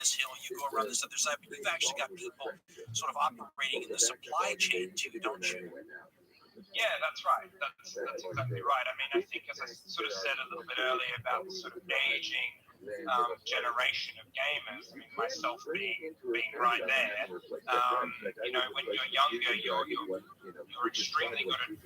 this hill, you go around this other side, but you've actually got people sort of operating in the supply chain too, don't you? Yeah, that's right. That's exactly right. I mean, I think, as I sort of said a little bit earlier about the sort of aging generation of gamers, I mean, myself being right there, you know, when you're younger, you're extremely good at,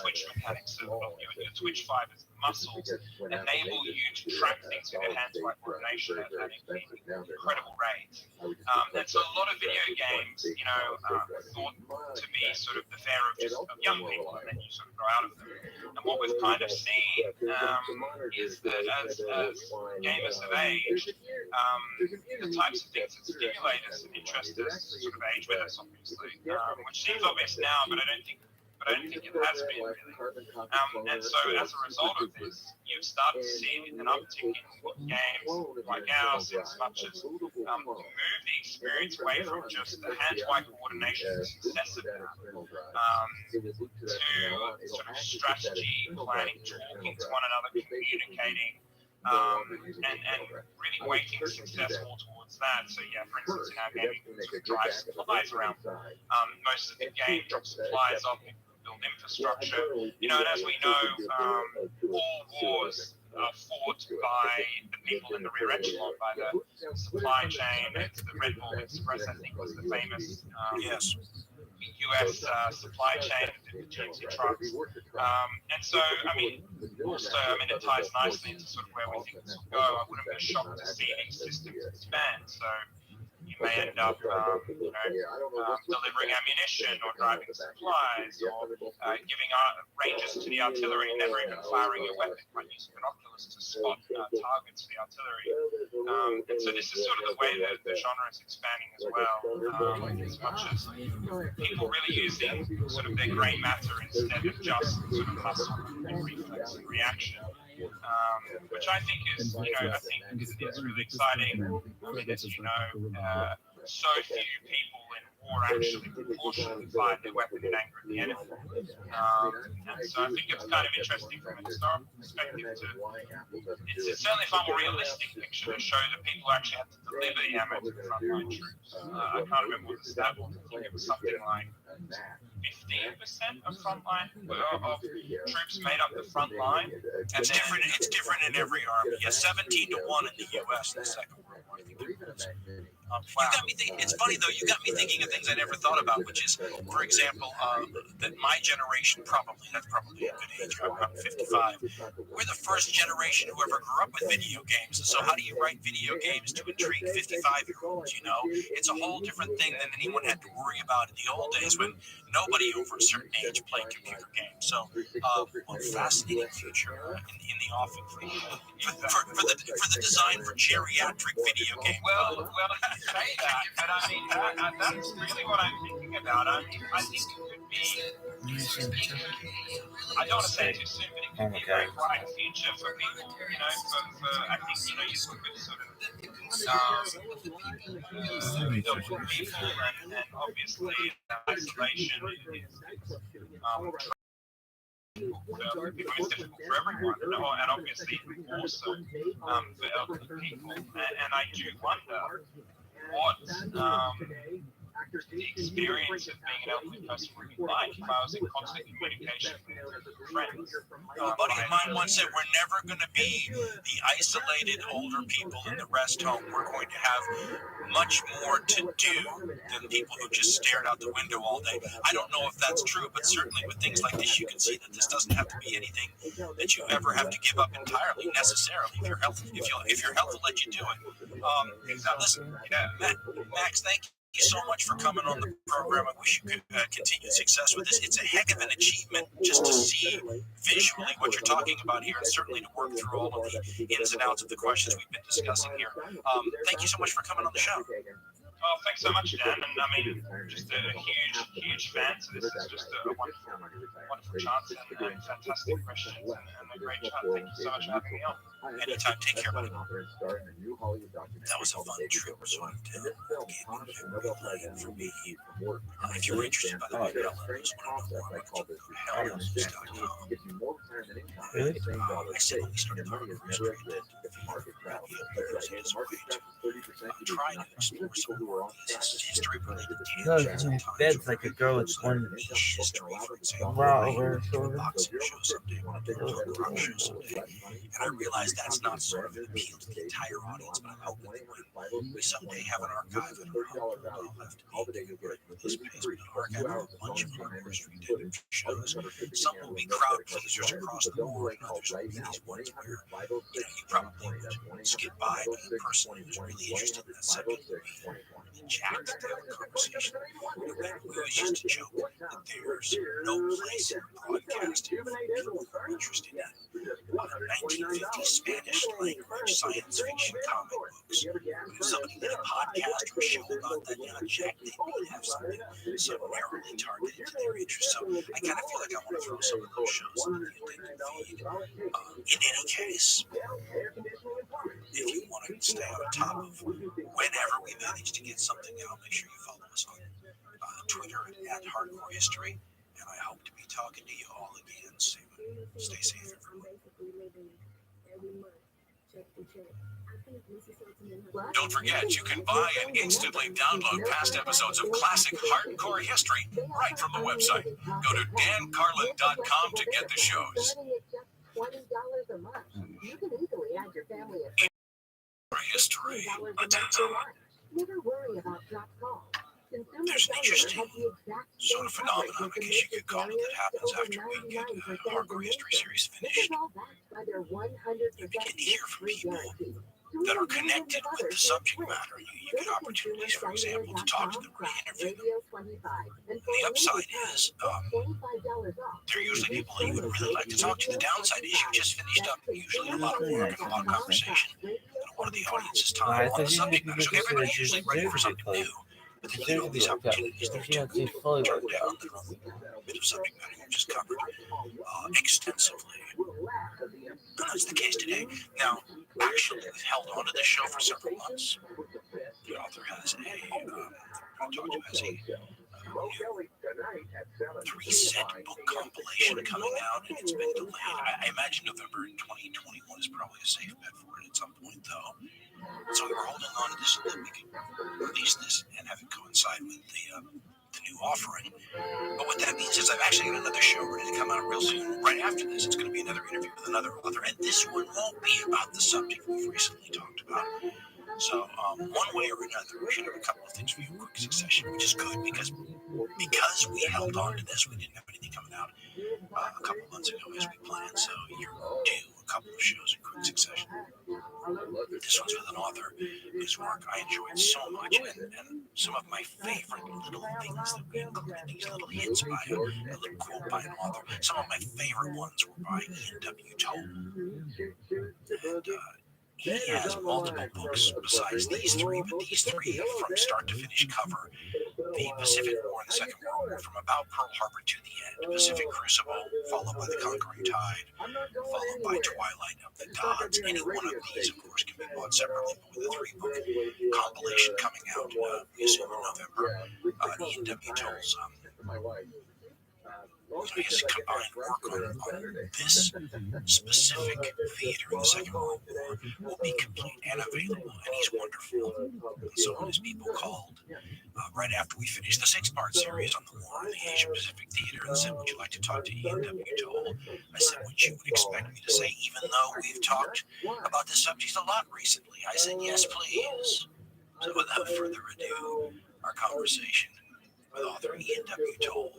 twitch mechanics of your twitch fibers, muscles enable you to track things with your hand-to-eye coordination at an incredible rate. And so a lot of video games, you know, thought to be sort of the fare of young people, and then you sort of grow out of them. And what we've kind of seen is that as gamers have aged, the types of things that stimulate us and interest us sort of age with us, obviously, which seems obvious now, but I don't think it has been really. And so as a result of this, you've started to see an uptick in games like ours, as much as move the experience away from just the hand-to-eye coordination and success of that, to sort of strategy, planning, talking to one another, communicating, and really weighting success more towards that. So yeah, for instance, in our game, you can drive supplies around. Most of the game drops supplies off, build infrastructure. You know, and as we know, all wars are fought by the people in the rear echelon, by the supply chain. It's the Red Bull Express, I think, was the famous U.S. Supply chain, the GMC trucks. And so, I mean, also, it ties nicely into sort of where we think this will go. I wouldn't be shocked to see these systems expand. So you may end up, delivering ammunition or driving supplies or giving ranges to the artillery, never even firing a weapon, but using binoculars to spot targets for the artillery. And so this is sort of the way that the genre is expanding as well, as much as people really using sort of their grey matter instead of just sort of muscle and reflex and reaction. Which I think is, I think is really exciting. I mean, as you know, so few people in war actually proportionally fired their weapon in anger at the enemy. And so I think it's kind of interesting from a historical perspective it's certainly a far more realistic picture to show that people actually have to deliver the ammo to the frontline troops. I can't remember what the stat was. I think it was something like 15% of frontline of troops made up the front line. It's different in every army. Yeah, 17 to 1 in the U.S. in the Second World War. You got me thinking. It's funny though. You got me thinking of things I never thought about, which is, for example, that my generation that's probably a good age. I'm 55. We're the first generation who ever grew up with video games. So how do you write video games to intrigue 55-year-olds? You know, it's a whole different thing than anyone had to worry about in the old days when nobody over a certain age played computer games. So, what a fascinating future in the offing for the design for geriatric video games. Well, you say that, but I mean, that's really what I'm thinking about. I mean, I think it could be, I don't want to say too soon, but it could be a very bright future for people, for I think, you look at sort of people and obviously isolation is it's difficult for everyone, and obviously also for elderly people. And I do wonder what the experience of being an elderly person would be like if I was in constant communication with friends. A buddy of mine once said, we're never going to be the isolated older people in the rest home. We're going to have much more to do than people who just stared out the window all day. I don't know if that's true, but certainly with things like this, you can see that this doesn't have to be anything that you ever have to give up entirely, necessarily. If your health will let you do it. Listen, Max, thank you so much for coming on the program. I wish you could continue success with this. It's a heck of an achievement just to see visually what you're talking about here, and certainly to work through all of the ins and outs of the questions we've been discussing here. Thank you so much for coming on the show. Well, thanks so much, Dan. And I mean, just a huge fan. So this is just a wonderful chance and fantastic questions and a great chat. Thank you so much for having me on. Anytime. Take care, buddy. That was a fun trip sort of to get for me. If you're interested, by the way, I just want to know more about hellnews.com. I said when we started talking about first grade, Rabbi use it as a way to try to explore some more of these history-related No, tangents. in bed's like a girl with one Niche history, for example. bra I over her do a shoulder. boxing show someday. I want to do a punk rock show someday. And I realize that's not sort of an appeal to the entire audience, but I'm hoping that when we someday have an archive, and I'll have to be right with this pace, but an archive of a bunch of hardcore street table shows. Some will be crowd pleasers across the board, and others will be these ones where, you probably would skip by, but a person who's really interested in that subject would be jacked to have a conversation. We always used to joke that there's no place in broadcasting for people who are interested in 1950s Spanish language science fiction comic books. If somebody did a podcast or a show about that, Jack, they would have something so narrowly targeted to their interest. So I kind of feel like I want to throw some of those shows in the feed. In any case, if you want to stay on top of whenever we manage to get something out, make sure you follow us on Twitter at Hardcore History, and I hope to be talking to you all again soon. Stay safe, everyone. Don't forget, you can buy and instantly download past episodes of classic hardcore history right from the website. Go to dancarlin.com to get the shows. History, there's an interesting sort of phenomenon, I guess you could call it, that happens after we get a hardcore history series finished. You begin to hear from people that are connected with the subject matter. You get opportunities, for example, to talk to them or interview them. And the upside is they're usually people that you would really like to talk to. The downside is you just finished up usually a lot of work and a lot of conversation, and one of the audience's time on the subject matter. So everybody's usually ready for something new. But then you get all these opportunities that are too good to turn down. That are a bit of subject matter you've just covered extensively. And that's the case today. Now, actually, we've held on to this show for several months. The author has a new 3-set book compilation coming out, and it's been delayed. I imagine November 2021 is probably a safe bet for it at some point, though. So we were holding on to this so that we could release this and have it coincide with the new offering. But what that means is I've actually got another show ready to come out real soon. Right after this, it's going to be another interview with another author, and this one won't be about the subject we've recently talked about. So one way or another, we should have a couple of things for you in quick succession, which is good because we held on to this, we didn't have anything coming out a couple of months ago as we planned. So you're due a couple of shows in quick succession. This one's with an author whose work I enjoyed so much, and some of my favorite little things that we included, these little hits by a little quote by an author. Some of my favorite ones were by Ian W. Toll. And he has multiple books besides these three, but these three from start to finish cover the Pacific War and the Second World War, from about Pearl Harbor to the end. Pacific Crucible, followed by The Conquering Tide, followed by Twilight of the Gods. Any one of these, of course, can be bought separately, but with a 3-book compilation coming out, we assume in November. Ian W. Toll's his combined work on this specific theater in the Second World War will be complete and available, and he's wonderful. And so when his people called right after we finished the 6-part series on the war in the Asia Pacific Theater and said, would you like to talk to Ian W. Toll? I said, what you would expect me to say, even though we've talked about this subject a lot recently. I said, yes, please. So without further ado, our conversation with author Ian W. Toll.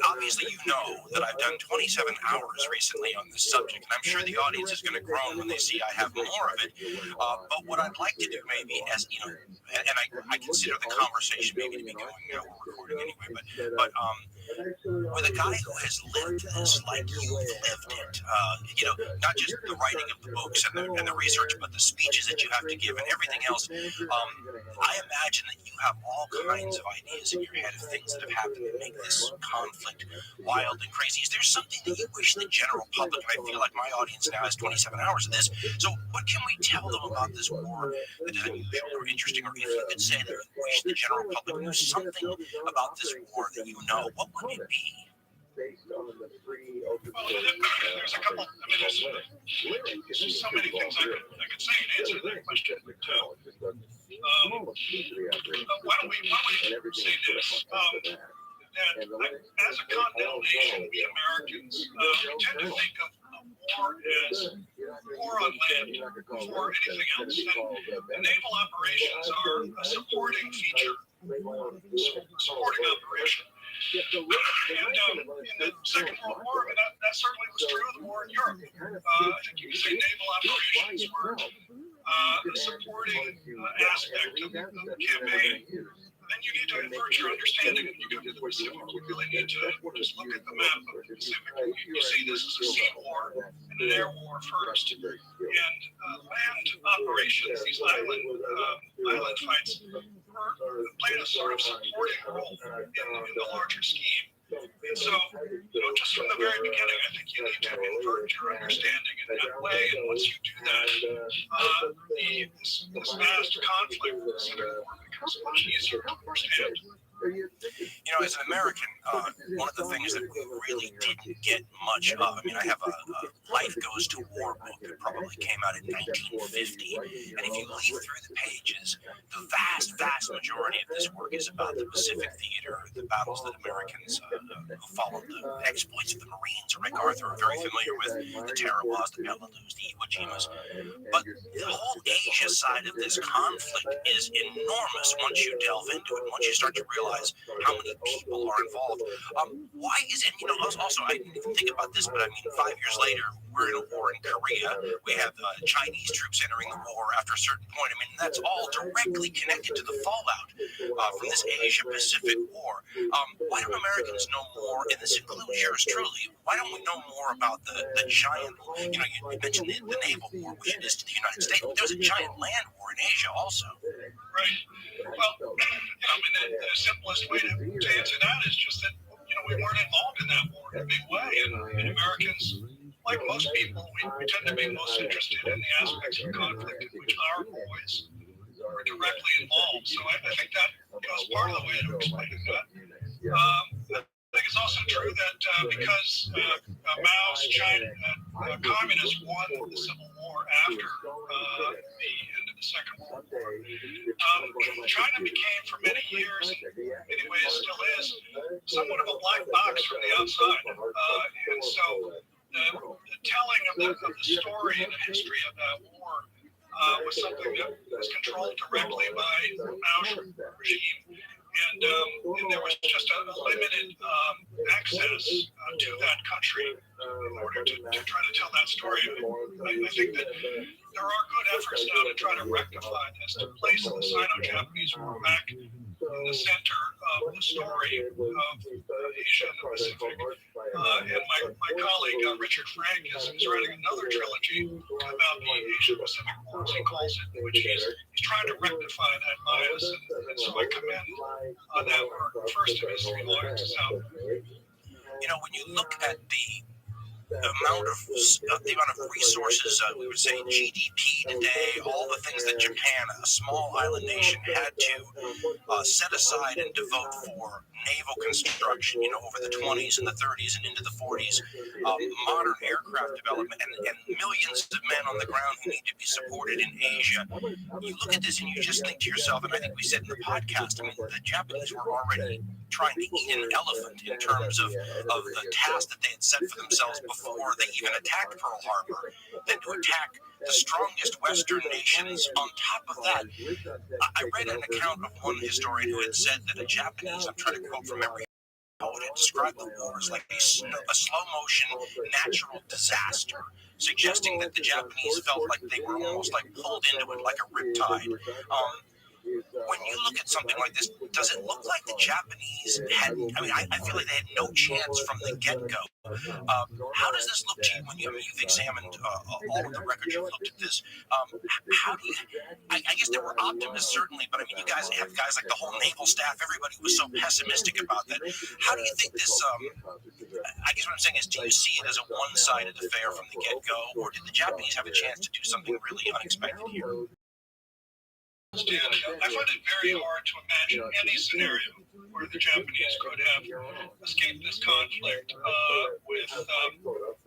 Obviously, you know that I've done 27 hours recently on this subject, and I'm sure the audience is going to groan when they see I have more of it. But what I'd like to do maybe, as you know, and I consider the conversation maybe to be going now, we're recording anyway, but with a guy who has lived this like you've lived it, not just the writing of the books and the research, but the speeches that you have to give and everything else. I imagine that you have all kinds of ideas in your head of things that have happened that make this conflict wild and crazy. Is there something that you wish the general public, and I feel like my audience now has 27 hours of this, so what can we tell them about this war that is unusual or interesting, or if you could say that you wish the general public knew something about this war that you know, what would it be? Well, there's a couple. I mean, there's so many things I could say in answer to that question. Why don't we say this? That as a continental nation, we Americans, we tend to think of war as war on land before anything else. And naval operations are a supporting feature, supporting operation. And in the Second World War, I mean, that certainly was true of the war in Europe. I think you could say naval operations were a supporting aspect of the campaign. Then you need to invert your understanding and you come to the Pacific. You really need to just look at the map of the Pacific. You see this as a sea war and an air war first. And land operations, these island fights, played a sort of supporting role in the larger scheme. And so, just from the very beginning, I think you need to invert your understanding in that way. And once you do that, this vast conflict with the Civil War becomes much easier to understand. As an American, one of the things that we really didn't get much of, I mean, I have a Life Goes to War book that probably came out in 1950, and if you leaf through the pages, the vast majority of this work is about the Pacific Theater, the battles that Americans who followed the exploits of the Marines or MacArthur are very familiar with, the Tarawas, the Pelelius, the Iwo Jimas. But the whole Asia side of this conflict is enormous once you delve into it, once you start to realize how many people are involved. Why is it, also, I didn't even think about this, but I mean, 5 years later, we're in a war in Korea. We have Chinese troops entering the war after a certain point. I mean, that's all directly connected to the fallout from this Asia-Pacific war. Why don't Americans know more, and this includes yours truly, why don't we know more about the giant, you mentioned the naval war, which it is to the United States, but there was a giant land war in Asia also. Right. Well, I mean, the simplest way to answer that is just that, we weren't involved in that war in a big way. And Americans, like most people, we tend to be most interested in the aspects of conflict in which our boys were directly involved. So I think that goes part of the way to explaining that. I think it's also true that because Mao's China, communists won the Civil War after the end of the Second World War, China became for many years, in many ways still is, somewhat of a black box from the outside. And so the telling of the story and the history of that war was something that was controlled directly by the Mao regime. And there was just a limited access to that country in order to try to tell that story. I think that there are good efforts now to try to rectify this, to place the Sino-Japanese War back in the center of the story of Asia and the Pacific. And my colleague Richard Frank is writing another trilogy about the Asia-Pacific War, as he calls it, in which he's trying to rectify that bias. And so I commend that work. The first of his 3 volumes is out. When you look at the amount of resources, we would say GDP today, all the things that Japan, a small island nation, had to set aside and devote for naval construction, over the 20s and the 30s and into the 40s, modern aircraft development, and millions of men on the ground who need to be supported in Asia. You look at this and you just think to yourself, and I think we said in the podcast, I mean, the Japanese were already trying to eat an elephant in terms of the task that they had set for themselves before they even attacked Pearl Harbor, then to attack the strongest Western nations. On top of that, I read an account of one historian who had said that a Japanese, I'm trying to quote from memory, had described the war as like a slow-motion natural disaster, suggesting that the Japanese felt like they were almost like pulled into it like a riptide. When you look at something like this, does it look like the Japanese had, I feel like they had no chance from the get-go. How does this look to you when you've examined all of the records, you've looked at this? How do you, I guess there were optimists certainly, but I mean, you guys have guys like the whole naval staff, everybody was so pessimistic about that. How do you think this, I guess what I'm saying is, do you see it as a one-sided affair from the get-go, or did the Japanese have a chance to do something really unexpected here? I find it very hard to imagine any scenario where the Japanese could have escaped this conflict in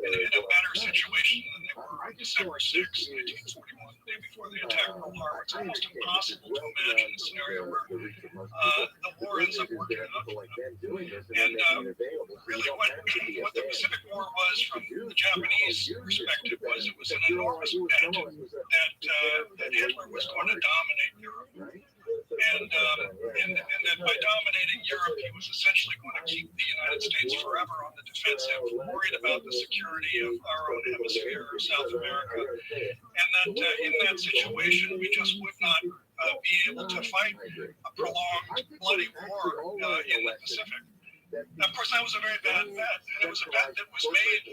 a better situation than they were on December 6, 1941, the day before they attacked Pearl Harbor. It's almost impossible to imagine a scenario where the war ends up working out for them. And really what the Pacific War was from the Japanese perspective was it was an enormous bet that Hitler was going to dominate Europe. And that by dominating Europe, he was essentially going to keep the United States forever on the defensive, worried about the security of our own hemisphere, South America, and that in that situation, we just would not be able to fight a prolonged, bloody war in the Pacific. Of course, that was a very bad bet, and it was a bet that was made,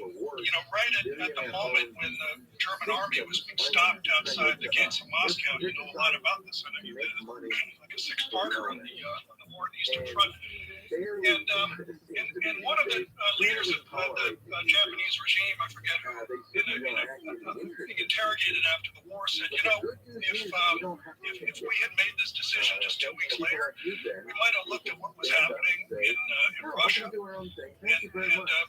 right at the moment when the German army was being stopped outside the gates of Moscow. You know a lot about this. I know you did like a six-parter on the war on the Eastern Front. And one of the leaders of the Japanese regime, I forget who, being interrogated after the war, said, if we had made this decision just 2 weeks later, we might have looked at what was happening in Russia and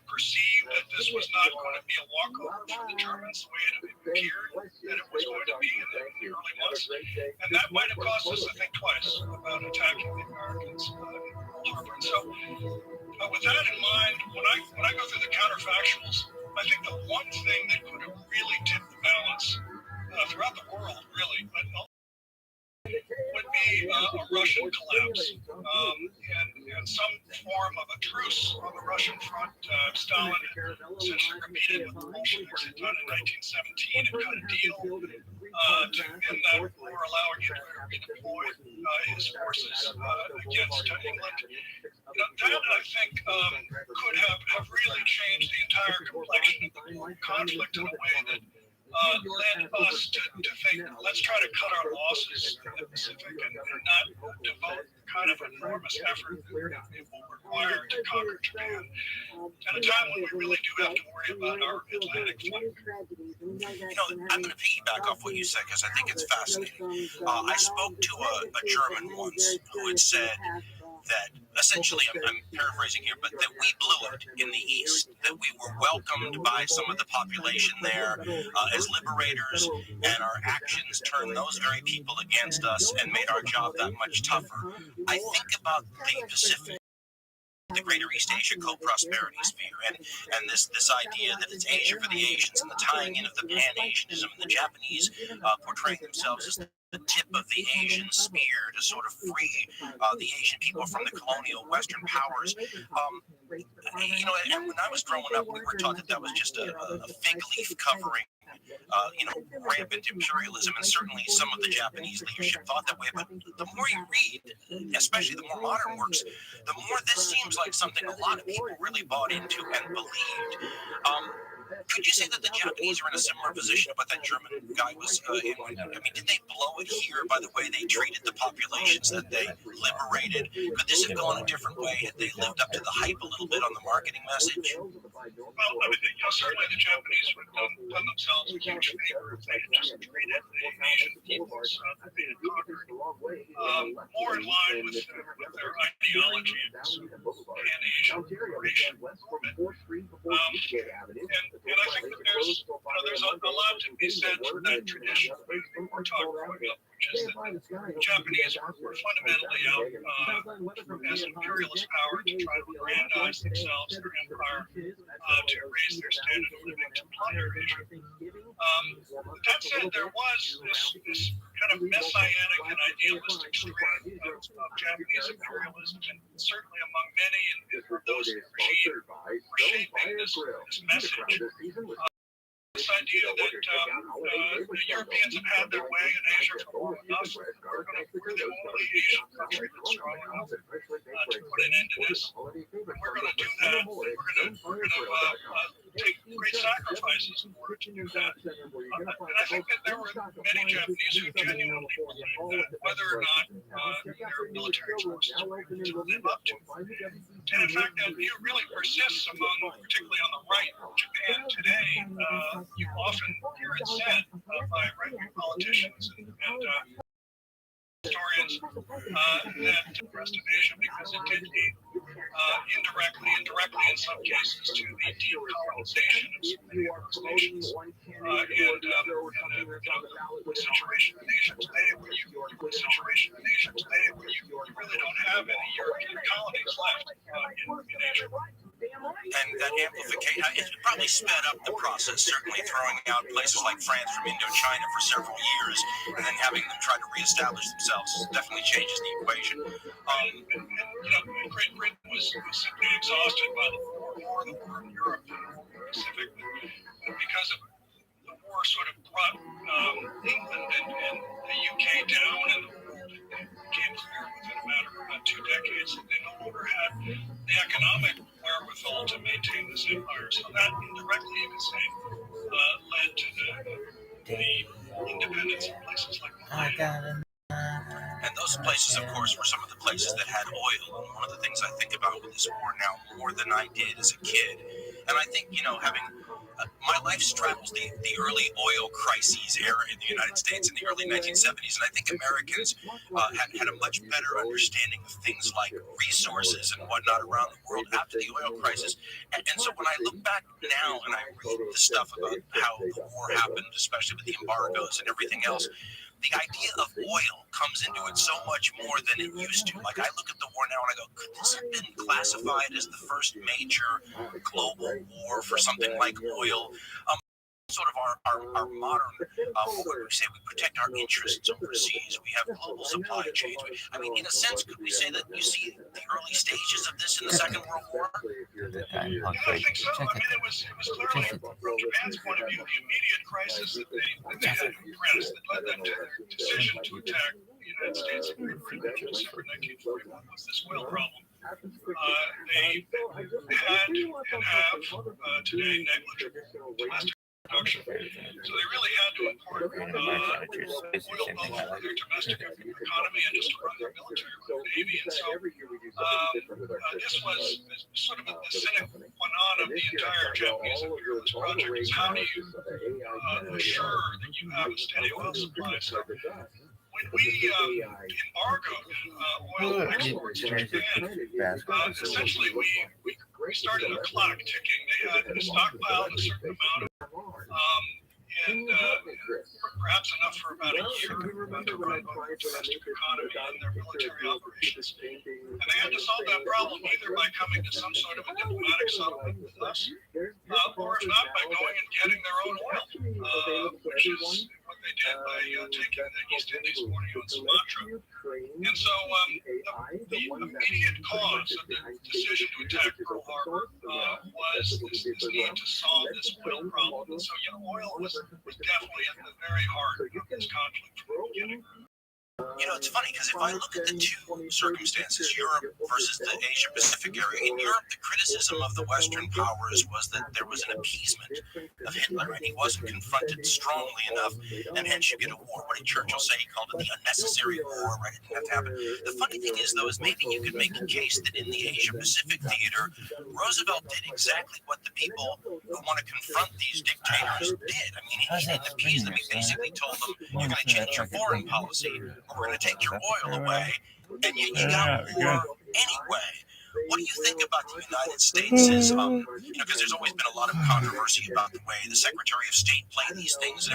perceived that this was not going to be a walkover for the Germans the way it appeared that it was going to be in the early months. And that might have caused us to think twice about attacking the Americans in Pearl Harbor. And so with that in mind, when I go through the counterfactuals, I think the one thing that could have really tipped the balance throughout the world, really, but would be a Russian collapse and some form of a truce on the Russian front. Stalin had essentially repeated what the Bolsheviks had done in 1917 and cut a deal to end that war, allowing Hitler to redeploy his forces against England. That, I think, could have really changed the entire complexion of the conflict in a way that led us to think, let's try to cut our losses in the Pacific and not devote kind of enormous effort that it will require to conquer Japan at a time when we really do have to worry about our Atlantic flank. I'm going to piggyback off what you said because I think it's fascinating. I spoke to a German once who had said that essentially, I'm paraphrasing here, but that we blew it in the East, that we were welcomed by some of the population there as liberators, and our actions turned those very people against us and made our job that much tougher. I think about the Pacific, the Greater East Asia Co-Prosperity Sphere, and this idea that it's Asia for the Asians, and the tying in of the Pan-Asianism, and the Japanese portraying themselves as the tip of the Asian spear to sort of free the Asian people from the colonial Western powers. And when I was growing up, we were taught that was just a fig leaf covering rampant imperialism, and certainly some of the Japanese leadership thought that way. But the more you read, especially the more modern works, the more this seems like something a lot of people really bought into and believed. Could you say that the Japanese are in a similar position to what that German guy was in? I mean, did they blow it here by the way they treated the populations that they liberated? Could this have gone a different way had they lived up to the hype a little bit on the marketing message? Well, I mean, certainly the Japanese would have done themselves a huge favor if they had just treated the Asian peoples that they had conquered more in line with their ideology of an Asian liberation movement. And I think that there's a lot to be said for that tradition that we're talking about, which is that the Japanese were fundamentally out as an imperialist power to try to aggrandize themselves, their empire, to raise their standard of living, to plunder Asia. That said, there was this kind of messianic and idealistic strain of Japanese imperialism, and certainly among many of those in the regime were shaping this message. This idea that the Europeans have had their way in Asia for long enough, we're the only Asian country that's strong enough to put an end to this. And we're going to do that. We're going to take great sacrifices in order to do that. And I think that there were many Japanese who genuinely believed that, whether or not their military forces were able to live up to. And in fact, that view really persists among, particularly on the right of Japan today. You often hear it said by right-wing politicians and historians that the rest of Asia, because it did lead indirectly in some cases to the decolonization of so many of those nations. The situation in Asia today, where you really don't have any European colonies left in Asia. And that amplification, it probably sped up the process, certainly throwing out places like France from Indochina for several years, and then having them try to reestablish themselves definitely changes the equation. Great Britain was simply exhausted by the war in Europe and the war in the Pacific, because of the war sort of brought England and the UK down, and the world became clear within a matter of about 2 decades that they no longer had the economic wherewithal to maintain this empire. So that indirectly, you could say, led to the independence of places like Malaysia. And those places, of course, were some of the places that had oil. And one of the things I think about with this war now more than I did as a kid, and I think, having my life straddles the early oil crises era in the United States in the early 1970s, and I think Americans had a much better understanding of things like resources and whatnot around the world after the oil crisis. And so when I look back now and I read the stuff about how the war happened, especially with the embargoes and everything else, the idea of oil comes into it so much more than it used to. Like, I look at the war now and I go, could this have been classified as the first major global war for something like oil? Sort of our modern, what would we say, we protect our interests overseas. We have global supply chains. In a sense, could we say that you see the early stages of this in the Second World War? Yeah, I think so. It was clearly, from Japan's point of view, the immediate crisis that they had to address that led them to their decision to attack the United States in December 1941 was this oil problem. They had and have today negligible domestic production. So they really had to import oil both for their domestic economy and just to run their military, run the Navy. And so this was sort of the sine qua non of the entire Japanese imperialist project, is how do you ensure that you have a steady oil supply. So when we embargoed oil exports to Japan, essentially we started a clock ticking. They had stockpiled a certain amount of and perhaps enough for about a year to run both the domestic economy and their military operations. And they had to solve that problem either by coming to some sort of a diplomatic settlement with us, or if not, by going and getting their own oil, which is what they did by taking the East Indies, Borneo, and Sumatra. And so the immediate cause of the decision to attack Pearl Harbor was this need to solve this oil problem. And so oil was definitely at the very heart of this conflict from the beginning. It's funny because if I look at the two circumstances, Europe versus the Asia Pacific area, in Europe, the criticism of the Western powers was that there was an appeasement of Hitler and he wasn't confronted strongly enough, and hence you get a war. What did Churchill say? He called it the unnecessary war, right? It didn't have to happen. The funny thing is, though, is maybe you could make a case that in the Asia Pacific theater, Roosevelt did exactly what the people who want to confront these dictators did. He didn't appease them. He basically told them, you're going to change your foreign policy, or we're going to take your oil away, and you got war anyway. What do you think about the United States? Because there's always been a lot of controversy about the way the Secretary of State played these things.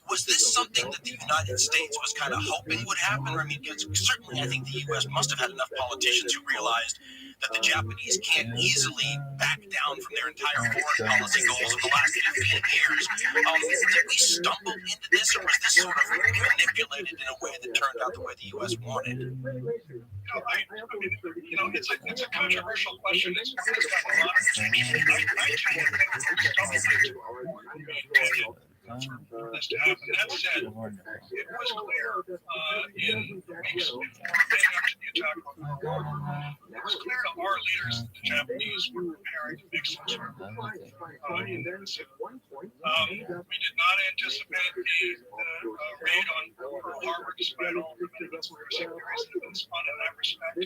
Was this something that the United States was kind of hoping would happen? Because certainly I think the U.S. must have had enough politicians who realized that the Japanese can't easily back down from their entire foreign policy goals of the last 15 years. Did we stumble into this, or was this sort of manipulated in a way that turned out the way the U.S. wanted? It's a controversial question. It's because a lot of people. I tend to think this to happen. That said, it was clear in the weeks leading up to the attack on Pearl Harbor it was clear to our leaders that the Japanese were preparing to make some sort of invasive. We did not anticipate the raid on Pearl Harbor, despite all the many conspiracy theories that have been spun in that respect.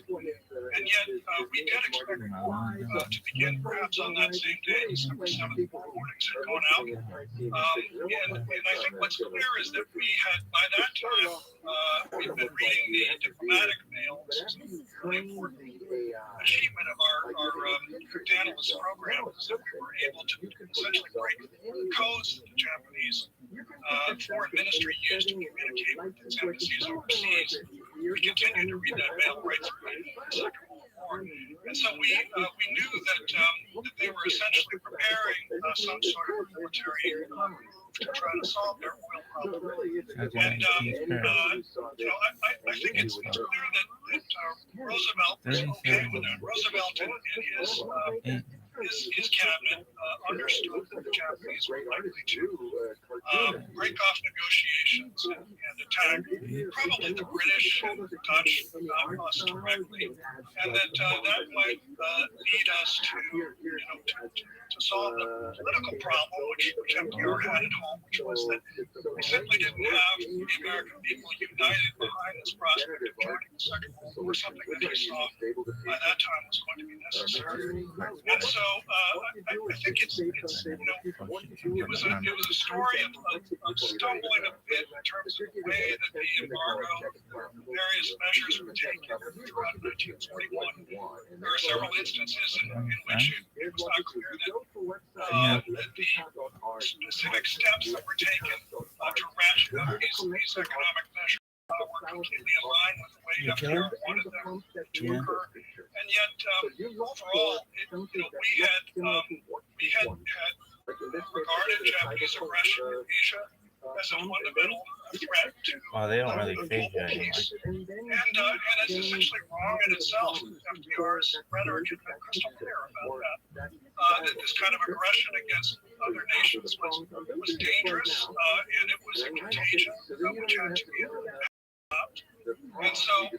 And yet, we did expect to begin perhaps on that same day, December 7th, before warnings had gone out. And I think what's clear is that we had, by that time, we've been reading the diplomatic mail. This is a really important achievement of our crypto analyst program, is that we were able to essentially break codes that the Japanese foreign ministry used to communicate with its embassies overseas. We continued to read that mail right through the Second World War. And so we knew that they were essentially preparing some sort of military move to try to solve their oil problem. And I think it's clear that Roosevelt was okay with that. Roosevelt and his cabinet understood that the Japanese were likely to break off negotiations and attack probably the British and the Dutch, not us directly, and that might lead us to solve the political problem which FDR had at home, which was that we simply didn't have the American people united behind this prospect of joining the Second World War, something that he saw by that time was going to be necessary. And so I think it was a story of stumbling a bit in terms of the way that the embargo, various measures were taken throughout 1941. There are several instances in which it was not clear that the specific steps that were taken to ratchet up these economic measures were completely aligned with the way FDR wanted them to occur. And yet, overall, we had regarded Japanese aggression in Asia as a fundamental threat to they don't really global phase you peace. anymore. And it's essentially wrong in itself. FDR's rhetoric had been crystal clear about that. That this kind of aggression against other nations was dangerous, and it was a contagion which had to be stopped. And so,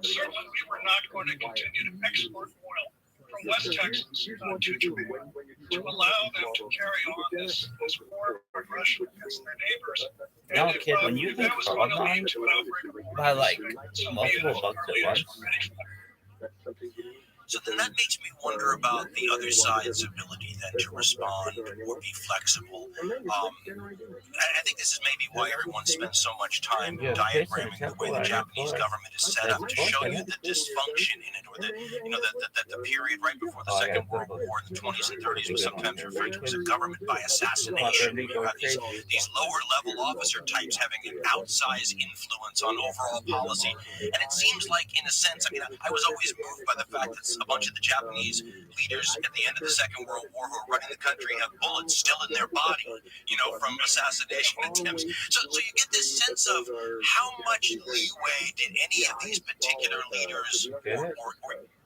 certainly we were not going to continue to export oil from West Texas to Japan to allow them to carry on this war of aggression against their neighbors. No, And kid, when you if get that was going to called lead on to an outbreak of war, by like so multiple our bucks at leaders once, were ready for that. So then that makes me wonder about the other side's ability then to respond or be flexible. I think this is maybe why everyone spends so much time diagramming the way the Japanese government is set up to show you the dysfunction in it, or the period right before the Second World War in the 20s and 30s was sometimes referred to as a government by assassination. You have these lower level officer types having an outsized influence on overall policy, and it seems like, in a sense, I was always moved by the fact that a bunch of the Japanese leaders at the end of the Second World War who are running the country have bullets still in their body, from assassination attempts. So you get this sense of how much leeway did any of these particular leaders or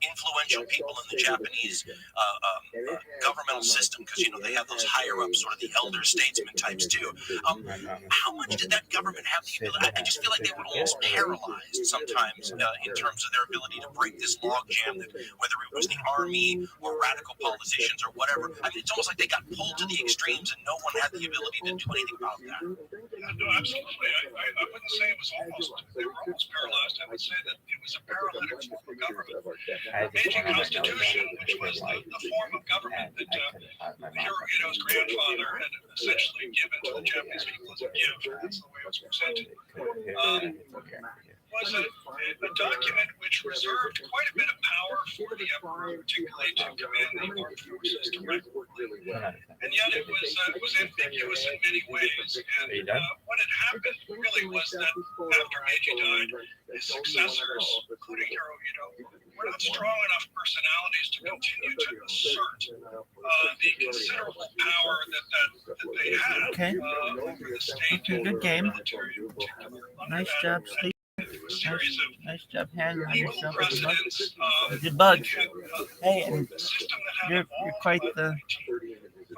influential people in the Japanese governmental system, because they have those higher up sort of the elder statesman types too. How much did that government have the ability? I just feel like they were almost paralyzed sometimes in terms of their ability to break this logjam, that whether it was the army or radical politicians or whatever. It's almost like they got pulled to the extremes and no one had the ability to do anything about that. No, absolutely. I wouldn't say it was they were almost paralyzed. I would say that it was a paralytic form of government. The Meiji Constitution, which was the form of government that Hirohito's grandfather had essentially given to the Japanese people as a gift, that's the way it was presented, was a document which reserved quite a bit of power for the emperor, particularly to command the armed forces directly. And yet it was ambiguous in many ways. And what had happened really was that after Meiji died, his successors, including Hirohito, were not strong enough personalities to continue to assert the considerable power that they had over the state and good game. military in particular. Nice job, Steve. Nice job handling legal yourself. precedents Good bug. had, Hey, and a system that had you're evolved quite by the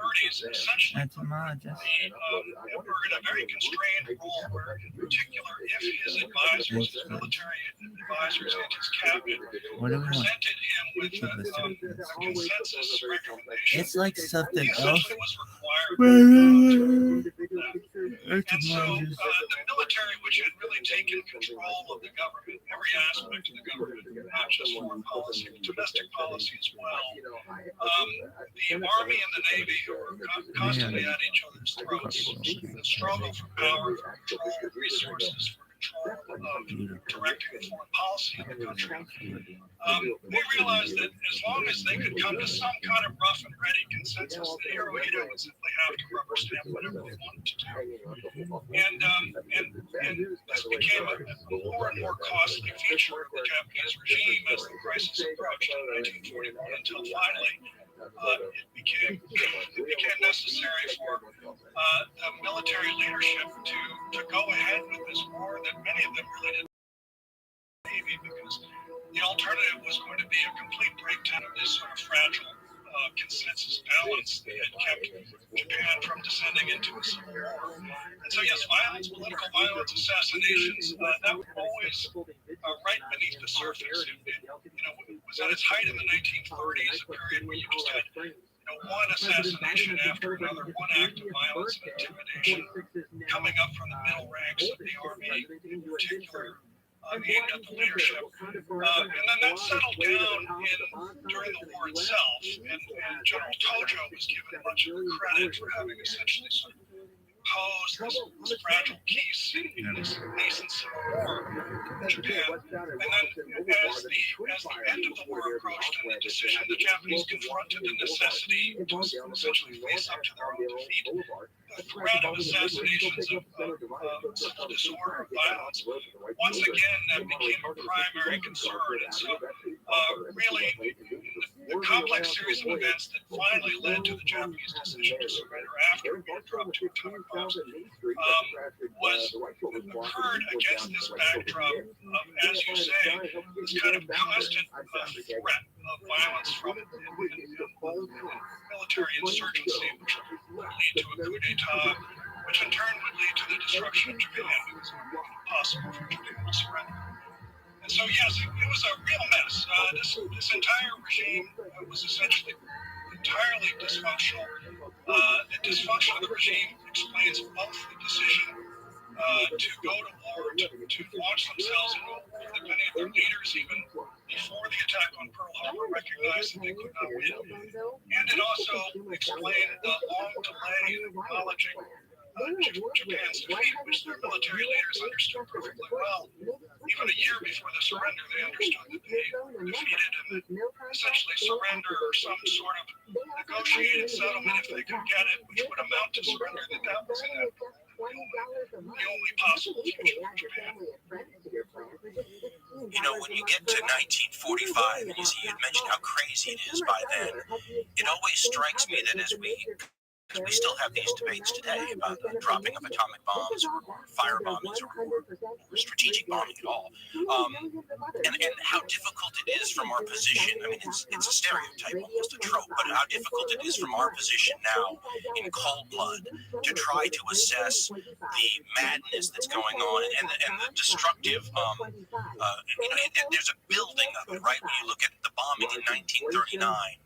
1930s, essentially That's a mod. the emperor in a very constrained role, where in particular, if his advisors, his military advisors, and his cabinet What do we want? presented him with a consensus recommendation, It's like something he else. essentially was required to do that. It's a And so mod. the military, which had really taken control of the government, every aspect of the government, not just foreign policy, but domestic policy as well, the Army and the Navy, who were constantly at each other's throats, the struggle for power, for control of resources, for control of directing the foreign policy of the country, they realized that as long as they could come to some kind of rough and ready consensus, that Hirohito would simply have to rubber stamp whatever they wanted to do. And this became a more and more costly feature of the Japanese regime as the crisis approached in 1941, until finally it became necessary for the military leadership to go ahead with this war that many of them really didn't believe in, because the alternative was going to be a complete breakdown of this sort of fragile consensus balance that had kept Japan from descending into a civil war. And so, yes, violence, political violence, assassinations, that was always right beneath the surface. It was at its height in the 1930s, a period where you just had one assassination after another, one act of violence and intimidation coming up from the middle ranks of the army, in particular, aimed at the leadership. And then that settled down during the war itself, and General Tojo was given much of the credit for having essentially sort of posed this fragile peace in this nascent civil war in Japan. And then as the end of the war approached and the decision, the Japanese confronted the necessity to essentially face up to their own defeat. The threat of assassinations, of civil disorder, of violence, once again that became a primary concern. And so really the complex series of events that finally led to the Japanese decision to surrender after being dropped to atomic bombs was occurred against this backdrop of, as you say, this kind of constant threat of violence from military insurgency, which would lead to a coup d'etat, which in turn would lead to the destruction of Japan, because it would be impossible for Japan to surrender. And so, yes, it was a real mess. This entire regime was essentially entirely dysfunctional. The dysfunction of the regime explains both the decision to go to war, to launch themselves in war, that many of their leaders, even before the attack on Pearl Harbor, recognized that they could not win. And it also explained the long delay in acknowledging Japan's defeat, which their military leaders understood perfectly well. Even a year before the surrender, they understood that they were defeated, and that essentially surrender or some sort of negotiated settlement, if they could get it, which would amount to surrender, that was inevitable. The only possible future for Japan. When you get to 1945, and you mentioned how crazy it is by then, it always strikes me that as we still have these debates today about the dropping of atomic bombs, or fire bombings, or strategic bombing at all, and how difficult it is from our position. I mean, it's a stereotype, almost a trope, but how difficult it is from our position now in cold blood to try to assess the madness that's going on and the destructive. There's a building of it, right? When you look at the bombing in 1939.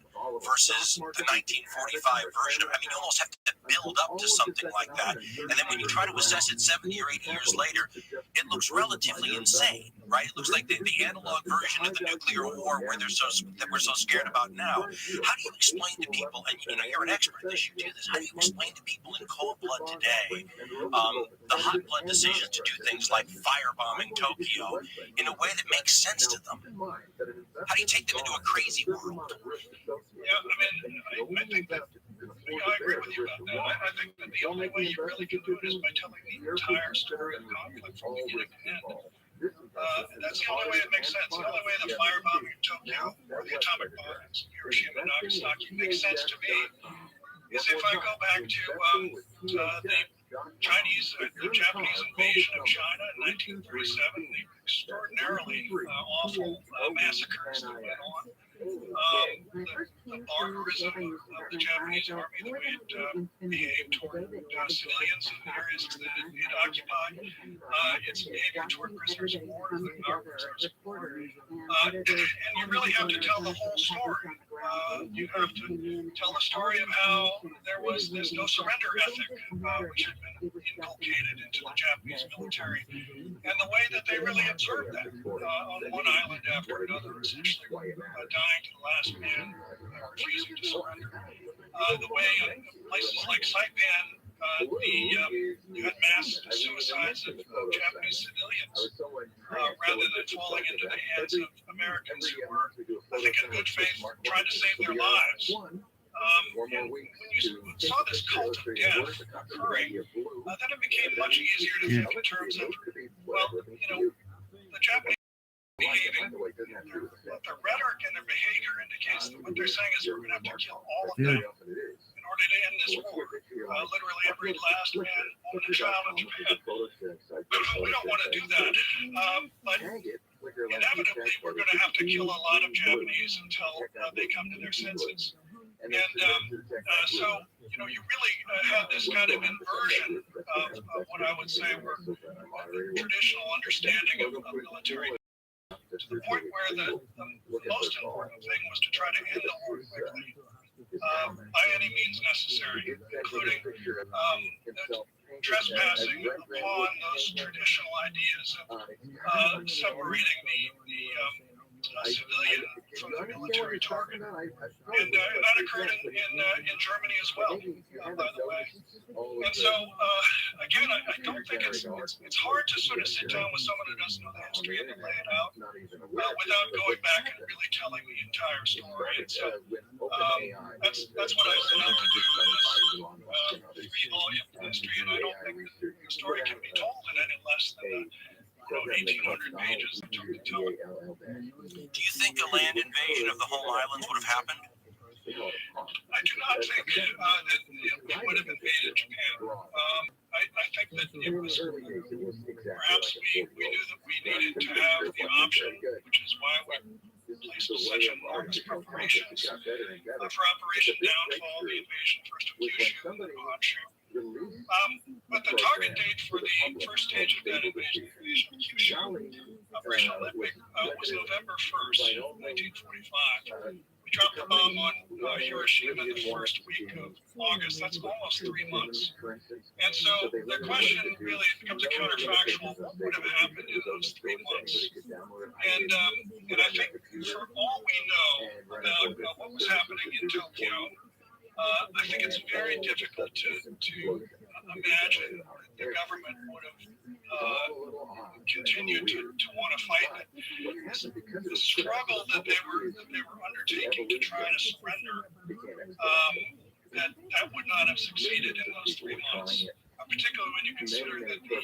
Versus the 1945 version of it. I mean, you almost have to build up to something like that. And then when you try to assess it 70 or 80 years later, it looks relatively insane, right? It looks like the analog version of the nuclear war that we're so scared about now. How do you explain to people, and you're an expert at this, you do this, how do you explain to people in cold blood today the hot blood decisions to do things like firebombing Tokyo in a way that makes sense to them? How do you take them into a crazy world? Yeah, I think that I agree with you about that. I think that the only way you really can do it is by telling the entire story of the conflict from beginning to end. That's the only way it makes sense. The only way the firebombing of Tokyo or the atomic bombs of Hiroshima and Nagasaki makes sense to me is if I go back to the Japanese invasion of China in 1937, the extraordinarily awful massacres that went on. The barbarism of the Japanese army, the way it behaved toward civilians in the areas that it occupied, its behavior toward prisoners of war, including our prisoners of war. And you really have to tell the whole story. You have to tell the story of how there was this no surrender ethic, which had been inculcated into the Japanese military, and the way that they really observed that on one island after another, essentially dying to the last man, refusing to surrender. The way in places like Saipan, you had mass suicides of Japanese civilians rather than falling into the hands of Americans who were, I think, in good faith, trying to save their lives. And when you saw this cult of death occurring, then it became much easier to think in terms of, well, the Japanese behaving, their rhetoric and their behavior indicates that what they're saying is we're going to have to kill all of them in order to end this war. Literally every last man, woman, and child in Japan. We don't want to do that. But inevitably, we're going to have to kill a lot of Japanese until they come to their senses. And so, you really have this kind of inversion of what I would say were the traditional understanding of military, to the point where the most important thing was to try to end the war quickly, by any means necessary, including trespassing upon those traditional ideas of separating the civilian from the military target. And that occurred in Germany as well, by the way. And so, again, I don't think it's hard to sort of sit down with someone who doesn't know the history and lay it out without going back and really telling the entire story. And so that's what I set out to do in this 3-volume history, and I don't think the story can be told in any less than 1,800 pages that took to tell it. Do you think a land invasion of the home islands would have happened? I do not think that it would have invaded Japan. I think that it was perhaps we knew that we needed to have the option, which is why we placed such enormous preparations for Operation Downfall, the invasion first of Kyushu, and Honshu. But the target date for the first stage of that invasion of Kyushu, Operation Olympic, was November 1st, 1945. We dropped the bomb on Hiroshima the first week of August. That's almost 3 months. And so the question really becomes a counterfactual. What would have happened in those 3 months? And I think for all we know about what was happening in Tokyo, I think it's very difficult to imagine the government would have continued to want to fight it. The struggle that they were undertaking to try to surrender, that would not have succeeded in those 3 months. Particularly when you consider that the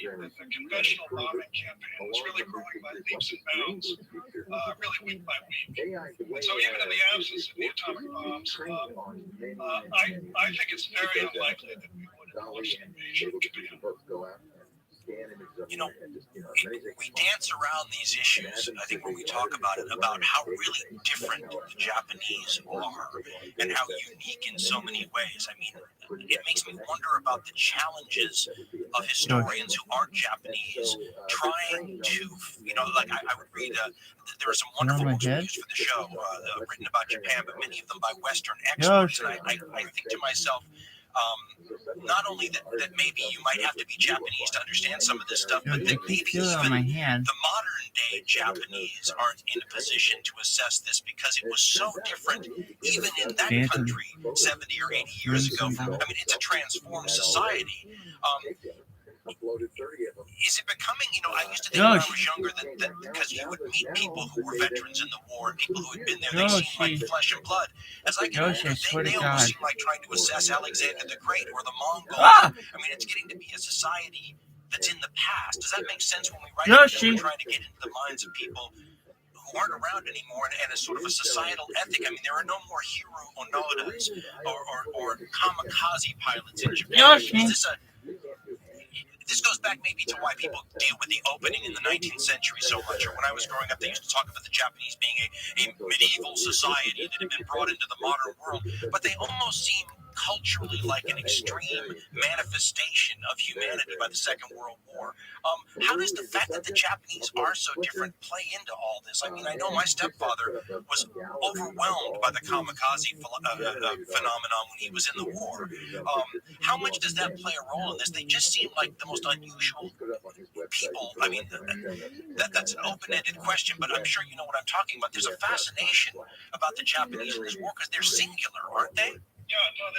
conventional bombing campaign was really growing by leaps and bounds, really week by week. And so even in the absence of the atomic bombs, I think it's very unlikely that we would have launched an invasion of Japan. We dance around these issues, I think, when we talk about it, about how really different the Japanese are and how unique in so many ways. I mean, it makes me wonder about the challenges of historians who aren't Japanese trying to, I would read, there are some wonderful books we used for the show written about Japan, but many of them by Western experts, and I think to myself, not only that maybe you might have to be Japanese to understand some of this stuff, but that maybe even the modern day Japanese aren't in a position to assess this because it was so different even in that country 70 or 80 years ago. I mean, it's a transformed society. Is it becoming, I used to think when I was younger that because you would meet people who were veterans in the war and people who had been there, they seemed like flesh and blood. As I get older, they almost seem like trying to assess Alexander the Great or the Mongols. I mean, it's getting to be a society that's in the past. Does that make sense when we write about it? We're trying to get into the minds of people who aren't around anymore and as sort of a societal ethic. I mean, there are no more Hiro Onodas or kamikaze pilots in Japan. this goes back maybe to why people deal with the opening in the 19th century so much. Or when I was growing up, they used to talk about the Japanese being a medieval society that had been brought into the modern world. But they almost seem culturally like an extreme manifestation of humanity by the Second World War. How does the fact that the Japanese are so different play into all this? I mean, I know my stepfather was overwhelmed by the kamikaze phenomenon when he was in the war. How much does that play a role in this? They just seem like the most unusual people. I mean, that's an open-ended question, but I'm sure you know what I'm talking about. There's a fascination about the Japanese in this war because they're singular, aren't they? Yeah, no,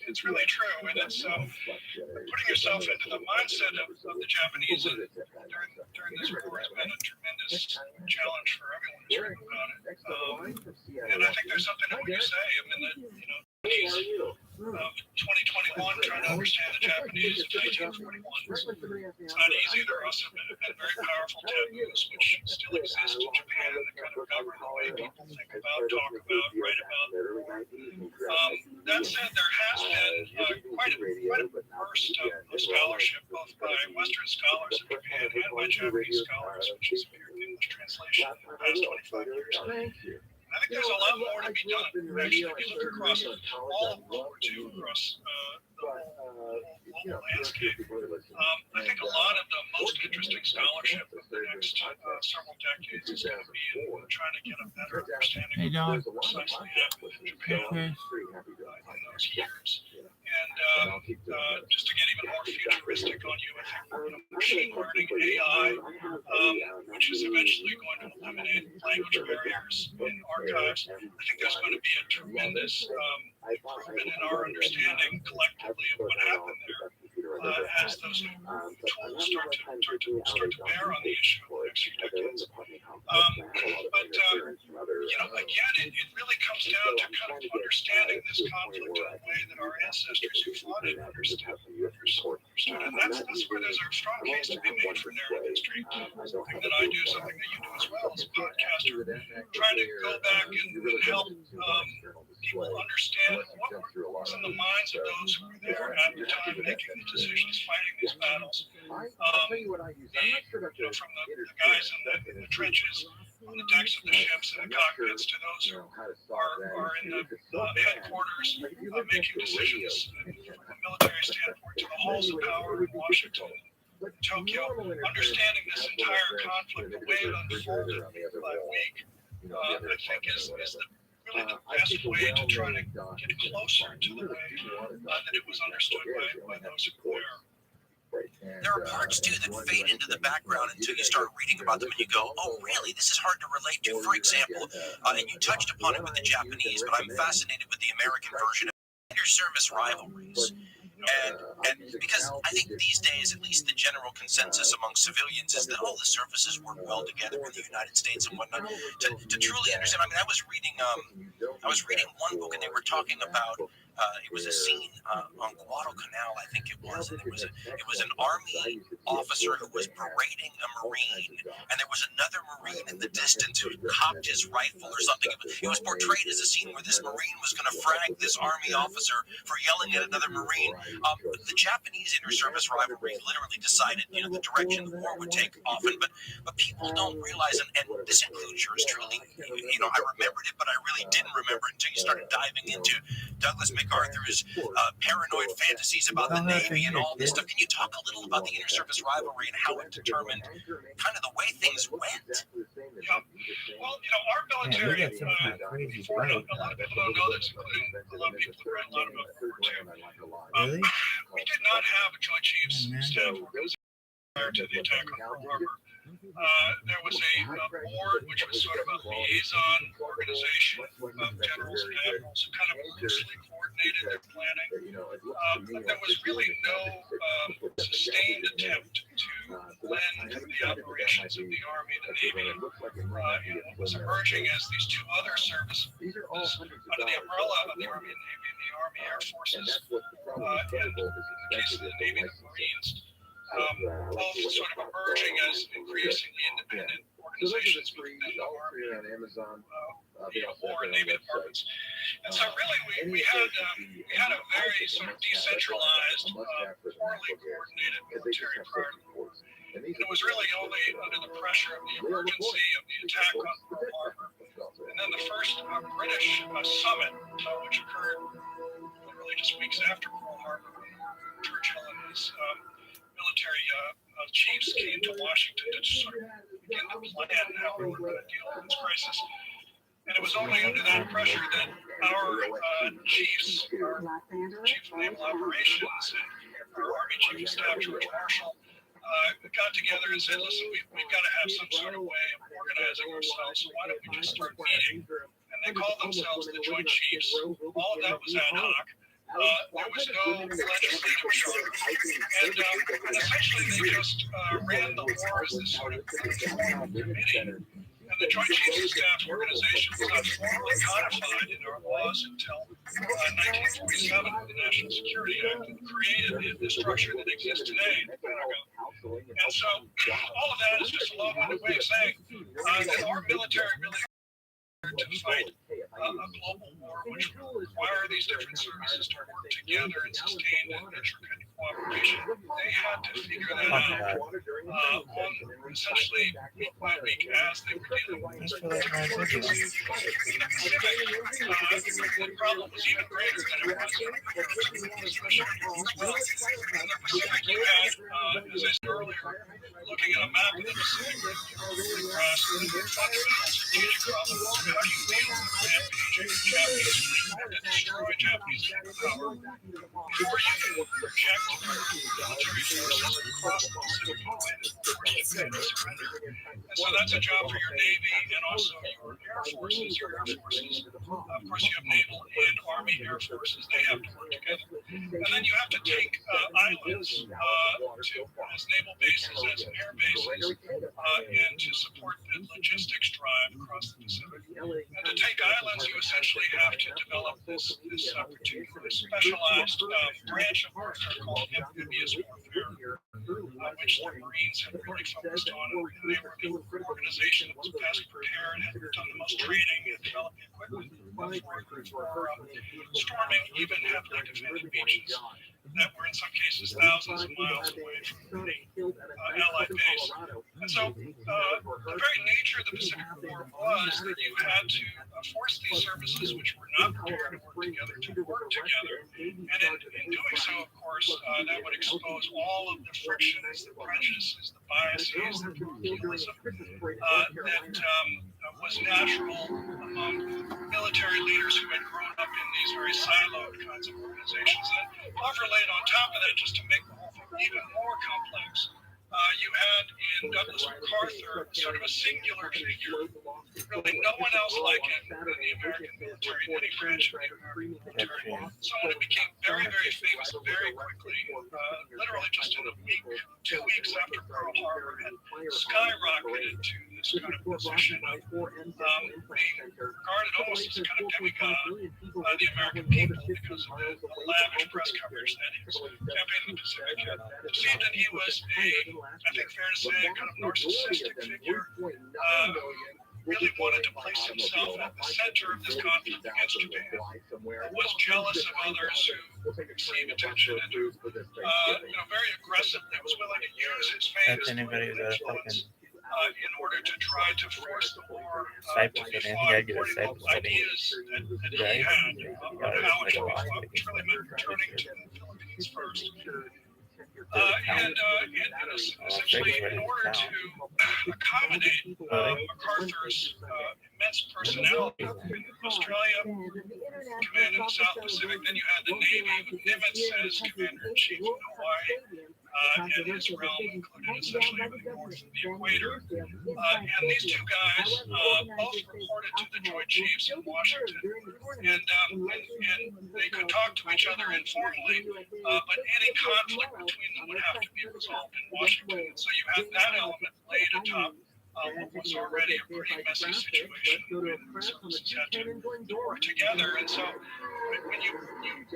it's really true, and it's putting yourself into the mindset of the Japanese during this war has been a tremendous challenge for everyone who's written about it. And I think there's something in what you say. I mean, that, you know, 2021 trying to understand the Japanese in 1941. It's not easy. There also have been very powerful taboos which still exist in Japan that kind of govern the way people think about, talk about, write about. That said, there has been quite a burst of scholarship, both by Western scholars in Japan and by Japanese scholars, which has appeared in English translation in the past 25 years. I think there's a lot more to be done. Actually, if you look across all of World War II, across the whole global landscape, I think a lot of the most interesting scholarship of the next several decades is going to be in trying to get a better understanding of what precisely happened in Japan in those years. And just to get even more futuristic on you, I think machine learning, AI, which is eventually going to eliminate language barriers in archives, I think there's going to be a tremendous improvement in our understanding collectively of what happened there as those tools start to bear on the issue of the next few decades. But you know, again, it really comes down to kind of understanding this conflict in a way that our ancestors who fought it understood. And that's where there's a strong case to be made for narrative history. Something that I do, something that you do as well as a podcaster, trying to go back and help people understand what was in the minds of those who were there at the time making the decisions, fighting these battles. You know, from the guys in the trenches, on the decks of the ships and the cockpits, to those who are in the headquarters making decisions from a military standpoint, to the halls of power in Washington, Tokyo, understanding this entire conflict, the way it unfolded week by week, I think is really the best way to try to get closer to the way that it was understood by those who were there. There are parts too that fade into the background until you start reading about them and you go, oh really, this is hard to relate to. For example, and you touched upon it with the Japanese, but I'm fascinated with the American version of inter-service rivalries. And because I think these days, at least the general consensus among civilians is that, the services work well together in the United States and whatnot. To truly understand, I mean, I was reading one book and they were talking about, it was a scene on Guadalcanal, I think it was, and it was an Army officer who was berating a Marine, and there was another Marine in the distance who cocked his rifle or something. It was portrayed as a scene where this Marine was going to frag this Army officer for yelling at another Marine. The Japanese inter-service rivalry literally decided, the direction the war would take often, but people don't realize, and this includes yours truly, I remembered it, but I really didn't remember it until you started diving into Douglas MacArthur's paranoid fantasies about the Navy and all this stuff. Can you talk a little about the inter-service rivalry and how it determined kind of the way things went? Yeah. Well, our military, a lot of people don't know this, including a lot of people who write a lot about World War II. We did not have a Joint Chiefs staff organization prior to the attack on Pearl Harbor. There was a board which was sort of a liaison organization of generals and admirals who kind of loosely coordinated their planning. There was really no sustained attempt to blend the operations of the Army, the Navy, and what was emerging as these two other services under the umbrella of the Army and Navy and the Army Air Forces, and in the case of the Navy, the Marines. Both sort of emerging as increasingly independent organizations within the Army, War and Navy departments. And so really we had a very sort of decentralized, poorly coordinated military prior to the war. And it was really only under the pressure of the emergency of the attack on Pearl Harbor, and then the first British summit, which occurred literally just weeks after Pearl Harbor, when Churchill and his military chiefs came to Washington to sort of begin to plan how we were going to deal with this crisis. And it was only under that pressure that our chiefs, our Chief of Naval Operations and our Army Chief of Staff, George Marshall, got together and said, listen, we've got to have some sort of way of organizing ourselves, so why don't we just start meeting? And they called themselves the Joint Chiefs. All of that was ad hoc. There was no legislative charter. And essentially they just ran the war as this sort of informal committee. And the Joint Chiefs of Staff organization was not formally codified in our laws until 1947 with the National Security Act, and created the structure that exists today in the Pentagon. And so all of that is just a long-winded way of saying that our military really to fight a global war, which will require these different services to work together and sustain that intricate cooperation. They had to figure that out on essentially week by week as they were dealing with this. The problem was even greater than it was in the Pacific as well. In the Pacific, you had, as I said earlier, looking at a map of the Pacific, across the fundamental strategic problems. How do you deal with the rampaging Japanese fleet and to destroy Japanese power before you can project military forces across the Pacific Atlantic before you can surrender? And so that's a job for your Navy and also your Air Forces. Your Air Forces, of course, you have Naval and Army Air Forces. They have to work together. And then you have to take islands as naval bases, as air bases, and to support the logistics drive across the Pacific. And to take islands, you essentially have to develop this particularly specialized branch of warfare called amphibious warfare, which the Marines have really focused on. And they were the organization that was best prepared, had done the most training, and developed the equipment for storming even heavily defended beaches that were in some cases thousands of miles away from the Allied base. And so the very nature of the Pacific War was that you had to force these services which were not prepared to work together to work together. And in doing so, of course, that would expose all of the frictions, the prejudices, the biases, the populism that was natural among military leaders who had grown up in these very siloed kinds of organizations. And overlaid on top of that, just to make the whole thing even more complex, you had in Douglas MacArthur sort of a singular figure, really no one else like him in the American military, in any branch of the American military. Someone who became very, very famous very quickly, literally just in a week, 2 weeks after Pearl Harbor, had skyrocketed to this kind of position of being regarded almost as a kind of demigod by the American people because of the lavish press coverage that his campaign in the Pacific had received. And he was I think fair to say, a kind of narcissistic figure, really wanted to place himself at the center of this conflict against Japan, was jealous of others who received attention, and who, very aggressively was willing to use his fame as influence in order to try to force the war to be fought according to the ideas that he had on how it should be fought, which really meant returning to the Philippines first. Essentially, in order to accommodate MacArthur's immense personality in Australia, command in the South Pacific, then you had the Navy with Nimitz as commander-in-chief in Hawaii, and his realm included essentially everything north of the equator. And these two guys both reported to the Joint Chiefs in Washington, and they could talk to each other informally, but any conflict between them would have to be resolved in Washington. And so you have that element laid atop what was already a pretty messy situation when services had to work together. And so when you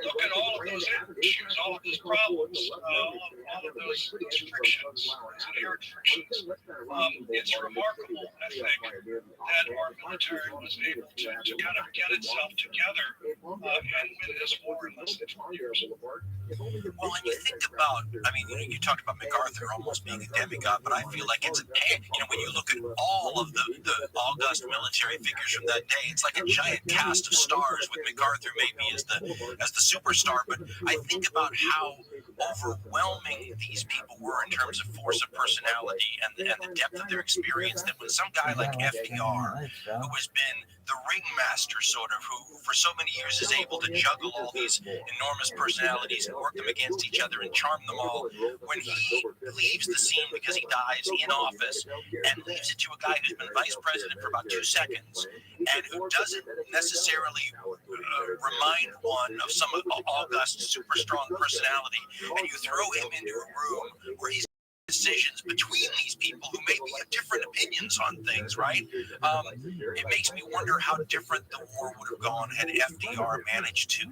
look at all of those issues, all of those problems, all of those frictions, those inherent frictions, it's remarkable, I think, that our military was able to kind of get itself together and win this war in less than 4 years. Well, and you think about, I mean, you talked about MacArthur almost being a demigod, but I feel like it's, when you look at all of the august military figures from that day, it's like a giant cast of stars with MacArthur maybe as the superstar. But I think about how overwhelming these people were in terms of force of personality and the depth of their experience, that when some guy like FDR, who has been the ringmaster sort of, who for so many years is able to juggle all these enormous personalities and work them against each other and charm them all, when he leaves the scene because he dies in office and leaves it to a guy who's been vice president for about 2 seconds and who doesn't necessarily remind one of some august, super strong personality, and you throw him into a room where he's decisions between these people who maybe have different opinions on things, right? It makes me wonder how different the war would have gone had FDR managed to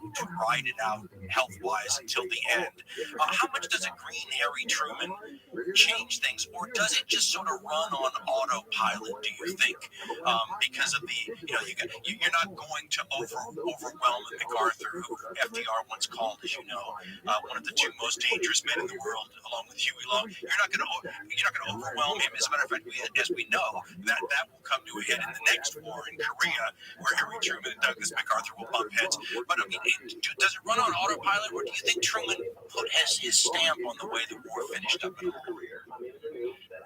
ride it out health-wise until the end. How much does a green Harry Truman change things, or does it just sort of run on autopilot, do you think? Because of the, you're not going to overwhelm MacArthur, who FDR once called, as you know, one of the 2 most dangerous men in the world, along with Huey Long. You're not going to overwhelm him. As a matter of fact, as we know, that will come to a head in the next war in Korea, where Harry Truman and Douglas MacArthur will bump heads. But I mean, does it run on autopilot, or do you think Truman has his stamp on the way the war finished up at all?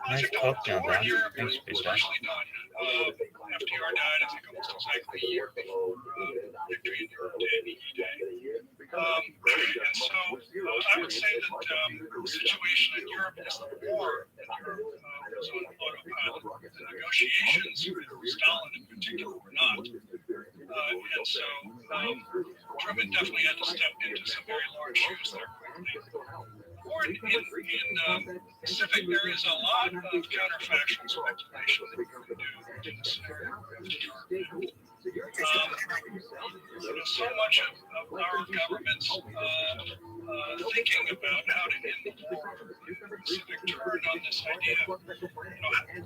Nice talk now, Dan. Thanks, Peter. FDR died, I think, almost exactly a year before victory in the D-Day. And so I would say that the situation in Europe is the war in Europe was on autopilot. The negotiations with Stalin in particular were not. And so Truman definitely had to step into some very large shoes there quickly. Or in Pacific, there is a lot of counterfactual speculation that you can do in the scenario of FDR. So much of our government's thinking about how to end the war in the Pacific turned on this idea.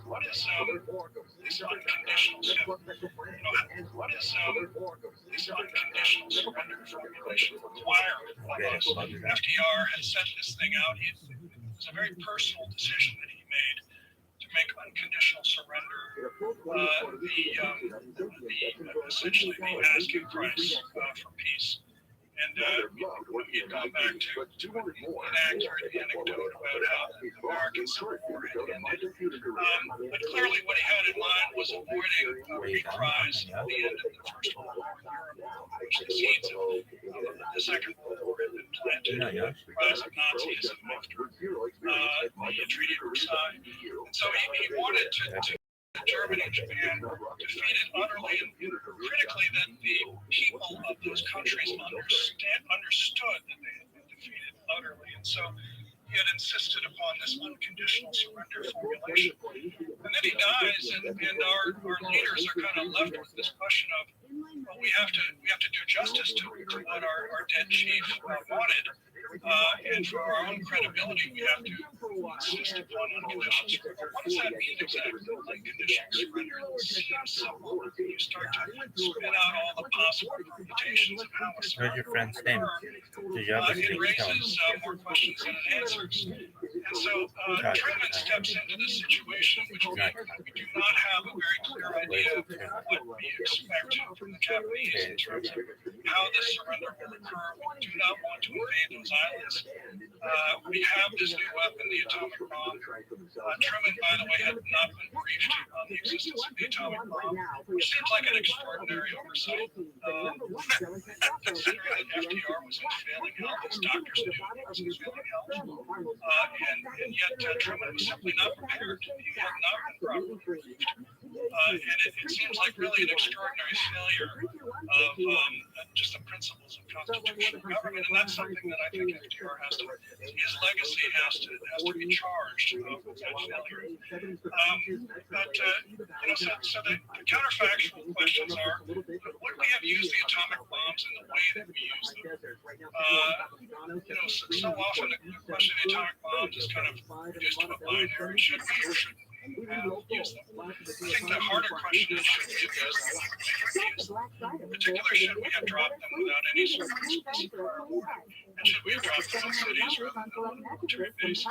What is this unconditional what is this unconditional surrender formulation require of us? FDR had set this thing out. It was a very personal decision that he made to make unconditional surrender essentially the asking price for peace. And he had gone back to an inaccurate anecdote about how the American Civil War had ended. But clearly what he had in mind was avoiding a reprise at the end of the First World War in Europe, which the seeds of the Second World War had been planted, the rise of Nazism after the Treaty of Versailles. And so he wanted to Germany and Japan defeated utterly and critically, that the people of those countries understood that they had been defeated utterly. And so he had insisted upon this unconditional surrender formulation. And then he dies, and our leaders are kind of left with this question of, well, we have to do justice to what our dead chief wanted. And for our own credibility, we have to insist upon unconditional surrender. What does that mean exactly, unconditional surrender? It seems simple. You start to spin out all the possible permutations of how a surrender What's your friend's name? it raises more questions than it answers. And so Truman steps into this situation in which we do not have a very clear idea of what we expect from the Japanese in terms of how this surrender will occur. We do not want to invade those islands. We have this new weapon, the atomic bomb. Truman, by the way, had not been briefed on the existence of the atomic bomb, which seems like an extraordinary oversight. Considering that FDR was in failing health, his doctors knew he was in failing health, and yet Truman was simply not prepared. He had not been properly briefed. And it seems like really an extraordinary failure of just the principles of constitutional government, and that's something that I think FDR has to, his legacy has to be charged with that failure. So the counterfactual questions are, would we have used the atomic bombs in the way that we used them? So often the question of the atomic bombs is kind of reduced to a binary: should we or shouldn't we use them? I think the harder question is, should we have used them? In particular, should we have dropped them without any sort of explicit prior warning? And should we have dropped them on cities rather than on military bases?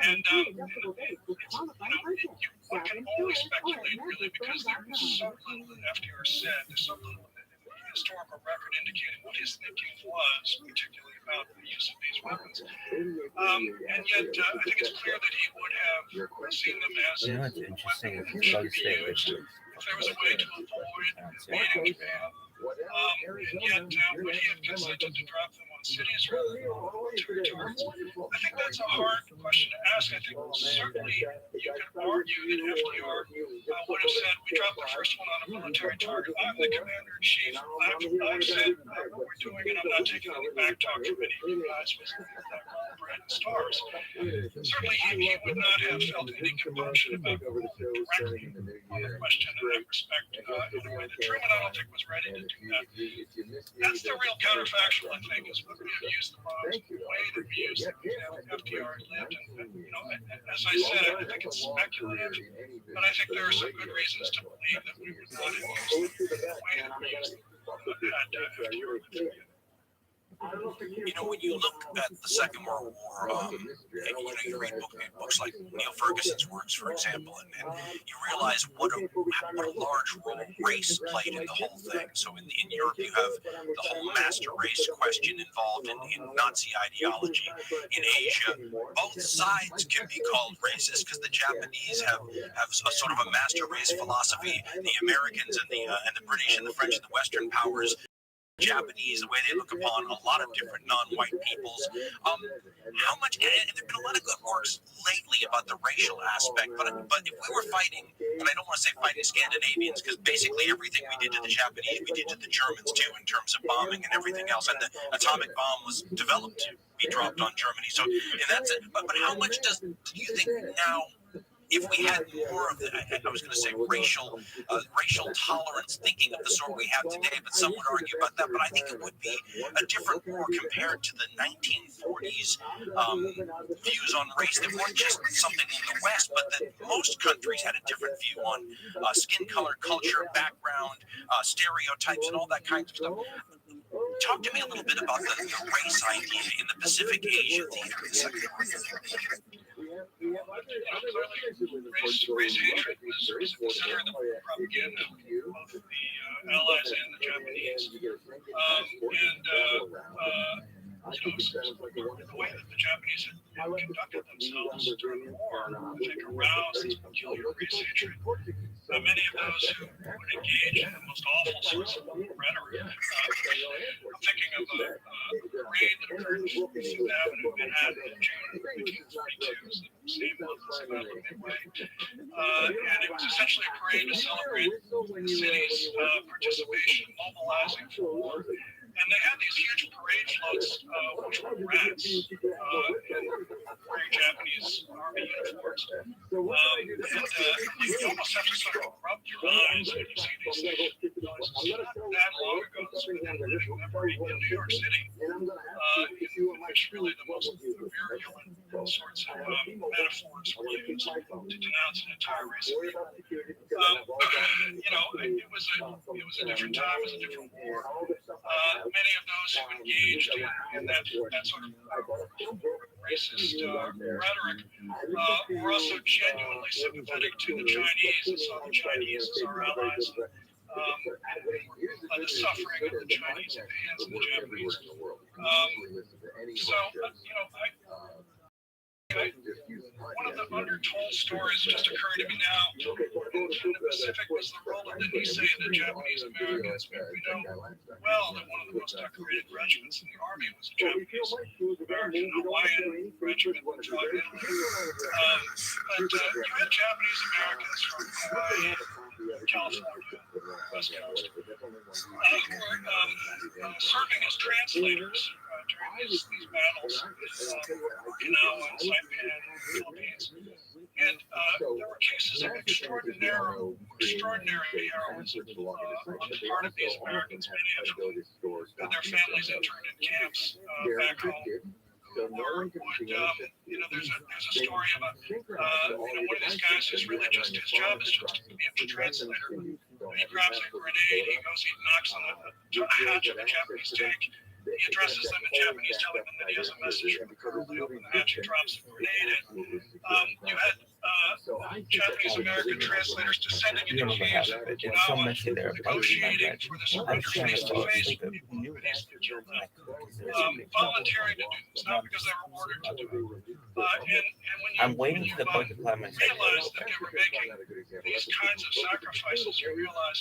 And one can only speculate, really, because there is so little that FDR said. There's so little in the historical record indicating what his thinking was, particularly about the use of these weapons. And yet, I think it's clear that he would have seen them as interesting. weapons that should be used if there was a way to avoid invading Japan. And yet, would he have consented to drop them on cities rather than on military targets? I think that's a hard question to ask. I think certainly you could argue that FDR would have said, we dropped the first one on a military target. I'm the commander-in-chief. I've said what we're doing, and I'm not taking any back talk from any of you guys with bread and stars. Certainly he would not have felt any compunction about ruling directly on the question in that respect in a way that Truman, I don't think, was ready to do that. That's the real counterfactual, I think, is would we have used the bombs the way that we used them if FDR had lived. And as I said, I think it's speculative, but I think there are some good reasons to believe that we would not have used them the way that we used them had FDR lived. When you look at the Second World War, you read books like Neil Ferguson's works, for example, and you realize what a large role race played in the whole thing. So in Europe, you have the whole master race question involved in Nazi ideology. In Asia, both sides can be called racist because the Japanese have a sort of a master race philosophy. The Americans and the British and the French and the Western powers, Japanese, the way they look upon a lot of different non-white peoples. How much, and there have been a lot of good works lately about the racial aspect, but if we were fighting, and I don't want to say fighting Scandinavians, because basically everything we did to the Japanese, we did to the Germans too, in terms of bombing and everything else, and the atomic bomb was developed to be dropped on Germany. So, and that's it. But how much do you think now, if we had more of the, I was going to say racial tolerance thinking of the sort we have today, but some would argue about that, but I think it would be a different war compared to the 1940s views on race that weren't just something in the West, but that most countries had a different view on skin color, culture, background, stereotypes, and all that kind of stuff. Talk to me a little bit about the race idea in the Pacific Asia theater in the Second World War. Clearly, race hatred was at the center of the propaganda of both the Allies and the Japanese. The way that the Japanese had conducted themselves during the war, I think, aroused this peculiar race hatred. Many of those who would engage in the most awful sorts of rhetoric. I'm thinking of a parade that occurred on Fifth Avenue in Manhattan in June of 1942, the same month as the Battle of Midway. And it was essentially a parade to celebrate the city's participation, mobilizing for war. And they had these huge parade floats, which were rats, wearing Japanese army uniforms. You almost have to sort of rub your eyes when you see these things. Not that long ago, this was in memory in New York City, in which really the most virulent sorts of metaphors were used to denounce an entire race of people. It was a different time, it was a different war. Many of those who engaged in that sort of racist rhetoric were also genuinely sympathetic to the Chinese and saw the Chinese as our allies. The suffering of the Chinese at the hands of the Japanese. One of the undertold stories just occurred to me now in the Pacific was the role of the Nisei, the Japanese Americans. We know well that one of the most decorated regiments in the Army was a Japanese American Hawaiian regiment that fought in. But you had Japanese Americans from Hawaii, California, West Coast, serving as translators during these battles in Okinawa and Saipan and the Philippines. And there were cases of extraordinary heroism on the part of these Americans, many of whom had their families interned in camps back home. Or would, there's a story about, one of these guys who's really just, his job is just to be a translator. He grabs a grenade, he goes, he knocks on the hatch of the Japanese tank. He addresses them in Japanese, telling them that he has a message from the colonel. They open the hatch, he drops the grenade in. You had Japanese-American translators descending into caves in Okinawa, negotiating for the surrender face-to-face with people who killed them, volunteering to do this, not because they were ordered to do it. And when you realize that they were making these kinds of sacrifices, you realize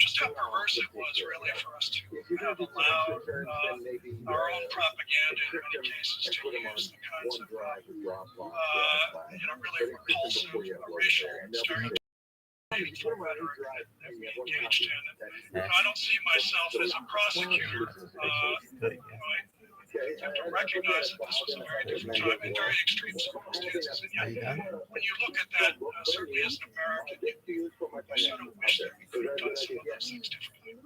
just how perverse it was really for us to have allowed our own propaganda in many cases to use the kinds of really repulsive racial stereotypes that we engaged in. And I don't see myself as a prosecutor. You have to recognize that this was a very different time in very extreme circumstances. And yet, when you look at that, certainly as an American, you sort of wish that we could have done some of those things differently.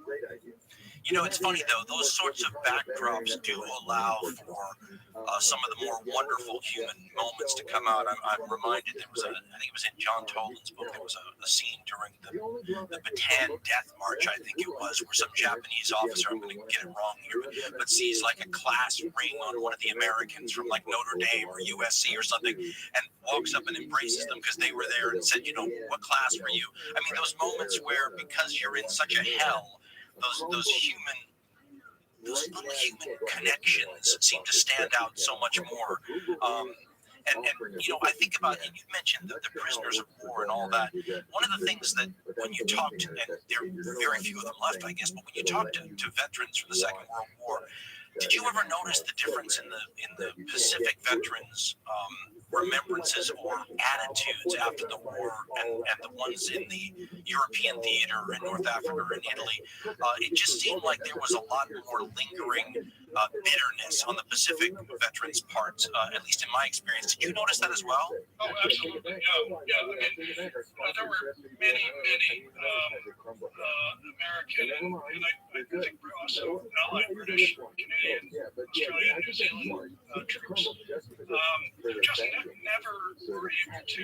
It's funny though, those sorts of backdrops do allow for some of the more wonderful human moments to come out. I'm reminded I think it was in John Toland's book, there was a scene during the Bataan Death March, I think it was, where some Japanese officer, I'm going to get it wrong here, but sees like a class ring on one of the Americans from like Notre Dame or USC or something, and walks up and embraces them because they were there and said, what class were you? I mean, those moments where, because you're in such a hell, those little human connections seem to stand out so much more. And I think about, and you mentioned the prisoners of war and all that. One of the things that when you talk to, and there are very few of them left, I guess, but when you talk to veterans from the Second World War, did you ever notice the difference in the Pacific veterans' remembrances or attitudes after the war and the ones in the European theater in North Africa or in Italy? It just seemed like there was a lot more lingering bitterness on the Pacific veterans' part, at least in my experience. Did you notice that as well? Oh, absolutely. Yeah. I mean, there were many American and I think also allied British, Canadian, Australian, New Zealand troops just never were able to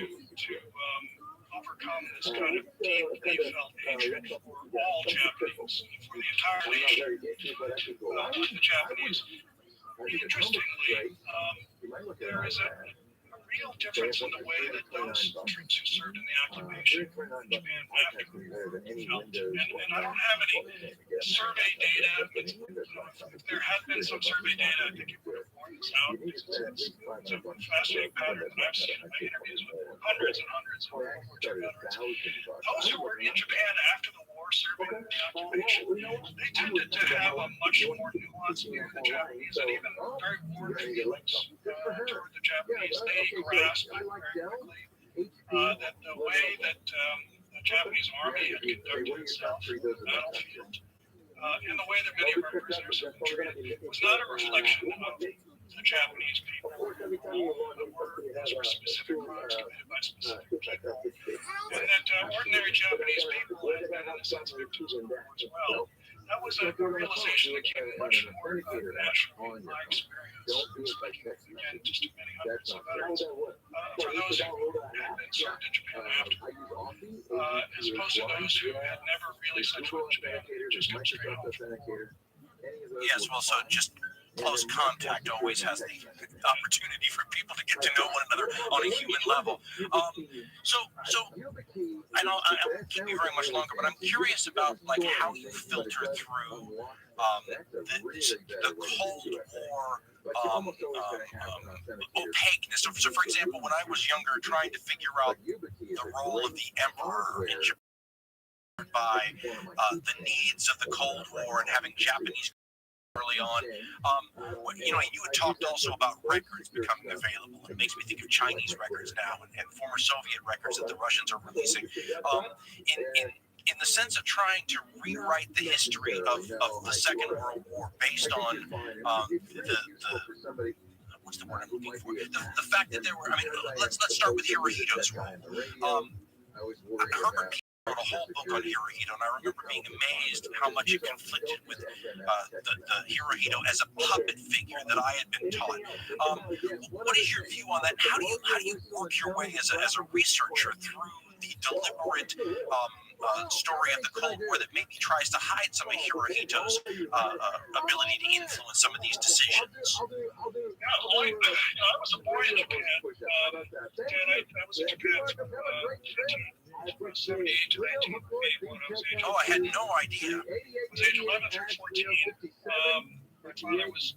overcome this kind of deeply felt hatred for all Japanese, for the entire nation of the Japanese. Interestingly, there is a real difference in the way that those troops who served in the occupation in Japan afterward felt. And I don't have any survey data. If there had been some survey data, I think it would have borne this out. It's a fascinating pattern that I've seen in my interviews with hundreds and hundreds of World War II veterans. Those who were in Japan after the war serving in the occupation, they tended to have a much more nuanced view of the Japanese and even very warm feelings toward the Japanese. They grasped very quickly that the way that the Japanese army had conducted itself in the battlefield and the way that many of our prisoners had been treated was not a reflection of the Japanese people those were specific crimes committed by specific people, and that ordinary Japanese people had been in a sense victims of war as well. That was a realization that came much more nationally in my experience, again, just to many hundreds of veterans. For those who had been served in Japan afterward, as opposed to those who had never really set foot in Japan, just come straight home. Yes, well, so just close contact always has the opportunity for people to get to know one another on a human level. So I won't keep you very much longer, but I'm curious about like how you filter through the Cold War opaqueness. So, for example, when I was younger, trying to figure out the role of the emperor in Japan by the needs of the Cold War and having Japanese early on, you had talked also about records becoming available. It makes me think of Chinese records now and former Soviet records that the Russians are releasing. in the sense of trying to rewrite the history of the Second World War based on the what's the word I'm looking for? The fact that there were, I mean, let's start with Hirohito's role. Herbert Peter wrote a whole book on Hirohito, and I remember being amazed how much it conflicted with the Hirohito as a puppet figure that I had been taught. What is your view on that? How do you work your way as a researcher through the deliberate story of the Cold War that maybe tries to hide some of Hirohito's ability to influence some of these decisions? Well, I was a boy in Japan, and I was in Japan from 78 to 1981. Oh, I had no idea. I was age 11 through 14. My father was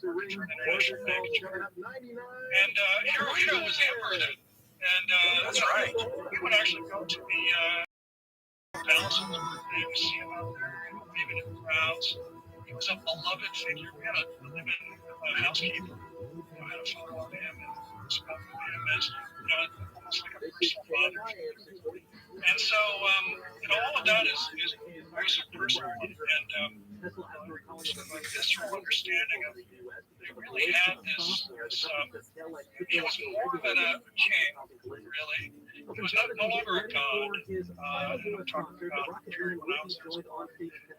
working for an international manager, and Hirohito was the emperor then. And that's right. We would actually go to the palace and see him out there, maybe in the crowds. He was a beloved figure. We had a living housekeeper who had a photo of him and spoke of him as, almost like a personal father figure. And so, all of that is very personal, and sort of a visceral understanding of they really had this he was more than a king, really. He was no longer a god. I'm talking about the period when I was there.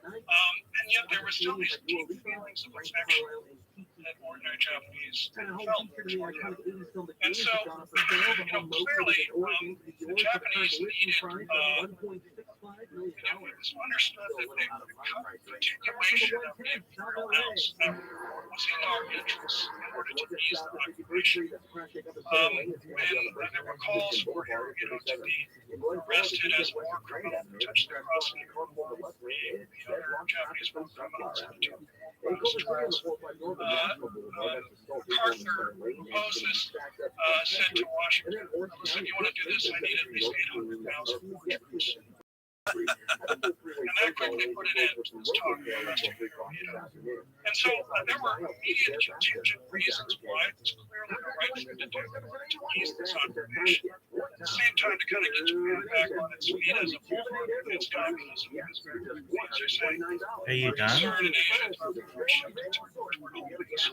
And yet there were still these deep feelings of affection that ordinary Japanese felt toward him. And so, clearly, the Japanese needed, it was understood that the continuation of the imperial house was in our interests in order to ease the occupation. When there were calls for Hirohito to be arrested as a war criminal for touching across New York, the other Japanese war criminals had to those trials. MacArthur, who posed this, said to Washington, listen, you want to do this, I need at least 800,000 more troops. And that quickly put an end to this talk of arresting Hirohito. And so there were immediate contingent reasons why it was clearly the right thing to do in order to ease this occupation. At the same time, to kind of get Japan back on its feet as a fulcrum against communism is very difficult, as you say. Are you done? Concern in Asia is very shifted toward openness.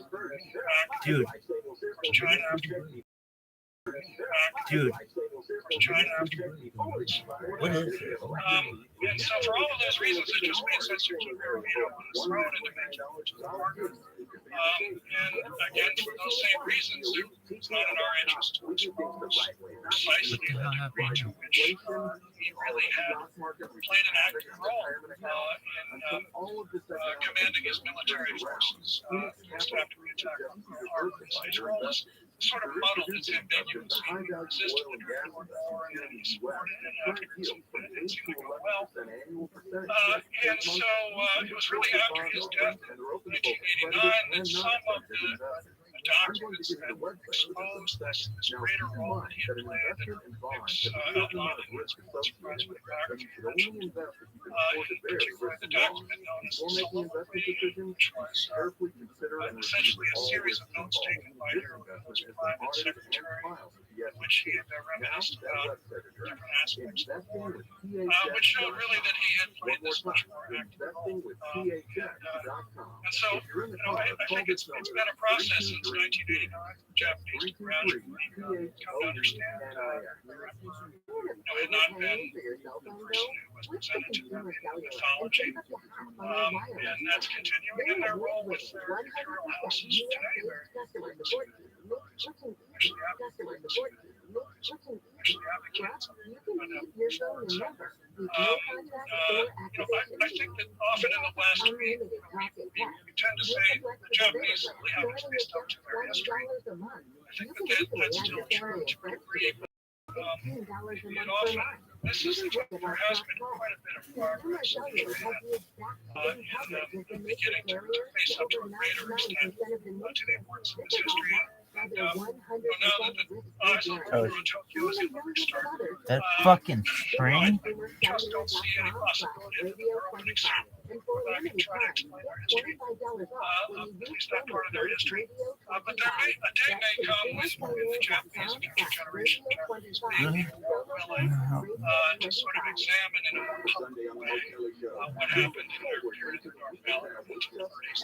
Dude. China after Dude. China after What is it? and so for all of those reasons, it just made sense to keep Hirohito on his throne and to make him to the market. And again, for those same reasons, it's not in our interest to expose precisely the degree to which he really had played an active role in commanding his military forces against after the attack on Pearl Harbor. His role is sort of muddled, it's ambiguous. He resisted the Korean War, and then he supported it afterwards, and it didn't seem to go well. And so it was really after his death in 1989 that some of the documents that exposed this greater role that he had played, that Nick's outlined in his Surprise with the biography mentioned, in particular the document known as the selfie, which was essentially a series of notes taken by Hirohito's private secretary, in which he had reminisced about different aspects of the war, which showed really that he had played this much more active role. And so, I think it's been a process since 1989 for the Japanese to gradually come to understand that had not been the person who was presented to them in mythology. And that's continuing in their role with their imperial houses today. Actually advocates for it. I think that often in the West we tend to say the Japanese simply haven't faced up to their history. I think that that's still true to a degree. And often, this is there has been quite a bit of progress in Japan in beginning to face up to a greater extent to the importance of its history. And now that the eyes on Tokyo is able to restart, That fucking train? I just don't see any possibility that they're opening soon. I can try to explain their history, at least that part of their history. But a day may come with Japanese and future generations of Japanese being more willing to sort of examine in a more public way what happened in their period in the North Valley in the 1930s.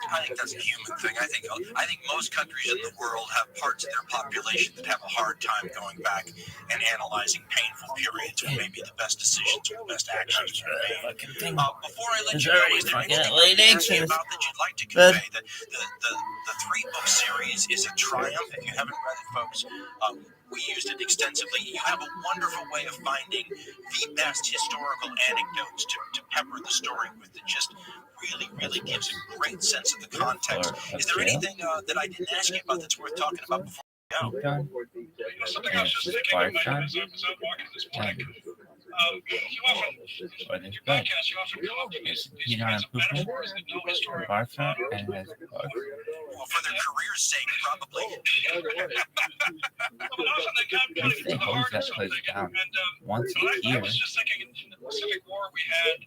I think that's a human thing. I think most countries in the world have parts of their population that have a hard time going back and analyzing painful periods when maybe the best decisions or the best actions were made. Before I let you go, is there anything about that you'd like to convey? That the 3-book series is a triumph. If you haven't read it, folks, we used it extensively. You have a wonderful way of finding the best historical anecdotes to pepper the story with. It just really gives a great sense of the context. Is there anything that I didn't ask you about that's worth talking about before we go? Something I was just thinking about as I was out walking this morning. You often, in your podcast, you often come up with these kinds of metaphors that no historian would thought or well, for their career's sake, probably. But often they come kind of into the heart of something. And I was just thinking in the Pacific War, we had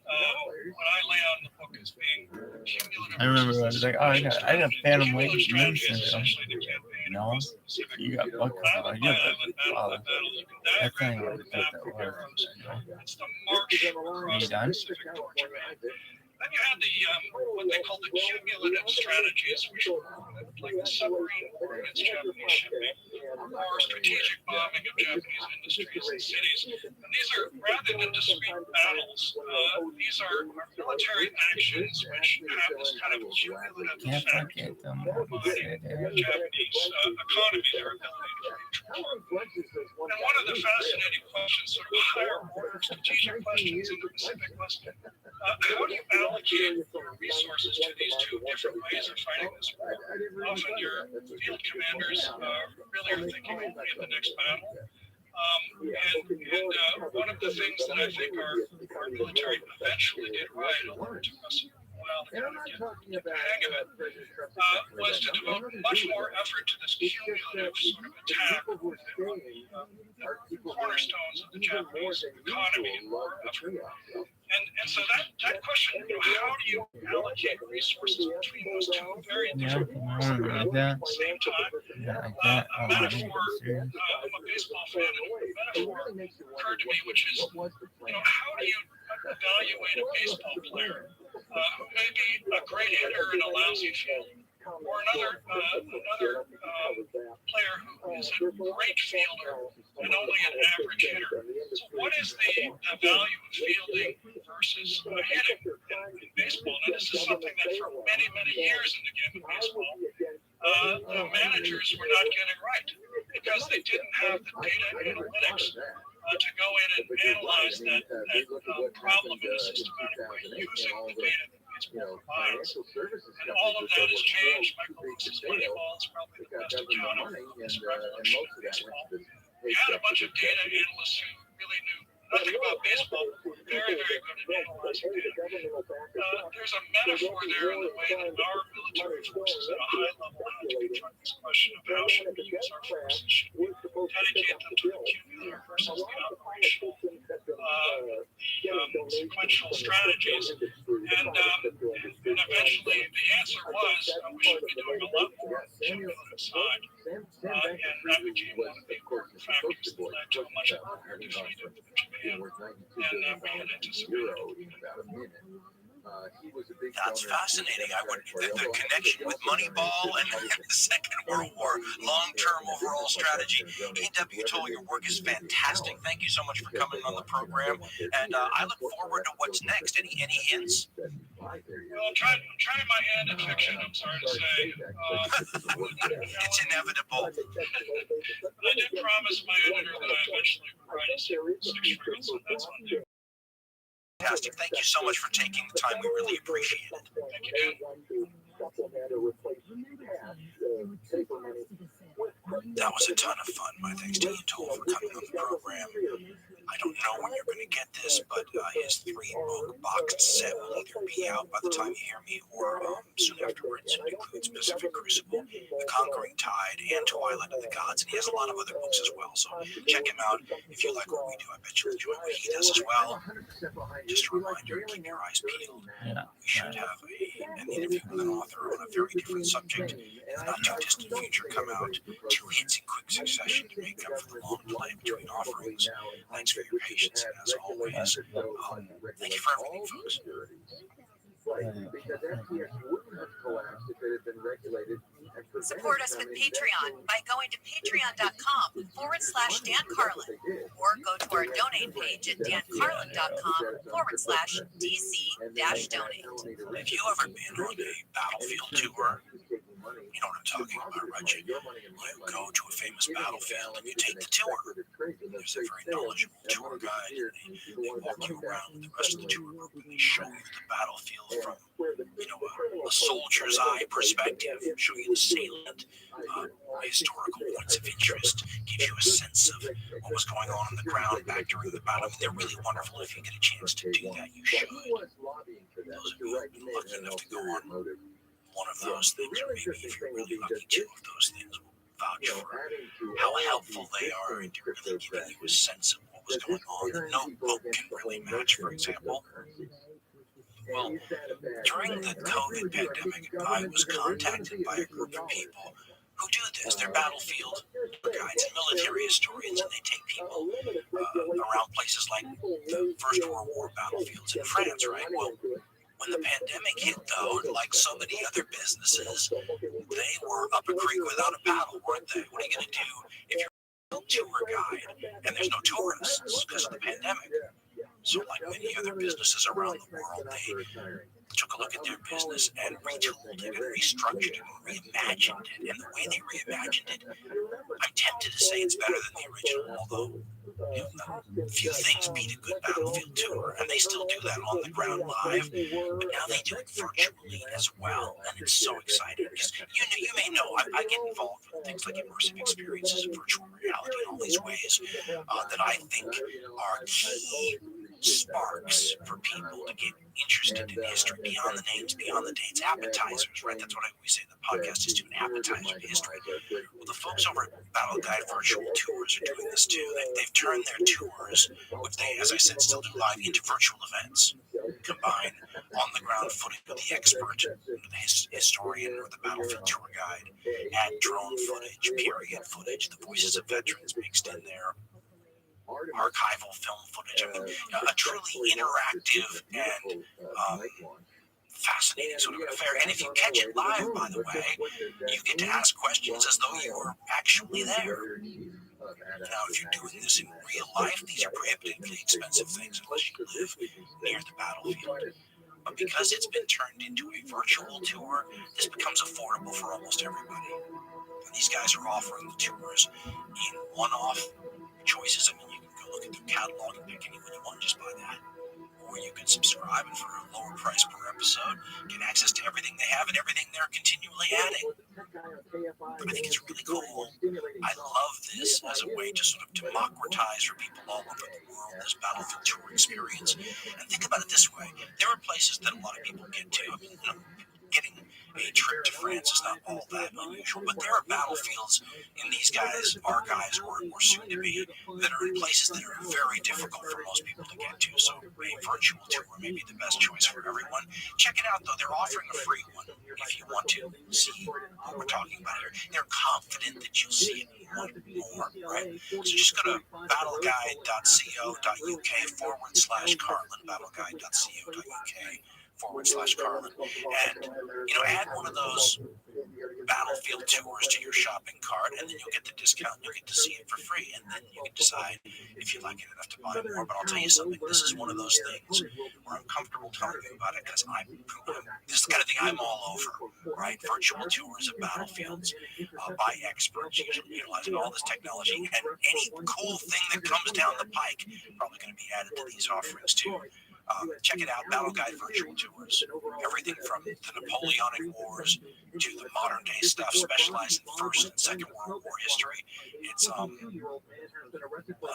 what I lay out in the book as being cumulative. I remember I was like, oh, I got Phantom Weight syndrome. No, you got Buckeye. You got Father. That's not even what I thought that was. It's the march across the Pacific torture man. Then you had the what they call the cumulative strategies, which were like the submarine war against Japanese shipping, or strategic bombing of Japanese industries and cities. And these are, rather than discrete battles, these are military actions which have this kind of cumulative effect on the Japanese economy, their ability to control. And one of the fascinating questions, sort of higher order strategic questions in the Pacific was, how do you allocate your resources to these two different ways of fighting this war? Often your field commanders really are thinking only of the next battle. And one of the things that I think our military eventually did right, although it took us a while to kind of get the hang of it, was to devote much more effort to this cumulative sort of attack on the cornerstones of the Japanese economy and war effort. And so that question, how do you allocate resources between those two very different wars at the same time? A metaphor, I'm a baseball fan, and a metaphor occurred to me, which is, how do you evaluate a baseball player who may be a great hitter and a lousy fielder, or another player who is a great fielder and only an average hitter? So what is the value of fielding versus hitting in baseball? Now, this is something that for many years in the game of baseball, the managers were not getting right because they didn't have the data analytics to go in and analyze that problem in a systematic way using the data that baseball provides. And all of that has changed. Michael Lewis's Moneyball is probably the best account of this revolution in baseball. We had a bunch of data analysts who really knew nothing about baseball, very good at analyzing data. There's a metaphor there in the way that our military forces at a high level have to confront this question of how should we use our forces? Should we dedicate them to the cumulative versus the operational, the sequential strategies? And eventually the answer was we should be doing a lot more on the cumulative side. And that became one of the important factors that led to a much earlier defeat of Japan than we had anticipated. That's fascinating. The connection with Moneyball and the Second World War, long-term overall strategy. A.W. Toll, your work is fantastic. Thank you so much for coming on the program, and I look forward to what's next. Any hints? Well, I'm trying my hand at fiction, I'm sorry to say. It's inevitable. I did promise my editor that I eventually would write a six fragments, so that's on there. Fantastic. Thank you so much for taking the time. We really appreciate it. Thank you, That was a ton of fun. My thanks to Ian Toll for coming on the program. I don't know when you're going to get this, but his 3-book boxed set will either be out by the time you hear me or soon afterwards. It includes Pacific Crucible, The Conquering Tide, and Twilight of the Gods, and he has a lot of other books as well. So check him out if you like what we do. I bet you'll enjoy what he does as well. Just a reminder, keep your eyes peeled. Yeah. We should have an interview with an author on a very different subject in the not too distant future come out. 2 hits in quick succession to make up for the long delay between offerings. Thanks for your patience, and as always, thank you for everything, folks. Support us with Patreon by going to patreon.com/Dan Carlin or go to our donate page at dancarlin.com/DC-donate. Have you ever been on a battlefield tour? You know what I'm talking about, right? You go to a famous battlefield and you take the tour. There's a very knowledgeable tour guide, and they walk you around with the rest of the tour group, and they show you the battlefield from, a soldier's eye perspective, show you the salient historical points of interest, give you a sense of what was going on the ground back during the battle. I mean, they're really wonderful. If you get a chance to do that, you should. Those of you who've been lucky enough to go on one of those things, or maybe if you're really lucky, 2 of those things, will vouch for how helpful they are into really giving you a sense of what was going on that no book can really match, for example. Well, during the COVID pandemic, I was contacted by a group of people who do this. They're battlefield guides and military historians, and they take people around places like the First World War battlefields in France, right? Well, when the pandemic hit, though, like so many other businesses, they were up a creek without a paddle, weren't they? What are you going to do if you're a tour guide and there's no tourists because of the pandemic? So like many other businesses around the world, they took a look at their business and retooled it and restructured it and reimagined it. And the way they reimagined it, I'm tempted to say it's better than the original, although few things beat a good battlefield tour, and they still do that on the ground live, but now they do it virtually as well, and it's so exciting because you may know I get involved in things like immersive experiences and virtual reality in all these ways that I think are key sparks for people to get interested in history beyond the names, beyond the dates, appetizers, right? That's what I always say. The podcast is to an appetizer to history. Well, the folks over at Battle Guide Virtual Tours are doing this too. They've turned their tours, which they, as I said, still do live, into virtual events. Combine on-the-ground footage with the expert, the historian, or the battlefield tour guide. Add drone footage, period footage, the voices of veterans mixed in there. Archival film footage. I mean, a truly interactive and fascinating sort of affair. And if you catch it live, by the way, you get to ask questions as though you were actually there. Now, if you're doing this in real life, these are prohibitively expensive things unless you live near the battlefield. But because it's been turned into a virtual tour, this becomes affordable for almost everybody. And these guys are offering the tours in one-off choices. I mean, you can go look at their catalog and pick anyone you want just by that. Or you can subscribe and for a lower price per episode, get access to everything they have and everything they're continually adding. I think it's really cool. I love this as a way to sort of democratize for people all over the world this battlefield tour experience. And think about it this way. There are places that a lot of people get to. I mean, getting a trip to France is not all that unusual, but there are battlefields in these guys, our guys, or soon to be, that are in places that are very difficult for most people to get to. So a virtual tour may be the best choice for everyone. Check it out, though. They're offering a free one if you want to see what we're talking about here. They're confident that you'll see it more, right? So just go to battleguide.co.uk/Carlin, battleguide.co.uk/Carlin, and add one of those battlefield tours to your shopping cart, and then you'll get the discount. You'll get to see it for free, and then you can decide if you like it enough to buy more. But I'll tell you something. This is one of those things where I'm comfortable telling you about it because this is the kind of thing I'm all over. Right? Virtual tours of battlefields by experts, utilizing all this technology, and any cool thing that comes down the pike probably going to be added to these offerings too. Check it out, Battle Guide Virtual Tours. Everything from the Napoleonic Wars to the modern day stuff, specialized in First and Second World War history. It's I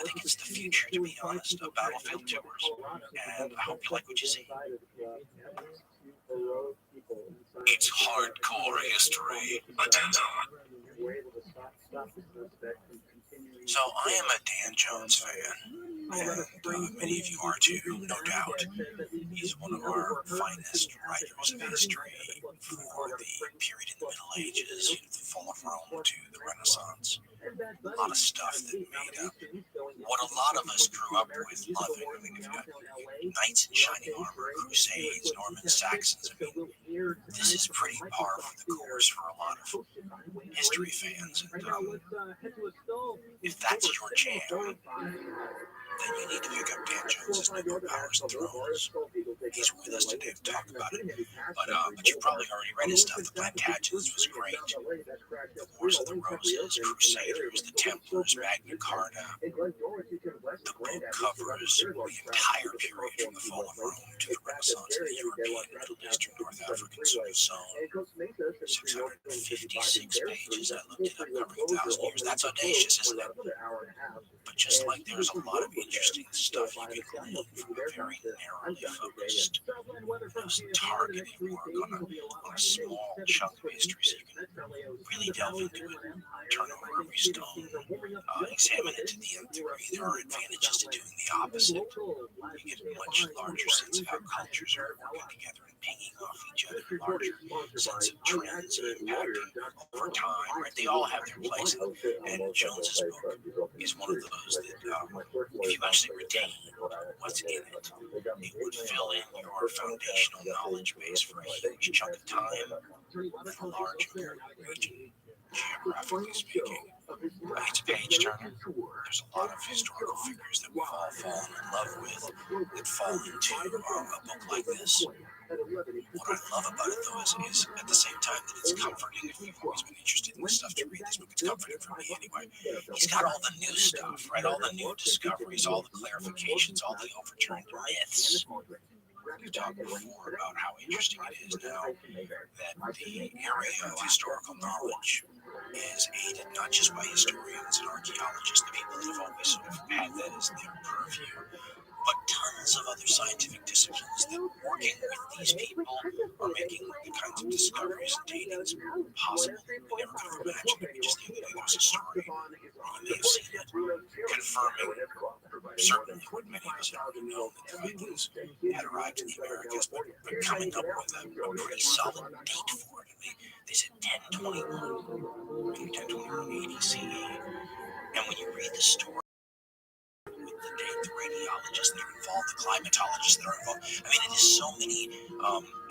think it's the future, to be honest, of battlefield tours. And I hope you like what you see. It's hardcore history. So I am a Dan Jones fan, and many of you are too, no doubt. He's one of our finest writers of history for the period in the Middle Ages, the fall of Rome to the Renaissance. A lot of stuff that made up what a lot of us grew up with loving. I mean, you've got knights in shining armor, crusades, Norman Saxons. I mean, this is pretty par for the course for a lot of history fans. And if that's your jam, then you need to pick up Dan Jones's new book, Powers and Thrones. He's with us today to talk about it. But you've probably already read his stuff. The Plantagenets was great. The Wars of the Roses, Crusaders, the Templars, Magna Carta. The book covers the entire period from the fall of Rome to the Renaissance of the European, Middle Eastern, North African sort of zone. 656 pages. I looked it up, covering 1,000 years. That's audacious, isn't it? But just like there's a lot of interesting stuff you can glean from a very narrowly focused, targeted work on a small chunk of history, so you can really delve into it, turn over every stone, examine it to the nth degree. There are advantages to doing the opposite. You get a much larger sense of how cultures are working together and pinging off each other, a larger sense of trends and impacting over time, right? They all have their place, and Jones's book is one of those that, if you actually retain what's in it, it would fill in your foundational knowledge base for a huge chunk of time for a large American region, geographically speaking. It's a page turner. There's a lot of historical figures that we've all fallen in love with that fall into a book like this. What I love about it, though, is at the same time that it's comforting. If you've always been interested in this stuff, to read this book, it's comforting for me anyway. He's got all the new stuff, right? All the new discoveries, all the clarifications, all the overturned myths. We've talked before about how interesting it is now that the area of historical knowledge is aided not just by historians and archaeologists, the people that have always sort of had that as their purview, but tons of other scientific disciplines that, working with these people, are making the kinds of discoveries and datings possible that we never could have imagined. I mean, just the other day there was a story, you may have seen it, confirming certainly what many of us had already known, that the Vikings had arrived in the Americas, but coming up with a pretty solid date for it. I mean, they said 1021, 1021 AD CE. And when you read the story, the radiologists that are involved, the climatologists that are involved. I mean, it is so many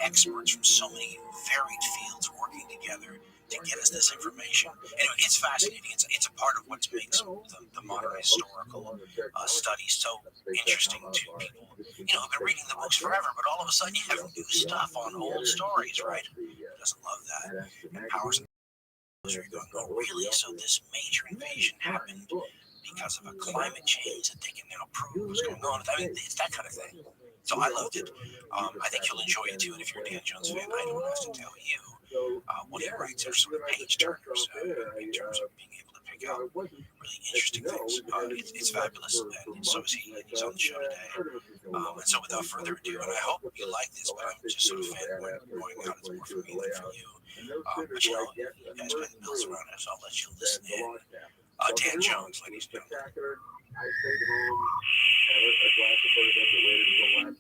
experts from so many varied fields working together to get us this information. Anyway, it's fascinating. It's a part of what makes the modern historical study so interesting to people. You know, I've been reading the books forever, but all of a sudden you have new stuff on old stories, right? Who doesn't love that? And Powers and you're going, oh, really? So this major invasion happened because of a climate change that they can now prove was going on. I mean, it's that kind of thing. So I loved it. I think you'll enjoy it too. And if you're a Dan Jones fan, I don't have to tell you what he writes are sort of page turners in terms of being able to pick out really interesting things. It's fabulous, and so is he. And he's on the show today. And so without further ado, and I hope you like this, but I'm just sort of fanboying out. It's more for me than for you. But you know, you guys pay the bills around it, so I'll let you listen in. Dan Jones, ladies and gentlemen.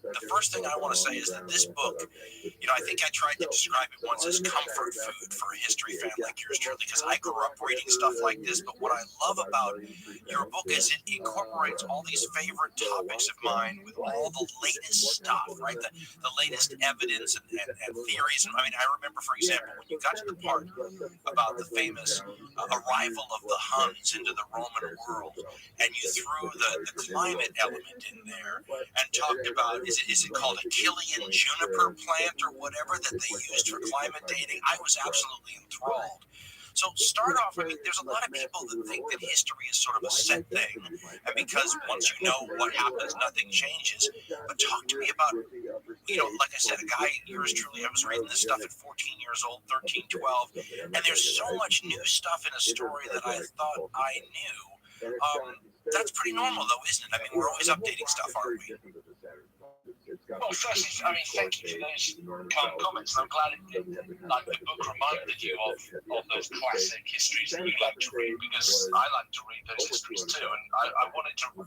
The first thing I want to say is that this book, you know, I think I tried to describe it once as comfort food for a history fan like yours truly, because I grew up reading stuff like this. But what I love about your book is it incorporates all these favorite topics of mine with all the latest stuff, right? The latest evidence and theories. I mean, I remember, for example, when you got to the part about the famous arrival of the Huns into the Roman world, and you threw the climate element in there and talked about, is it called a Chilean juniper plant or whatever that they used for climate dating? I was absolutely enthralled. So start off, I mean, there's a lot of people that think that history is sort of a set thing, and because once you know what happens, nothing changes. But talk to me about, like I said, a guy, yours truly, I was reading this stuff at 14 years old, 13, 12, and there's so much new stuff in a story that I thought I knew. That's pretty normal, though, isn't it? I mean, we're always updating stuff, aren't we? Well, firstly, I mean, thank you for those kind comments. I'm glad like the book reminded you of those classic histories that you like to read, because I like to read those histories too, and I wanted to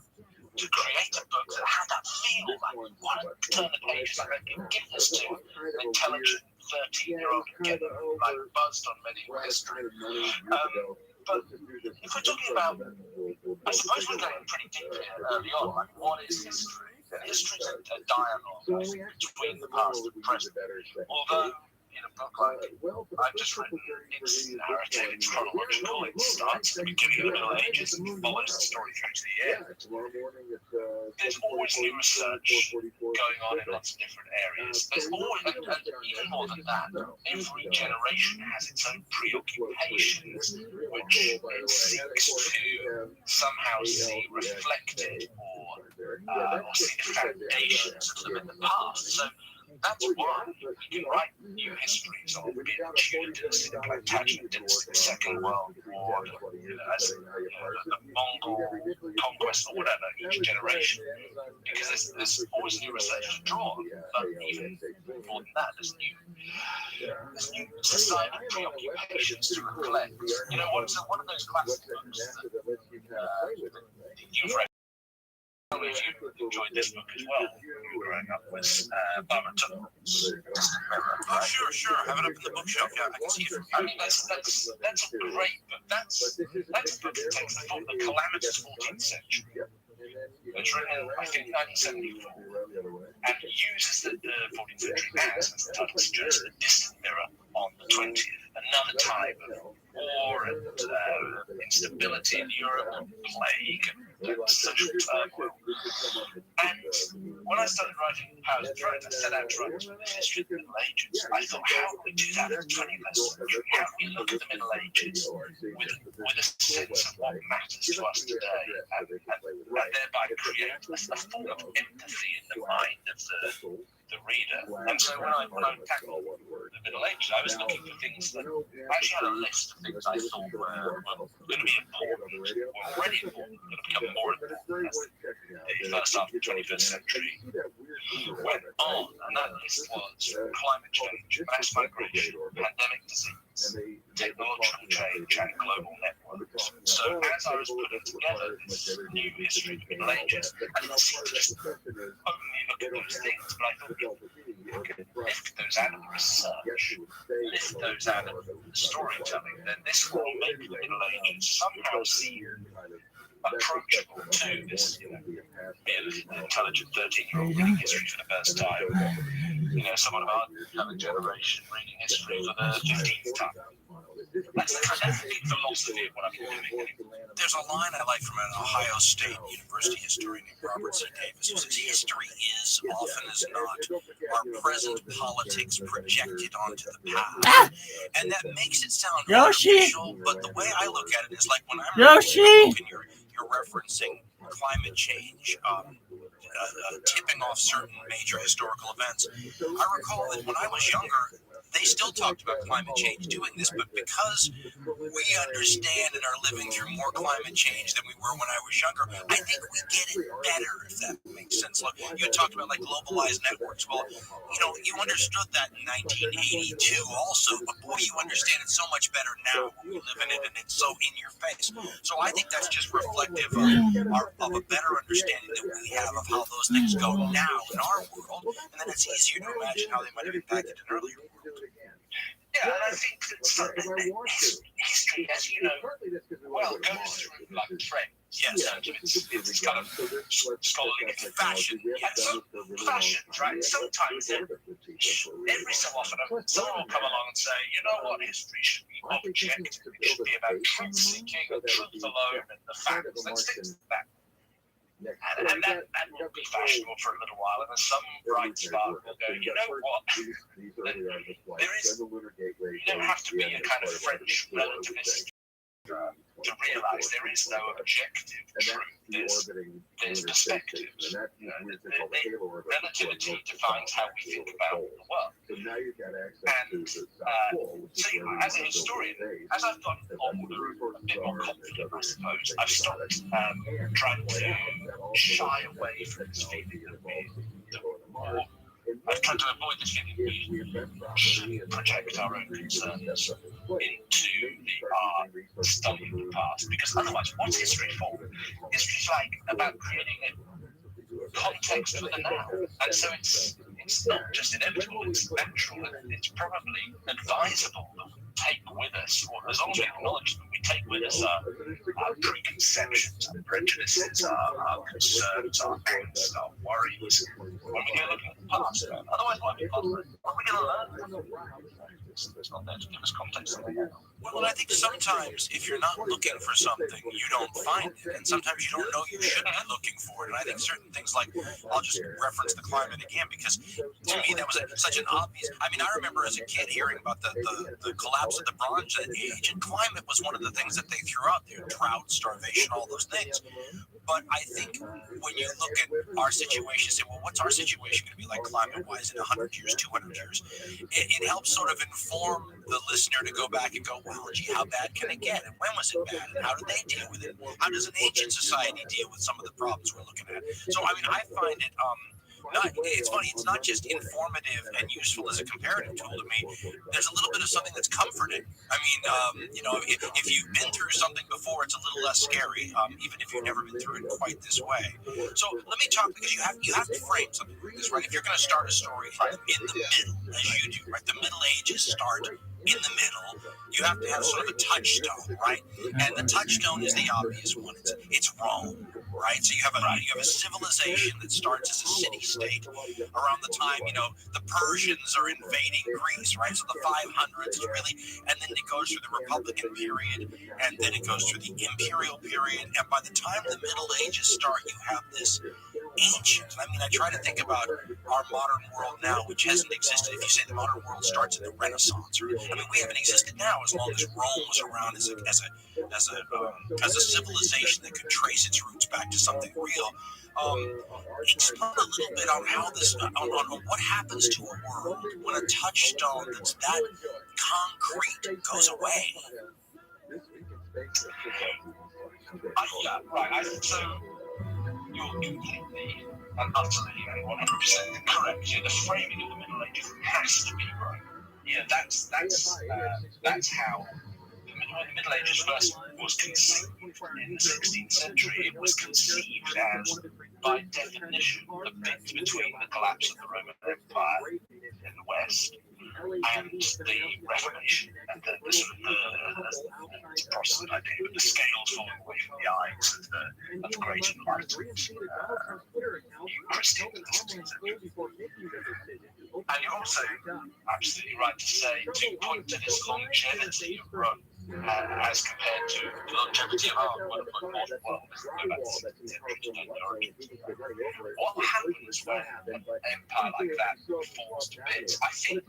create a book that had that feel, like what a turn of pages, like I can give this to an intelligent 13-year-old and get them like buzzed on medieval history. But if we're talking about, I suppose we're going pretty deep here early on. Like, what is history? And history is a dialogue between the past and present. Although in a book like I've just written, it's narrative, it's chronological, it starts at the beginning of the Middle Ages and follows the story through to the end. There's always new research going on in lots of different areas. There's always, and even more than that, every generation has its own preoccupations, which it seeks to somehow see reflected or see the foundations of them in the past. So that's why you can write new histories of being Tudors, the Plantagenets, the Second World War, the Mongol conquest, or whatever, each generation, because there's always new research to draw on. But even more than that, there's new societal preoccupations to reflect. One of those classic books that you've read. If you enjoyed this book as well, you were growing up with Barbara Tuchman's Distant Mirror. Oh, sure. I have it up in the bookshelf. Yeah, I can see it from here. I mean, that's a great book. That's a book that takes the calamitous 14th century. It's written, I think, 1974, and uses the 14th century as the title suggests, the distant mirror on the 20th. Another time of war and instability in Europe, and plague and social turmoil. And when I started writing Powers of Thrones, I set out to write the history of the Middle Ages. I thought, how can we do that in the 21st century? How can we look at the Middle Ages with a sense of what matters to us today, and thereby create a form of empathy in the mind of the reader? And so when I tackled the Middle Ages, I was looking for things that I actually had a list of things I thought were going to be important, were already important, going to become more important as the first half of the 21st century went on. And that list was climate change, mass migration, pandemic disease, technological change, and global networks. So as I was putting together this new history of the Middle Ages, I didn't seem to just only look at those things, but I thought you could lift those out of the research, lift those out of the storytelling, then this will make the Middle Ages somehow seem approachable to this intelligent 13-year-old reading history for the first time. Someone of our kind of generation reading history for the 15th time. That's the philosophy of what I'm doing. There's a line I like from an Ohio State University historian named Robert C. Davis, who says history is, often as not, our present politics projected onto the past. And that makes it sound artificial, but the way I look at it is like when I'm reading, you're referencing climate change, tipping off certain major historical events. I recall that when I was younger, they still talked about climate change doing this, but because we understand and are living through more climate change than we were when I was younger, I think we get it better, if that makes sense. Look, you talked about like globalized networks. Well, you understood that in 1982 also, but boy, you understand it so much better now when we live in it and it's so in your face. So I think that's just reflective of a better understanding that we have of how those things go now in our world, and then it's easier to imagine how they might have impacted an earlier world. Yeah, and I think that history, as you know, goes through like trends. Yes. It's kind of scholarly fashion. Yeah, so fashions, right? Sometimes, every so often, someone will come along and say, you know what, history should be objective. It should be about truth-seeking and truth alone and the facts. Let's stick to that. And that will be fashionable for a little while, and then some bright spark will go, you know what? You don't have to be a kind of French relativist to realize there is no objective truth. There's perspectives. Relativity defines how we think about the world. And so, as a historian, as I've gotten older, a bit more confident, I suppose, I've stopped trying to shy away from this feeling that I've tried to avoid this feeling we should project our own concerns into our studying past, because otherwise, what's history for? History's like about creating a context for the now, and so it's not just inevitable, it's natural, and it's probably advisable that we take with us, or as long as we acknowledge that we take with us our preconceptions, our prejudices, our concerns, our angst, our worries, when we go looking at the past. Otherwise, what are we going to learn? It's not there to give us context. Well, and I think sometimes if you're not looking for something, you don't find it. And sometimes you don't know you should be looking for it. And I think certain things like, I'll just reference the climate again, because to me that was such an obvious, I mean, I remember as a kid hearing about the collapse of the Bronze Age, and climate was one of the things that they threw out there, drought, starvation, all those things. But I think when you look at our situation, say, well, what's our situation going to be like climate-wise in 100 years, 200 years? It helps sort of inform the listener to go back and go, well, gee, how bad can it get? And when was it bad? And how did they deal with it? How does an ancient society deal with some of the problems we're looking at? So, I mean, I find it it's funny, it's not just informative and useful as a comparative tool to me. There's a little bit of something that's comforting. I mean, if you've been through something before, it's a little less scary, even if you've never been through it quite this way. So let me talk, because you have to frame something like this, right? If you're going to start a story in the middle, as you do, right? The Middle Ages start in the middle. You have to have sort of a touchstone, right? And the touchstone is the obvious one. It's Rome, right? So you have a civilization that starts as a city-state around the time, the Persians are invading Greece, right? So the 500s is really, and then it goes through the Republican period, and then it goes through the Imperial period, and by the time the Middle Ages start, you have this ancient. I mean, I try to think about our modern world now, which hasn't existed. If you say the modern world starts in the Renaissance, we haven't existed now as long as Rome was around as a civilization that could trace its roots back to something real. Explain a little bit on how this, on what happens to a world when a touchstone that's that concrete goes away. So you're completely and utterly and 100% correct. The framing of the Middle Ages has to be right. That's how the Middle Ages first was conceived in the 16th century. It was conceived as, by definition, the bit between the collapse of the Roman Empire in the West and the Reformation, and the sort of Protestant idea, but the scales falling away from the eyes of the great enlightenment Christian in the 16th century. And you're also absolutely right to point to this longevity of Rome as compared to the longevity of our modern world. What happens when an empire like that falls to bits, I think,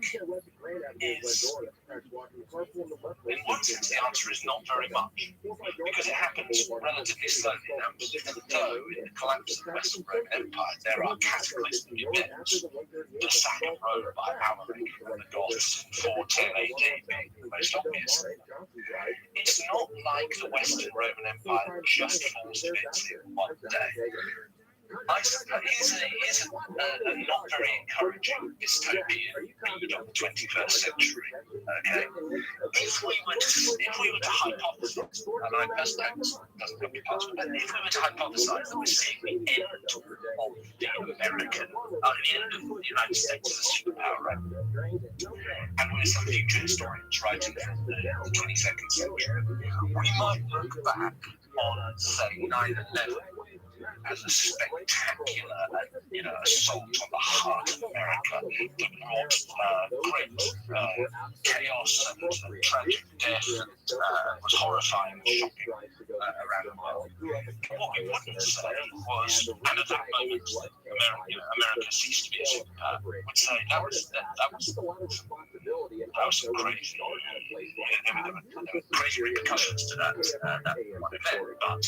is, in one sense, the answer is not very much, because it happens relatively slowly. Though in the collapse of the Western Roman Empire, there are cataclysmic events. The sack of Rome by Alaric and the Goths in 410 AD being the most obvious. It's not like the Western Roman Empire just falls to bits in one day. I suppose it is a not very encouraging dystopian read of the 21st century. Okay, if we were to hypothesize, and I personally hope this doesn't come to pass, but if we were to hypothesize that we're seeing the end of the end of the United States as a superpower, right? And we're some future historians writing from the 22nd century, we might look back on, say, 9/11. as a spectacular, assault on the heart of America that wrought great chaos and tragic death and was horrifying and shocking around the world. What we wouldn't say was, and at that moment, America ceased to be a superpower, would say that was some crazy, there were crazy repercussions to that one event, but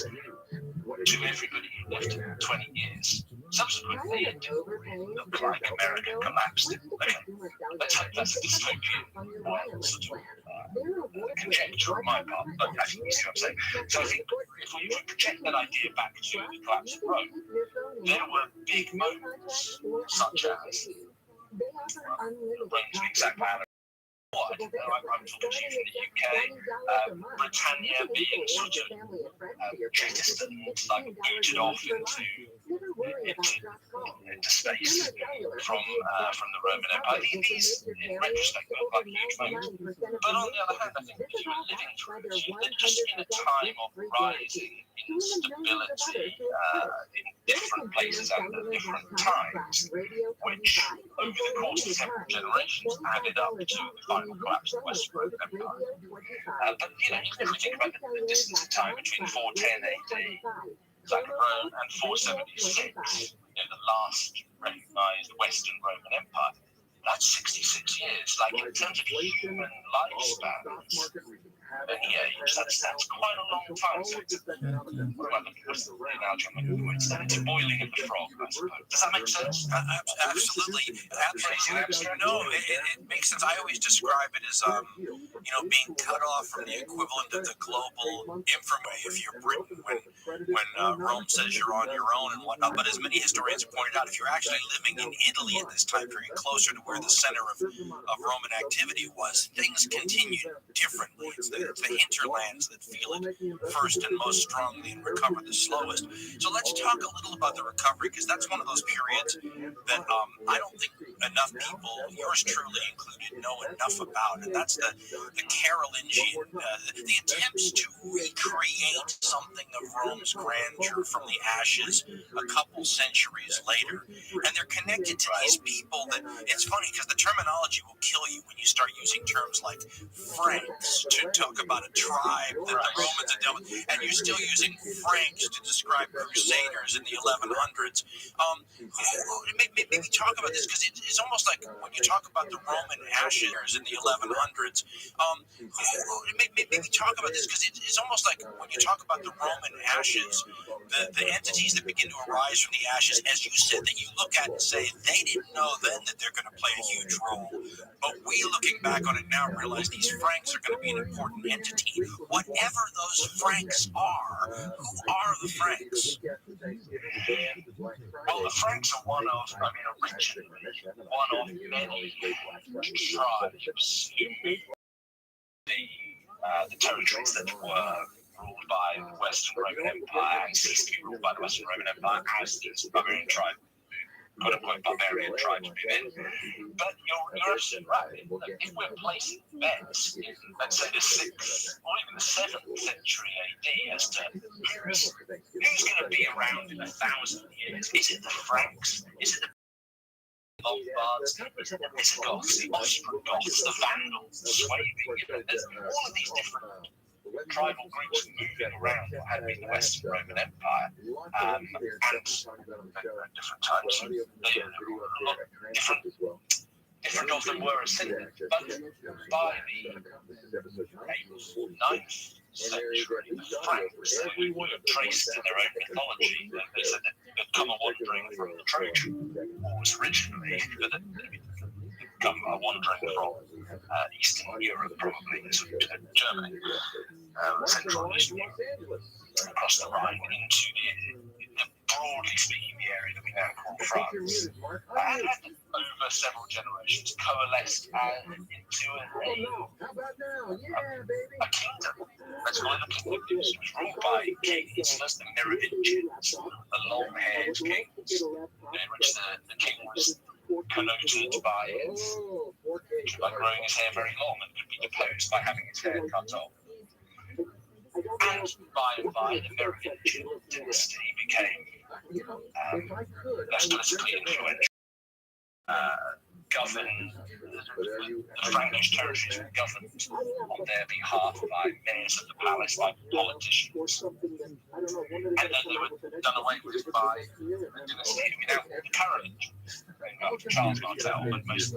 to everybody who lived 20 years subsequently, it didn't look like America collapsed. Okay, let's hope that's a dystopian sort of conjecture on my part, but I think you see what I'm saying. So I think if we project that idea back to the collapse of Rome, there were big moments such as Rome's being sacked by I'm talking to you from the UK, Britannia being sort of jettisoned, like booted off into space from the Roman Empire. These, in retrospect, look like huge moments. But on the other hand, I think if you were living through this, you've lived just in a time of rising instability in different places and at different times, which over the course of several generations added up to the final collapse of the Western Roman Empire. But even if we think about the distance of time between 410 AD, like Rome, and 476, the last recognized Western Roman Empire, that's 66 years. Like in terms of human lifespans, any age, that's quite a long time. So it's boiling of the frog, I suppose. Does that make sense? Absolutely. No, it makes sense. I always describe it as, being cut off from the equivalent of the global infamy if you're Britain when Rome says you're on your own and whatnot. But as many historians have pointed out, if you're actually living in Italy at this time period, closer to where the center of Roman activity was, things continued differently. It's the hinterlands that feel it first and most strongly and recover the slowest. So let's talk a little about the recovery, because that's one of those periods that I don't think enough people, yours truly included, know enough about. And that's the Carolingian, the attempts to recreate something of Rome's grandeur from the ashes a couple centuries later. And they're connected to these people that, it's funny because the terminology will kill you when you start using terms like Franks to talk about a tribe that the Romans had dealt with, and you're still using Franks to describe Crusaders in the 1100s. Maybe talk about this, because it's almost like when you talk about the Roman ashes in the 1100s. Maybe talk about this, because it's almost like when you talk about the Roman ashes, the entities that begin to arise from the ashes, as you said, that you look at and say they didn't know then that they're going to play a huge role. But we, looking back on it now, realize these Franks are going to be an important entity. Whatever those Franks are, who are the Franks? Well, the Franks are originally one of many tribes in the territories that were ruled by the Western Roman Empire and ceased to be ruled by the Western Roman Empire as these barbarian tribes, quote-unquote barbarian tribes move in. But you're absolutely right. If we're placing bets in, let's say, the 6th or even the 7th century AD as to who's going to be around in 1,000 years, is it the Franks? Is it the Lombards, the Visigoths, the Ostrogoths, the Vandals, the Suebi? There's all of these different tribal groups moving around what had been the Western Roman Empire, and at different times, different of them were ascended. But by the 9th century, the Franks, who were traced in their own mythology, they said that they'd come a wandering from the Trojan Wars originally, but they'd come a wandering from Eastern Europe, probably to Germany, Central and Eastern Europe, across the Rhine into the broadly speaking, the area that we now call France, and had over several generations coalesced into a kingdom. Let's call it a kingdom. It was ruled by kings, first the Merovingians, the long-haired kings, in which the king was connoted by growing his hair very long and could be deposed by having his hair cut off. And by the Merovingian dynasty became less politically influential, govern the Frankish territories were governed on their behalf by mayors of the palace, by politicians, and then they were done away with by the dynasty without the current Charles Martel, but most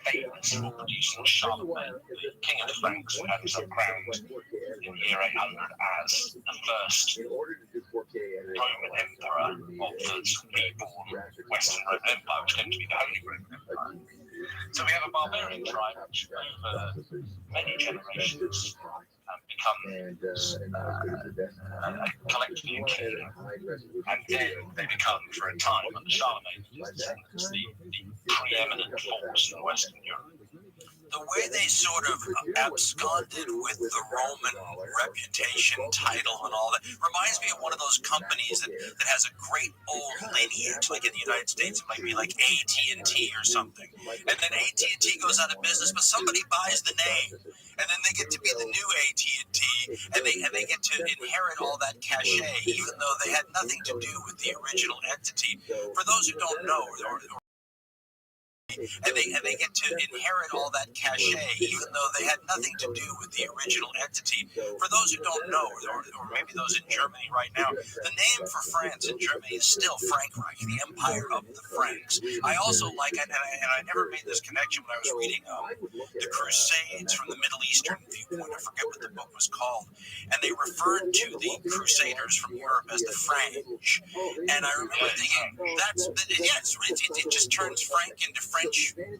famous for producing Charlemagne, the king of the Franks, who had himself crowned in the year 800 as the first Roman emperor of the reborn Western Roman Empire, which came to be the Holy Roman Empire. So we have a barbarian tribe which over many generations become collectively a kingdom, and then they become, for a time, under Charlemagne, the preeminent force in Western Europe. The way they sort of absconded with the Roman reputation, title, and all that reminds me of one of those companies that has a great old lineage. Like in the United States, it might be like AT&T or something. And then AT&T goes out of business, but somebody buys the name. And then they get to be the new AT&T, and they get to inherit all that cachet, even though they had nothing to do with the original entity. For those who don't know, and they get to inherit all that cachet, even though they had nothing to do with the original entity. For those who don't know, or maybe those in Germany right now, the name for France in Germany is still Frankreich, the Empire of the Franks. I also like, and I never made this connection when I was reading the Crusades from the Middle Eastern viewpoint. I forget what the book was called, and they referred to the Crusaders from Europe as the French. And I remember thinking, it just turns Frank into French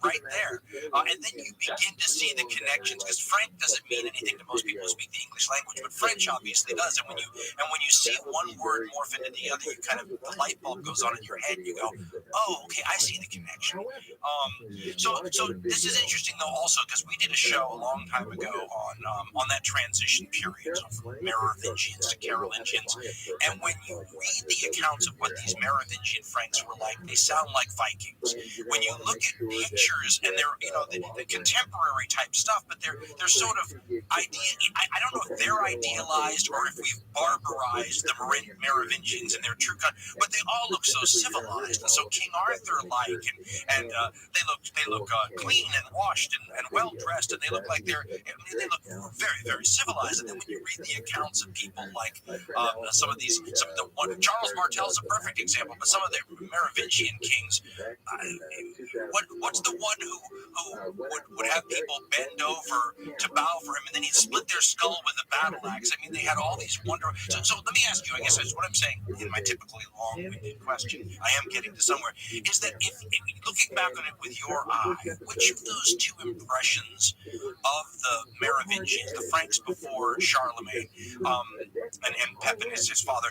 right there. And then you begin to see the connections, because Frank doesn't mean anything to most people who speak the English language, but French obviously does. And when you see one word morph into the other, you kind of, the light bulb goes on in your head, and you go, oh, okay, I see the connection. So this is interesting though, also because we did a show a long time ago on that transition period from Merovingians to Carolingians, and when you read the accounts of what these Merovingian Franks were like, they sound like Vikings. When you look at pictures, and they're the contemporary type stuff, but they're sort of I don't know if they're idealized or if we've barbarized the Merovingians in their true cut, but they all look so civilized and so King Arthur like, and they look clean and washed and well dressed, and they look like they look very, very civilized. And then when you read the accounts of people like Charles Martel's a perfect example, but some of the Merovingian kings, what's the one who would have people bend over to bow for him, and then he'd split their skull with a battle axe? I mean, they had all these wonderful. So let me ask you, I guess that's what I'm saying in my typically long-winded question. I am getting to somewhere. Is that if looking back on it with your eye, which of those two impressions of the Merovingians, the Franks before Charlemagne, and Pepin is his father,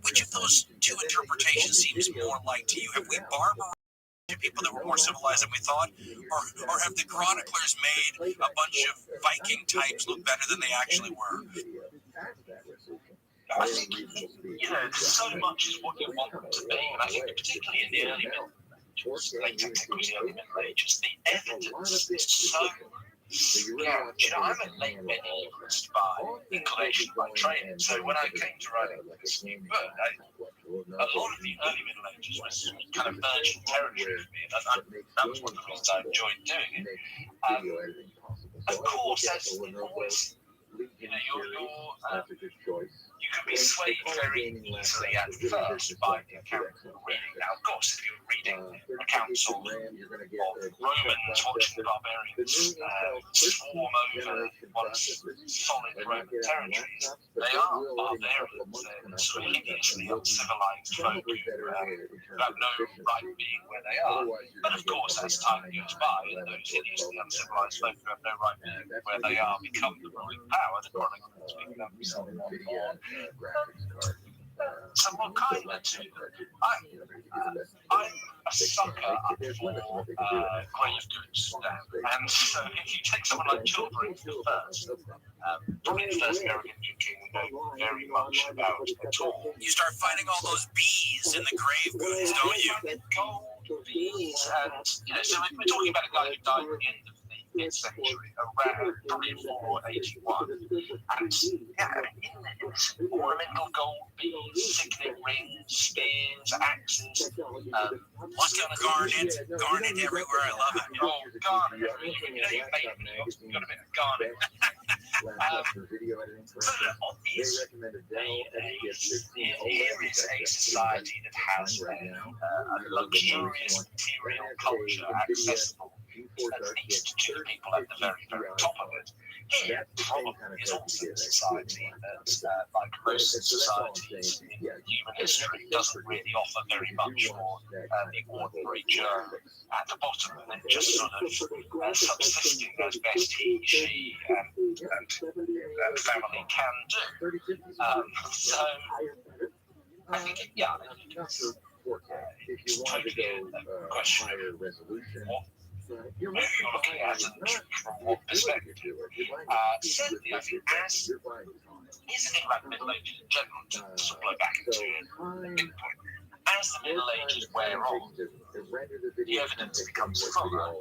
which of those two interpretations seems more like to you? Have we barbarized people that were more civilized than we thought, or have the chroniclers made a bunch of Viking types look better than they actually were? I think, so much is what you want them to be, and I think particularly in the early Middle Ages, late antiquity, early Middle Ages, the evidence is so. I'm a late medievalist by inclination, by training. So when I came to writing this new book, a lot of the early Middle Ages was kind of virgin territory for me, and that was one of the reasons I enjoyed doing it. Of course, as always, you can be swayed very easily at first by the accounts you're reading. Now, of course, if you're reading accounts of Romans watching the barbarians swarm over once solid Roman territories, they are barbarians. They're sort of hideously uncivilized folk who have no right being where they are. But of course, as time goes by, and those hideously uncivilized folk who have no right being where they are become the ruling power, the chronicles become somewhat more kinder to them. I'm a sucker for grave goods, and so if you take someone like Chilbrick first, probably the first Merovingian king we know very much about at all. You start finding all those bees in the grave goods, don't you? Gold bees, and so we're talking about a guy who died at the end of the mid-century, around 381. And yeah, in this ornamental gold beads, signet rings, spears, axes, What's got garnet everywhere? I love it. oh, garnet. You know, you made me, you've got a bit of garnet. So the obvious here is a society that has a luxurious material culture accessible at least to the people at the very, very top of it. Here probably is also a society that, like most societies in human history, doesn't really offer very much for the ordinary Joe at the bottom, and just sort of subsisting as best he, she, and family can do. So I think, yeah, it's totally a question of what you're looking at and from what perspective. Certainly, I think as here's the thing about the Middle Ages in general, to sort of blow back into a big point. As the Middle Ages wear on, the evidence becomes fuller,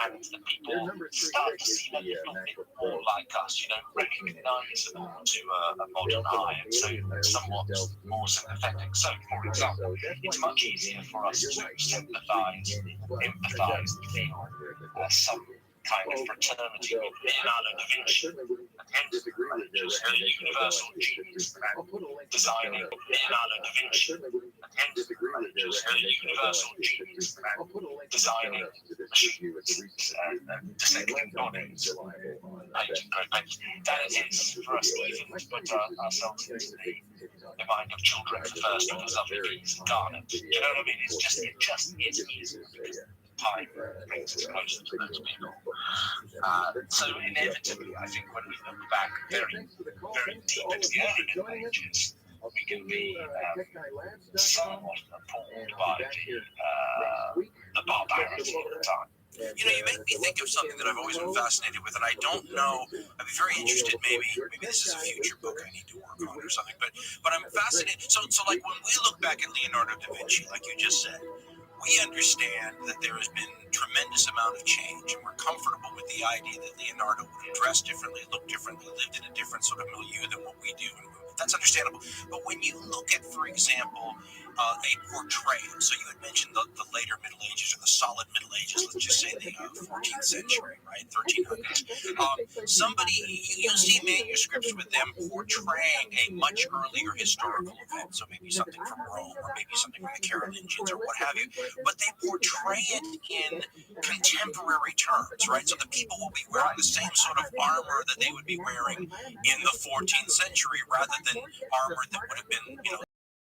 and the people start to seem a little bit more like us, you know, recognizable to a modern eye, and so somewhat more sympathetic. So, for example, it's much easier for us to sympathize, empathize, and feel some kind of fraternity with Leonardo da Vinci, just a universal genius for designing Leonardo da Vinci. Just a universal genius for designing machines and dissecting bodies, painting great paintings. That it is for us even to put ourselves into the mind of children for first with lovely beads and garnet. You know what I mean? It just is easy because time brings us closer to those people. So inevitably, I think when we look back very, very deep into the early Middle Ages, we can be somewhat appalled by the barbarity of the time. You know, you make me think of something that I've always been fascinated with, and I don't know. I'd be very interested. Maybe this is a future book I need to work on or something. But I'm fascinated. So like when we look back at Leonardo da Vinci, like you just said, we understand that there has been a tremendous amount of change, and we're comfortable with the idea that Leonardo would have dressed differently, looked differently, lived in a different sort of milieu than what we do, and that's understandable. But when you look at, for example, a portrayal, so you had mentioned the later Middle Ages or the solid Middle Ages, let's just say the 14th century, right, 1300s. You'll see manuscripts with them portraying a much earlier historical event, so maybe something from Rome or maybe something from the Carolingians or what have you, but they portray it in contemporary terms, right? So the people will be wearing the same sort of armor that they would be wearing in the 14th century rather than armor that would have been, you know.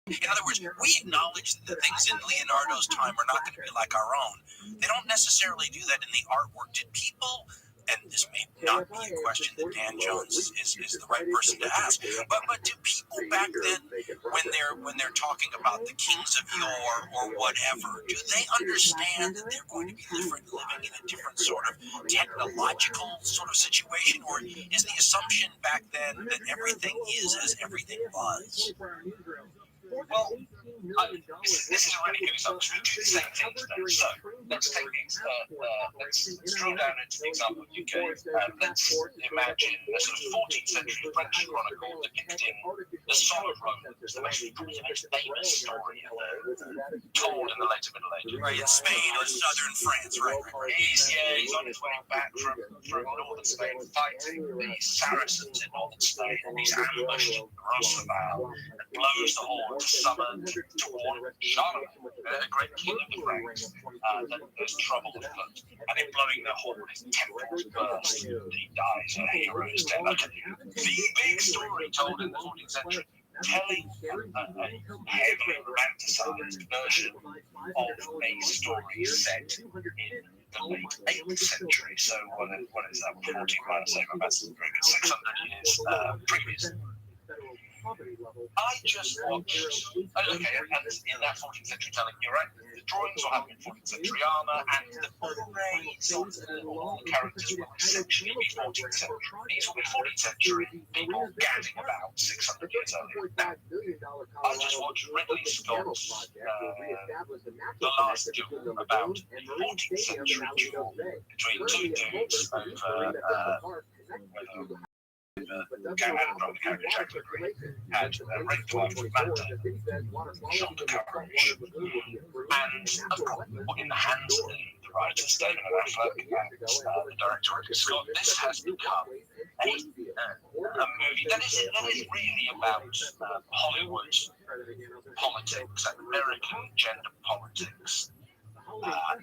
In other words, we acknowledge that the things in Leonardo's time are not going to be like our own. They don't necessarily do that in the artwork. Did people, and this may not be a question that Dan Jones is the right person to ask, but do people back then, when they're talking about the kings of yore or whatever, do they understand that they're going to be living in a different sort of technological sort of situation, or is the assumption back then that everything is as everything was? Well, this is a really good example. We do the same thing today. So let's take let's drill down into the example you gave. Let's imagine a sort of 14th century French chronicle depicting the Song of Romans, the most famous story told in the later Middle Ages. Right, in Spain or southern France, right? He's on his way back from northern Spain, fighting the Saracens in northern Spain, and he's ambushed Roosevelt and blows the horn to summon to warn Charlemagne, the great king of the Franks, that there's trouble afoot. And in blowing the horn, his temples burst, and he dies a hero's death. The big story told in the 14th century, telling a heavily romanticized version of a story set in the late 8th century. So what is that? 14 minus 8, that's very good. 600 years previous. I just watched. Okay, and in that 14th century telling, you're right. The drawings will have in 14th century armor, and the berets all the characters will essentially be 14th century. These will be 14th century people gadding about 600 years earlier. Now, I just watched Ridley Scott's The Last Duel about the 14th century duel between two dudes over came out from the character Jack Green had raped the wife of Manta, shot the courage, and of course, in the hands of the writers, David and Affleck, and the director Ridley Scott, this has become a movie that is really about Hollywood politics and American gender politics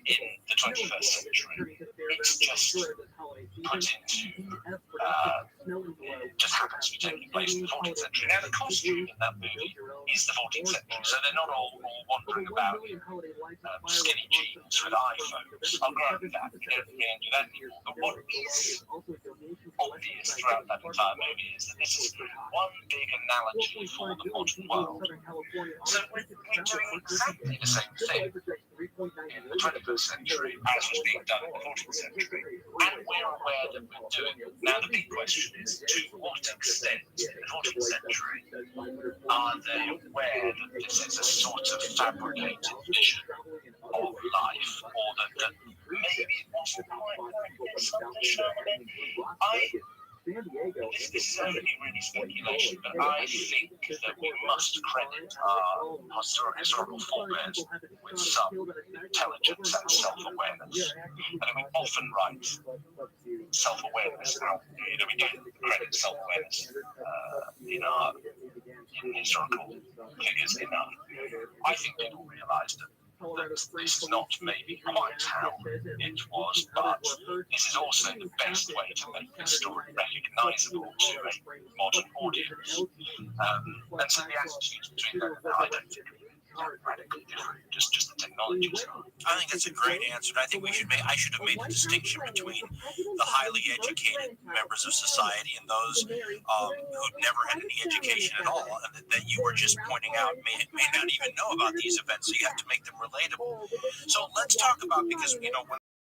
in the 21st century. It's just put into just happens to be taking place in the 14th century. Now, the costume in that movie is the 14th century, so they're not all wandering about in skinny jeans with iPhones. I'll grant that. They don't really do that anymore. But what is obvious throughout that entire movie is that this is one big analogy for the modern world. So we're doing exactly the same thing in the 21st century as was being done in the 14th century, and we're aware that we're doing it. Now, the big question is, to what extent in the 14th century are they aware that this is a sort of fabricated vision of life, or that maybe it wasn't quite like this on the show? This is only really speculation, but I think that we must credit our historical forebears with some intelligence and self-awareness. And we often write self-awareness out. We don't credit self-awareness in historical figures enough. I think people realise that this is not maybe quite how it was, but this is also the best way to make the story recognisable to a modern audience. And so the attitudes between them, I don't think are radically different, just the technologies. I think that's a great answer. I think I should have made a distinction between the highly educated members of society and those who'd never had any education at all, and that you were just pointing out may not even know about these events, so you have to make them relatable. So let's talk about, because when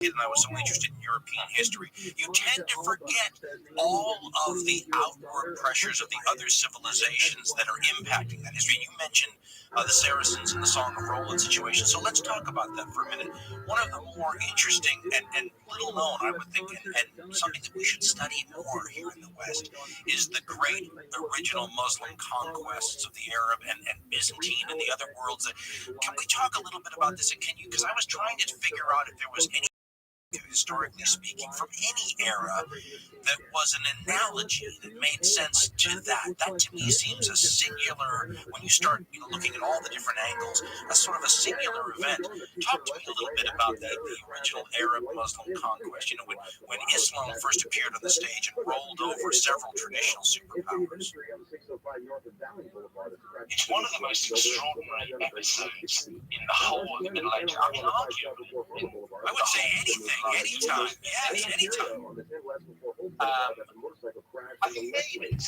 and I was so interested in European history, you tend to forget all of the outward pressures of the other civilizations that are impacting that history. You mentioned the Saracens and the Song of Roland situation, so let's talk about that for a minute. One of the more interesting and little known, I would think, and something that we should study more here in the West, is the great original Muslim conquests of the Arab and Byzantine and the other worlds. Can we talk a little bit about this? And can you, because I was trying to figure out if there was any, historically speaking, from any era that was an analogy that made sense to that. That to me seems a singular, when you start looking at all the different angles, a sort of a singular event. Talk to me a little bit about the original Arab-Muslim conquest, when Islam first appeared on the stage and rolled over several traditional superpowers. It's one of the most extraordinary episodes in the whole of the Middle Ages. I mean, arguably, I would say anything, anytime. Yes, anytime. I think maybe to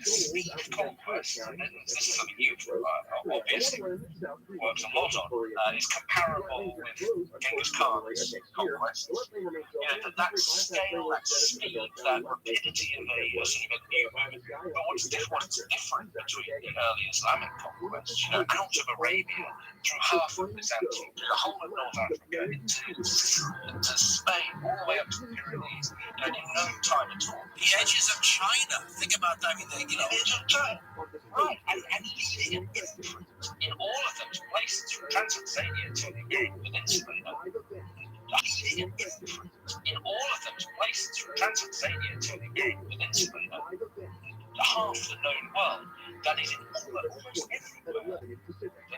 speak of conquest, and this is something you've obviously worked a lot on, is comparable with Genghis Khan's conquest. That scale, that speed, that rapidity of a sort of a new movement. But what's different between the early Islamic conquests, out of Arabia, through half of Byzantium, through the whole of North Africa, into Spain, all the way up to the Pyrenees, in no time at all. The edges of China. Think about that. I mean, the edge of China. Right, and leaving an imprint in all of those places, from Transylvania to the Arabian Peninsula, leaving an imprint in all of those places, from Transylvania to the Arabian Peninsula, half the known world, that is in almost everywhere.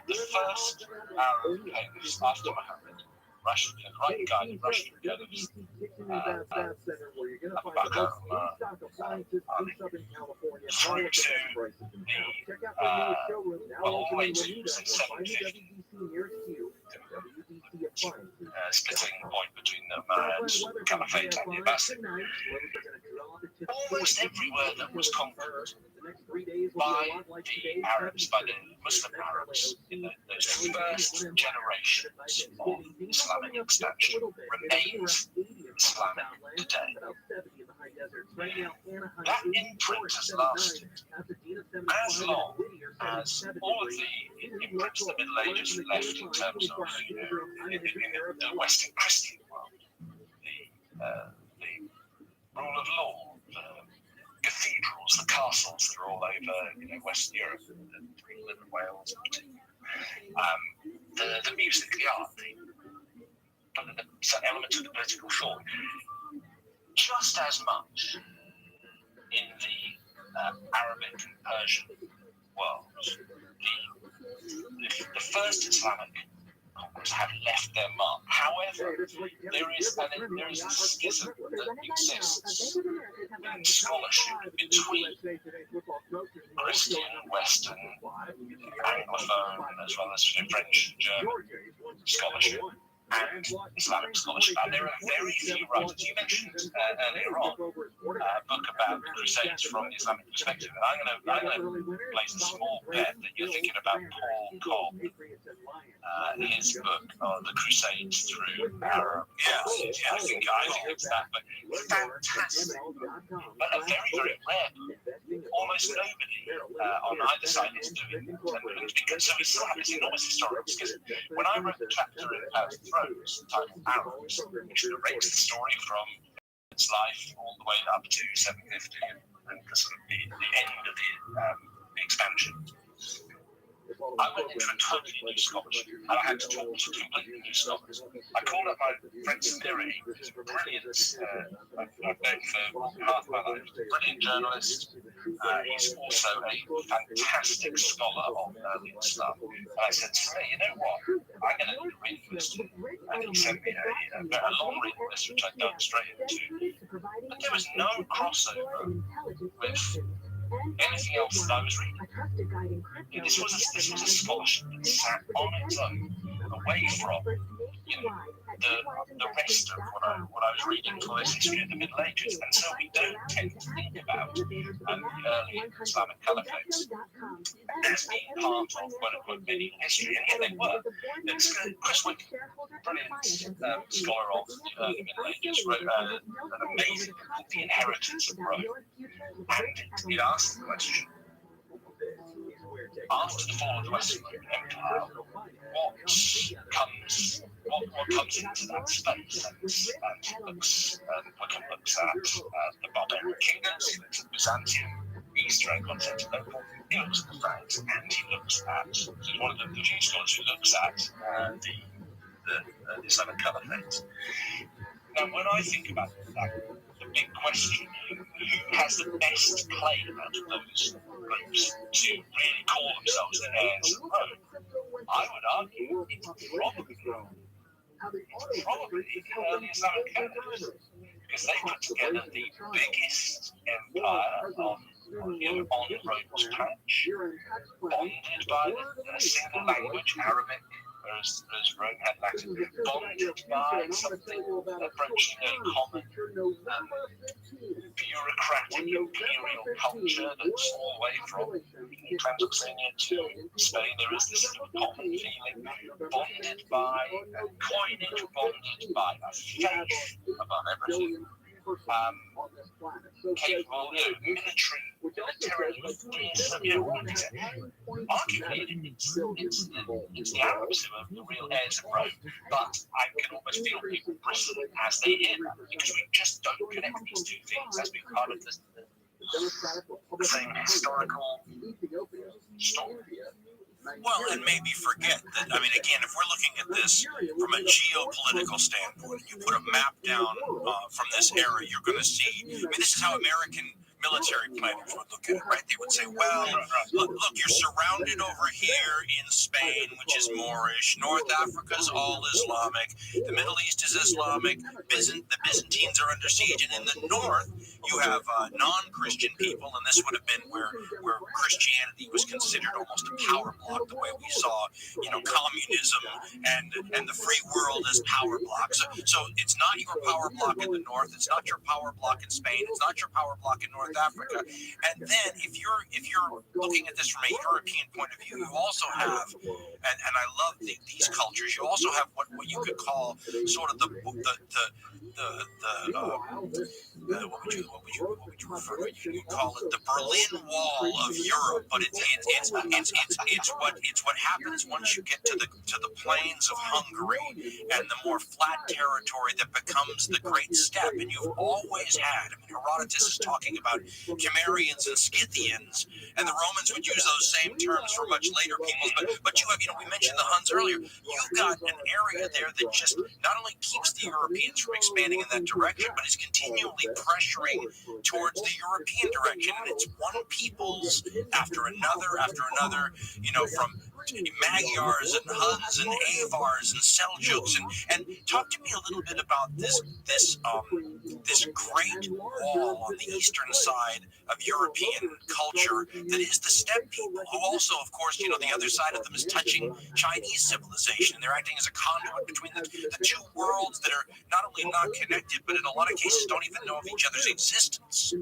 The first Arab caliphs after Muhammad, the right guy in Russian caliphs, Abu Bakr, through to all the way to, say, 750, splitting the point between the Umayyad Caliphate and the Abbasid. almost everywhere that was conquered by the Arabs, by the Muslim Arabs in those first generations of Islamic expansion, remains Islamic today. That imprint has lasted as long as all of the imprints the Middle Ages left in terms of, in the Western Christian world, the rule of law, the cathedrals, the castles that are all over West Europe and England and Wales in particular, the music, the art, some element of the political thought, just as much in the Arabic and Persian worlds. The first Islamic conquerors have left their mark. However, there is a schism that exists in scholarship between Christian, Western, Anglophone, as well as French, German scholarship and Islamic scholarship. And there are very few writers. You mentioned earlier on a book about the Crusades from the Islamic perspective. And I'm going to place a small bet that you're thinking about Paul Cobb, his book, The Crusades Through Arab. Yeah, I think it's that. But fantastic. But a very, very rare book. Almost nobody on either side is doing it. So it's enormous historical schism. When I wrote the chapter in Thrones, titled Arabs, which narrates the story from its life all the way up to 750 and the sort of the end of the expansion, I went into a totally new scholarship, and I had to talk to completely new scholars. I called up my friend Samiri, who's a brilliant, I've known for half my life, brilliant journalist. He's also a fantastic scholar of early Islam. And I said, Samiri, you know what? I'm going to do a reading list. And he sent me a long reading list, which I dug straight into. But there was no crossover with anything else that I was reading. This was a scholarship that sat on its own, away from the rest of what I was reading for this history of the Middle Ages. And so we don't tend to think about the early Islamic caliphates as being part of quote-unquote medieval history, and yet they were. Chris Wick, brilliant scholar of the early Middle Ages, wrote an amazing book called The Inheritance of Rome, and it asks the question, after the fall of the Western Empire, what comes into that space? And looks at the barbaric kingdoms, looks at Byzantium, Eastern and Constantinople, he looks at the Franks, and he looks at, he's one of the few scholars who looks at the Islamic Caliphate. Now, when I think about that, the big question, who has the best claim out of those groups to really call themselves the heirs of Rome? I would argue it's probably the early Islamic Caliphate, because they put together the biggest empire on Rome's patch, bonded by a single language, Arabic, whereas Rome had Latin, bonded by something approaching a common bureaucratic imperial culture that's all the way from Transylvania to Spain. There is this sort of common feeling, bonded by coinage, bonded by a faith above everything. Capable, militarily, arguably it's the Arabs who are the real heirs of Rome, but I can almost feel people bristle as they hear that, because we just don't connect these two things as being part of the same historical story. Well, and maybe forget that, I mean, again, if we're looking at this from a geopolitical standpoint, you put a map down from this era, you're going to see, I mean, this is how American military planners would look at it, right? They would say, well, look, you're surrounded over here in Spain, which is Moorish. North Africa's all Islamic. The Middle East is Islamic. The Byzantines are under siege. And in the north, you have non-Christian people, and this would have been where Christianity was considered almost a power block, the way we saw, communism and the free world as power blocks. So it's not your power block in the north, it's not your power block in Spain, it's not your power block in North Africa. And then if you're looking at this from a European point of view, you also have, and I love these cultures, you also have what you could call sort of what would you refer to? You call it the Berlin Wall of Europe, but it's what happens once you get to the plains of Hungary and the more flat territory that becomes the Great Steppe. And you've always had, Herodotus is talking about Cimmerians and Scythians, and the Romans would use those same terms for much later peoples. But you have, we mentioned the Huns earlier. You've got an area there that just not only keeps the Europeans from expanding in that direction, but is continually pressuring towards the European direction. And it's one peoples after another, from Magyars and Huns and Avars and Seljuks. And talk to me a little bit about this great wall on the eastern side of European culture that is the steppe people, who also, of course, the other side of them is touching Chinese civilization. And they're acting as a conduit between the two worlds that are not only not connected, but in a lot of cases don't even know of each other's existence.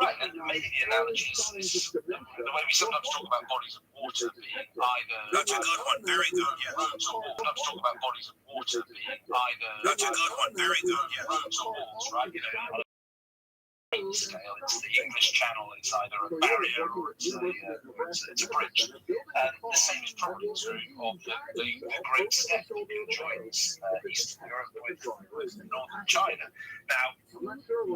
Right, and maybe the analogy is the way we sometimes talk about bodies of water being either... That's a good one, very good, yeah. Rooms or walls. Sometimes talk about bodies of water being either... That's a good one, very good, yeah. Rooms or walls, right? On a scale, it's the English Channel, it's either a barrier or it's a bridge. And the same is probably true of the Great Steppe that joins Eastern Europe with Northern China. Now,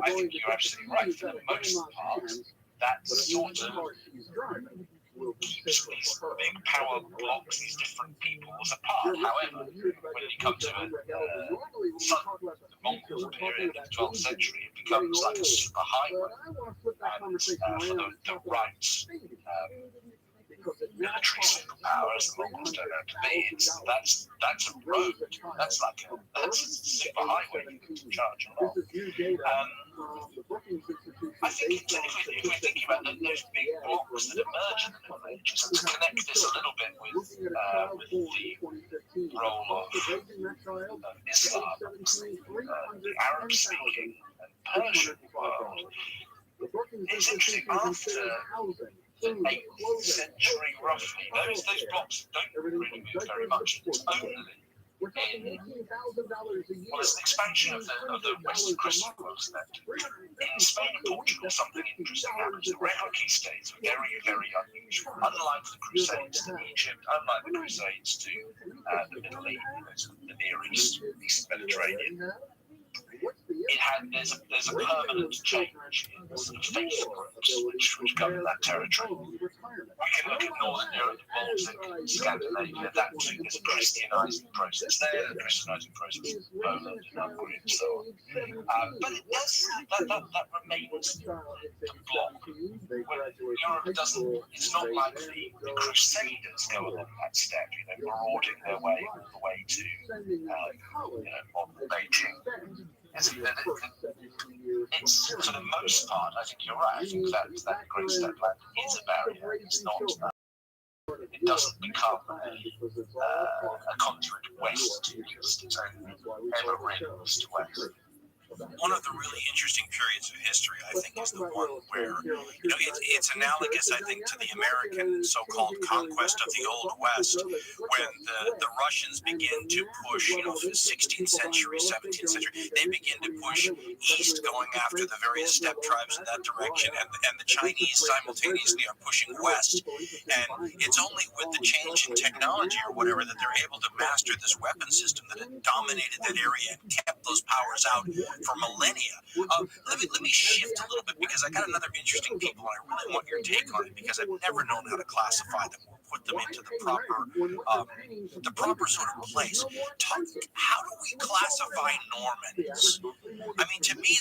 I think you're absolutely right. For the most part, that sort of keeps these big power blocks, these different peoples apart. However, when you come to the Mongol period of the 12th century, it becomes like a super highway. And for the right military superpower, as the Mongols turn out to be, that's a road. That's a super highway you can charge along. I think if we're thinking about those big blocks that emerge in the Middle Ages, to connect this a little bit with the role of Islam, the Arab-speaking and Persian world, it's interesting. After the 8th century, roughly, those blocks don't really move very much. It's only it's an expansion of the Western Christian world. In Spain and Portugal, something interesting happens. The regular key states are very, very unusual. Unlike the Crusades to Egypt, unlike the Crusades to the Middle East, the Near East, East Mediterranean, there's a permanent change in the sort of faith groups which govern that territory. We can look at Northern Europe, the Baltic, Scandinavia, there's a Christianizing process there, a Christianizing process in Poland and Hungary and so on. But it does, that remains the block. Europe doesn't, it's not like the Crusaders go along that step, marauding their way all the way to modern Beijing. It's for the most part, I think you're right. I think that Great Steppe land is a barrier. It's not. It doesn't become a conduit west to east. It's only ever really east to west. One of the really interesting periods of history, I think, is the one where, it's analogous, I think, to the American so-called conquest of the Old West, when the Russians begin to push, 16th century, 17th century, they begin to push east, going after the various steppe tribes in that direction, and the Chinese simultaneously are pushing west. And it's only with the change in technology or whatever that they're able to master this weapon system that had dominated that area and kept those powers out for millennia. Let me shift a little bit, because I got another interesting people, and I really want your take on it, because I've never known how to classify them or put them into the proper sort of place. How do we classify Normans? I mean, to me,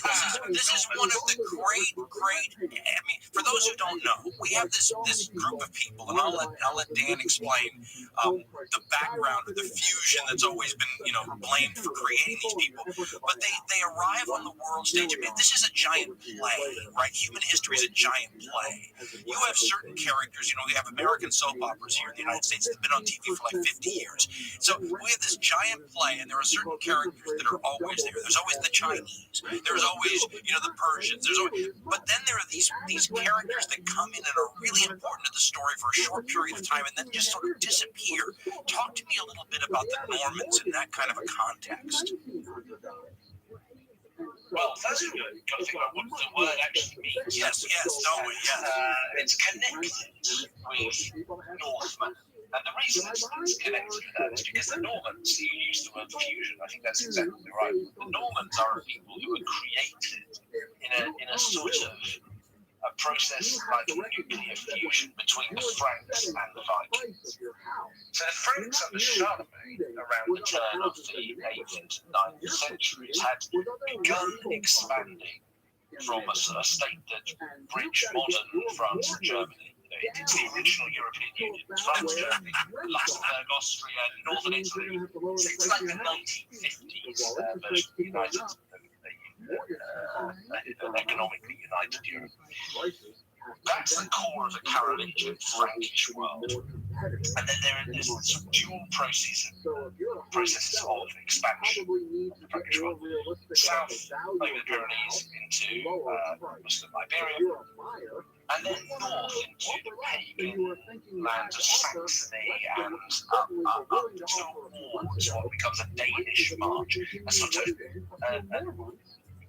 this is one of the great. I mean, for those who don't know, we have this group of people, and I'll let Dan explain the background of the fusion that's always been blamed for creating these people. But they arrive on the world stage. I mean, this is a giant play, right? Human history is a giant play. You have certain characters. We have American soap operas here in the United States that have been on TV for like 50 years. So we have this giant play, and there are certain characters that are always there. There's always the Chinese. There's always, the Persians. But then there are these characters that come in and are really important to the story for a short period of time and then just sort of disappear. Talk to me a little bit about the Normans in that kind of a context. Well, first of all, you've got to think about what the word actually means. Yes, don't we? Yes. It's connected with Northmen. And the reason it's connected with that is because the Normans, you use the word fusion, I think that's exactly right. The Normans are a people who were created in a sort of a process like nuclear fusion between the Franks and the Vikings. So the Franks under Charlemagne, around the turn of the 8th and 9th centuries, had begun expanding from a state that bridged modern France and Germany. It's the original European Union. France, Germany, Luxembourg, Austria, Northern Italy. It's like the 1950s version of the United economically united Europe. That's the core of the Carolingian Frankish world. And then there's some dual processes of expansion of the Frankish world. South over the Pyrenees into Muslim Iberia, and then north into the pagan land of Saxony and up towards what becomes a Danish march, a sort of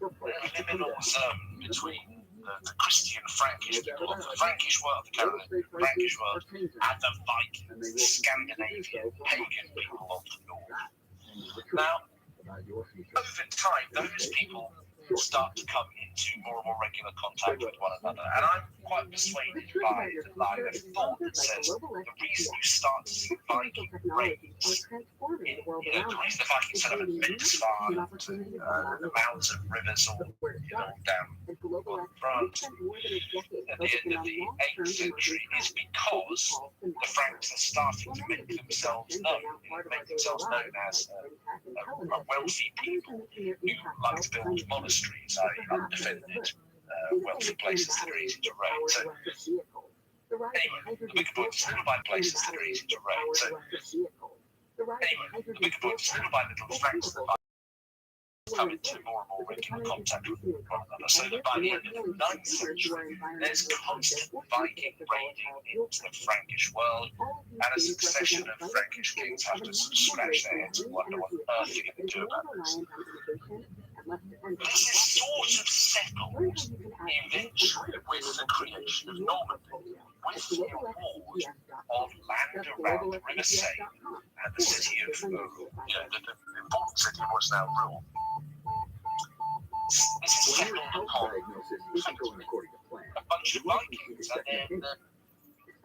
liminal zone between the Christian Frankish people of the Frankish world, the Carolingian Frankish world, and the Vikings, the Scandinavian pagan people of the north. Now, over time, those people start to come into more and more regular contact with one another. And I'm quite persuaded by the line of thought that says the reason you start to see Viking raids, the reason the Vikings set up at Lindisfarne, the mountains and rivers all down France at the end of the 8th century is because the Franks are starting to make themselves known as a wealthy people who like to build monasteries, undefended, wealthy places that are easy to raid. So, anyway, the bigger point is little by places that are easy to raid. So, anyway, the bigger point is little by little Franks that come into more and more regular contact with one another. So that by the end of the 9th century, there's constant Viking raiding into the Frankish world, and a succession of Frankish kings have to sort of scratch their heads and wonder what on earth they're going to do about this. This is sort of settled eventually with the creation of Normandy, with the award of land around the River Seine and the city of the important city of what's now Rome. This is settled upon a bunch of Vikings, and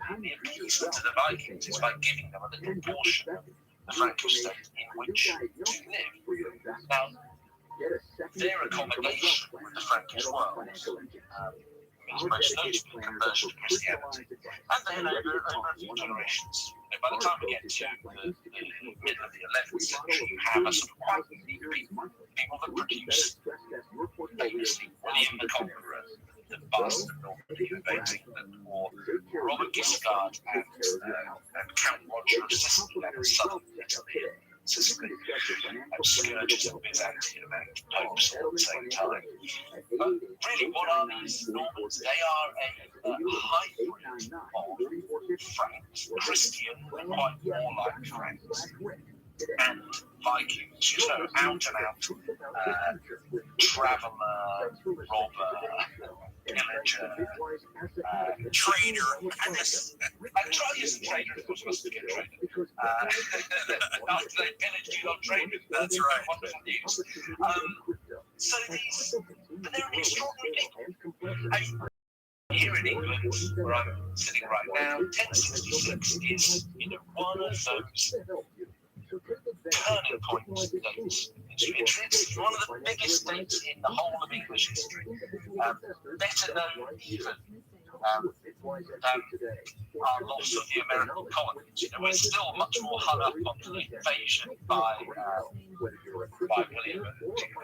then the appeasement to the Vikings is by giving them a little portion of the Frankish state in which to live. Now, their accommodation with the Frankish world means most notably conversion to Christianity. And then over a few generations, by the time we get to the middle of the 11th century, you have a sort of quite unique people that produce famously William the Conqueror, the bastard of Normandy who invades England, or Robert Guiscard and Count Roger of Sicily and southern Italy. Sicily, scourges of Byzantium and popes all at the same time. But really, what are these Normans? They are a hybrid of Franks, Christian, quite warlike Franks, and Vikings, out and out traveller, robber, pillager, trader. I'm trying to use a trader, of course, must get traded. After they pillaged you, not traded. That's right. Wonderful news. So these, but they're an extraordinary people. I mean, Here in England, where I'm sitting right now, 1066 is, one of those turning points in history. It's one of the biggest dates in the whole of English history. Better known even than our loss of the American colonies. We're still much more hung up on the invasion by William of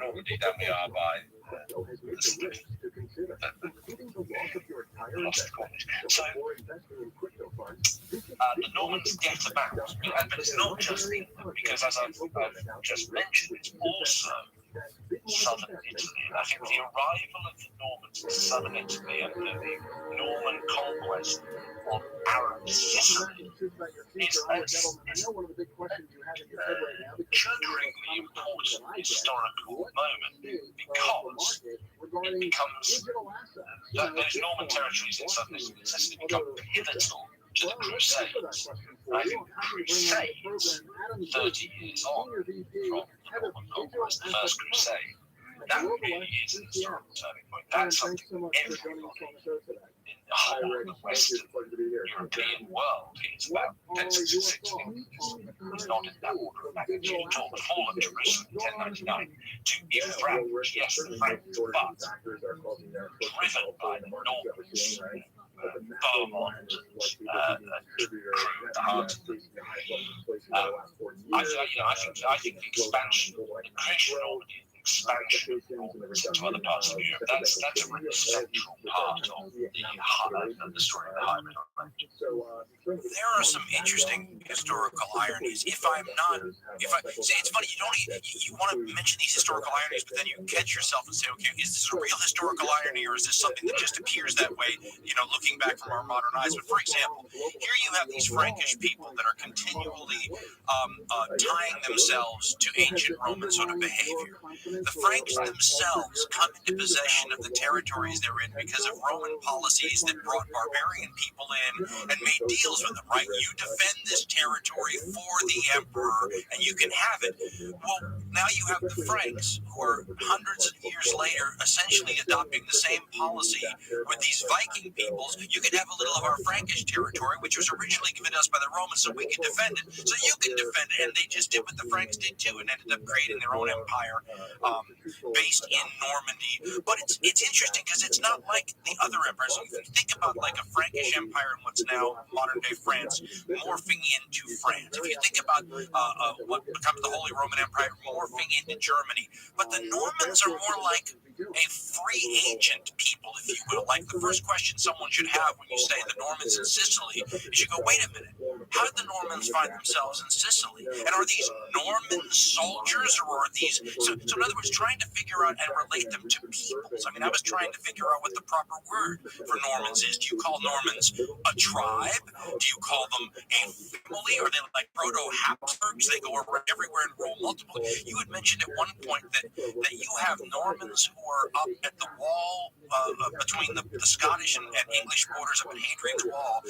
Normandy than we are by the split. So the Normans get about, but it's not just England, because as I've just mentioned, it's also southern Italy. And I think the arrival of the Normans in southern Italy under the Norman conquest of Arab Sicily is a triggeringly important historical moment, because it becomes those Norman territories in southern Sicily become pivotal to the Crusades. And I think the Crusades, 30 years on from the Norman conquest, the First Crusade, that really is an historical turning point. That's something everybody in the whole of the Western European world is about. 1066 is not in that order of magnitude. You talk the fall of Jerusalem in 1099 to Euphrates, yes, the Franks, but driven by the Normans, Beaumont, the heart. I think the expansion, the creation of Normandy, expansion to other parts of Europe, that's a really central part of the story of the hybrid language. There are some interesting historical ironies. It's funny, you want to mention these historical ironies, but then you catch yourself and say, okay, is this a real historical irony, or is this something that just appears that way, looking back from our modern eyes? But for example, here you have these Frankish people that are continually tying themselves to ancient Roman sort of behavior. The Franks themselves come into possession of the territories they're in because of Roman policies that brought barbarian people in and made deals with them, right? You defend this territory for the emperor and you can have it. Well, now you have the Franks, who are hundreds of years later essentially adopting the same policy with these Viking peoples. You could have a little of our Frankish territory, which was originally given us by the Romans so we could defend it. So you can defend it, and they just did what the Franks did too, and ended up creating their own empire based in Normandy. But it's interesting because it's not like the other empires. So if you think about like a Frankish empire in what's now modern day France morphing into France, if you think about what becomes the Holy Roman Empire morphing into Germany, but the Normans are more like a free agent people, if you will. Like the first question someone should have when you say the Normans in Sicily is you go, wait a minute, how did the Normans find themselves in Sicily? And are these Norman soldiers, or are these... So in other words, trying to figure out and relate them to peoples. I mean, I was trying to figure out what the proper word for Normans is. Do you call Normans a tribe? Do you call them a family? Are they like proto-Habsburgs? They go around everywhere and rule multiple... You had mentioned at one point that you have Normans who are up at the wall between the Scottish and English borders up at Hadrian's Wall.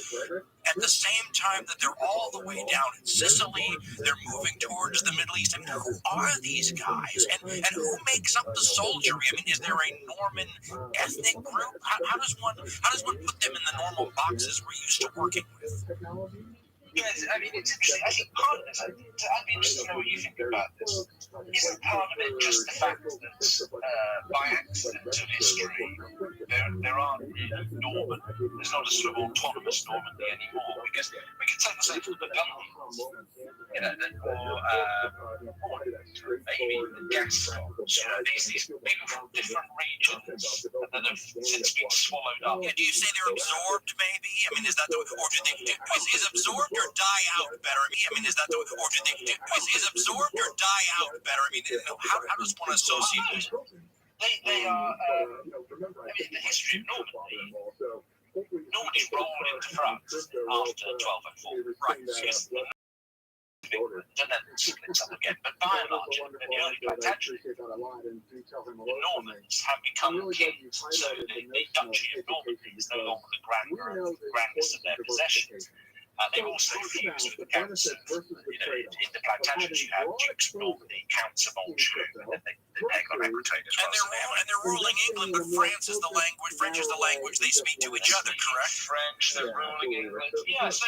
At the same time that they're all the way down in Sicily, they're moving towards the Middle East. I mean, who are these guys? And who makes up the soldiery? I mean, is there a Norman ethnic group? How does one put them in the normal boxes we're used to working with? Yes, I mean, it's interesting. I think part of this, I'd be interested to know what you think about this. Isn't part of it just the fact that by accident of history, there aren't really Norman, there's not a sort of autonomous Normandy anymore? Because we could take the same for the Burgundians, or maybe the Gascons, these people from different regions that have since been swallowed up. Yeah, do you say they're absorbed, maybe? I mean, is that the... Or do they... Is absorbed or die out better? I mean, is that the... Or do they... Is absorbed or die out better? I mean, how does one associate this? They are... I mean, the history of Normandy rolled into France after 1204. Right, yes. England, and then split up again. But by and large, in the early Plantagenet, the Normans have become kings, so the Duchy of Normandy is no longer the grandness of their possessions. They're also fused with the counts of, in the plantations you have Dukes of Normandy, Counts of Anjou, and then they've got Equitate as well. And they're ruling England, but France is the language. French is the language they speak to each other, correct? French, they're ruling England. Yeah, so.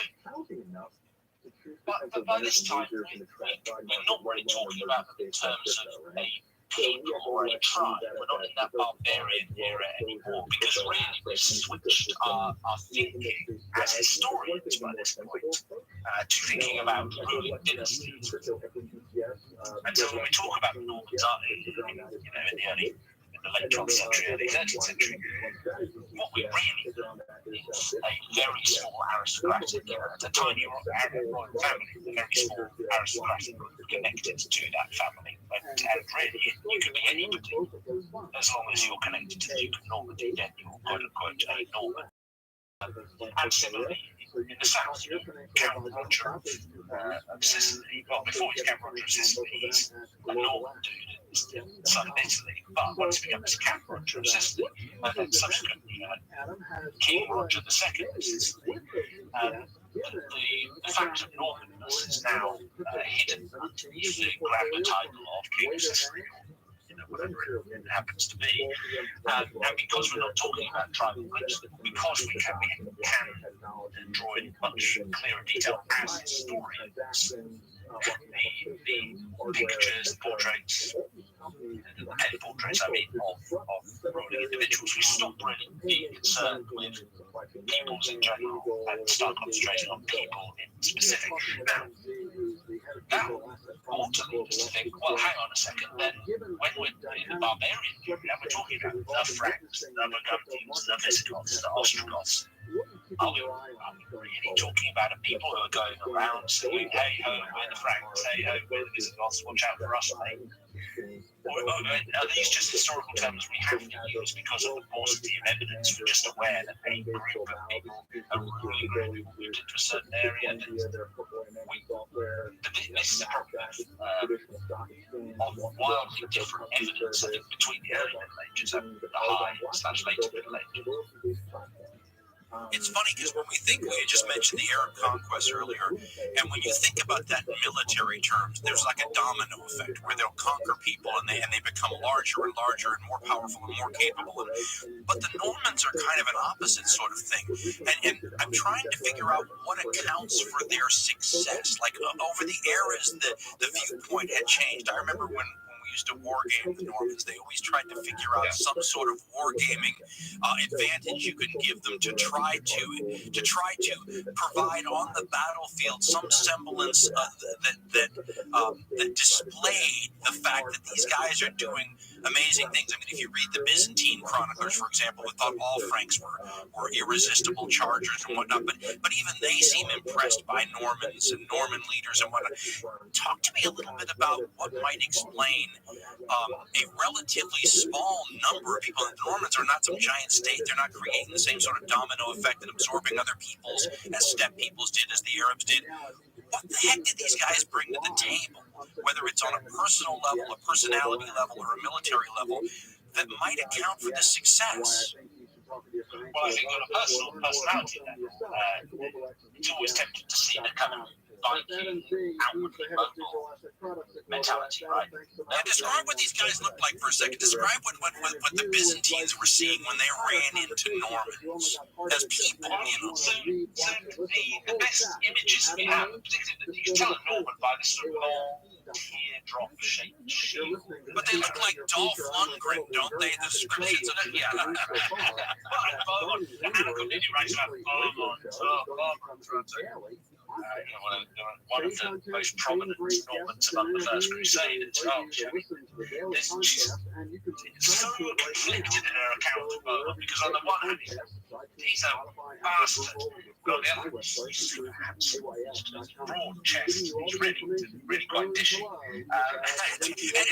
But by this time, we're not really talking about them in terms of a people or a tribe. We're not in that barbarian era anymore, because really we've switched our thinking as historians by this point to thinking about ruling dynasties. And so when we talk about the Normans in the late 12th century, early 13th century, what we really is a very small aristocratic, a tiny royal family, a very small aristocratic group connected to that family. And really, you could be anybody, as long as you're connected to the Duke of Normandy, then you're quote-unquote a Norman. And similarly, in the south, Count Roger of Sicily, well, before he's Count Roger of Sicily, he's a Norman dude, he's the son of Italy, but once he becomes Count Roger of Sicily, and then subsequently King Roger II of Sicily, the fact of Normanness is now hidden underneath the grander title of King of Sicily, whatever it happens to be. And because we're not talking about tribal groups, because we can draw in much clearer detail as historians, the pictures, the portraits, the pen portraits, of ruling individuals, we stop really being concerned with peoples in general and start concentrating on people in specific. Now, that ought to lead us to think, well, hang on a second, then when we're in the barbarian period, and we're talking about the Franks, the Burgundians, the Visigoths, the Ostrogoths, are we really talking about a people who are going around saying, hey ho, we're the Franks, hey ho, we're the Visigoths, watch out for us, mate? Or are these just historical terms we have to use because of the paucity of evidence? We're just aware that a group of people are ruling moved into a certain area. This is a problem of wildly different evidence, I think, between the early Middle Ages and the high/later Middle Ages. It's funny because when we think, we just mentioned the Arab conquest earlier, and when you think about that in military terms, there's like a domino effect where they'll conquer people and they become larger and larger and more powerful and more capable. But the Normans are kind of an opposite sort of thing, and I'm trying to figure out what accounts for their success. Like over the eras, the viewpoint had changed. I remember when we used to war game the Normans, they always tried to figure out some sort of wargaming advantage you could give them to try to provide on the battlefield some semblance that displayed the fact that these guys are doing amazing things. I mean, if you read the Byzantine chroniclers, for example, who thought all Franks were irresistible chargers and whatnot, but even they seem impressed by Normans and Norman leaders and whatnot. Talk to me a little bit about what might explain a relatively small number of people. The Normans are not some giant state. They're not creating the same sort of domino effect and absorbing other peoples as steppe peoples did, as the Arabs did. What the heck did these guys bring to the table, whether it's on a personal level, a personality level, or a military level, that might account for the success? Well, I think on a personality level, it's always tempting to see the kind of Viking, outwardly mobile mentality, right? Now, describe what these guys looked like for a second. Describe what the Byzantines were seeing when they ran into Normans as people, So the best images we have, particularly that you tell a Norman by the sort of long teardrop-shaped shield. But they look like Dolph Lundgren, don't they? The descriptions of it, yeah. The Anakin did write about one of the most prominent Normans among the First Crusade. She's so conflicted in her account of Bowen, because on the one hand, he's a bastard. On the other, he's broad chest, he's really quite dishy.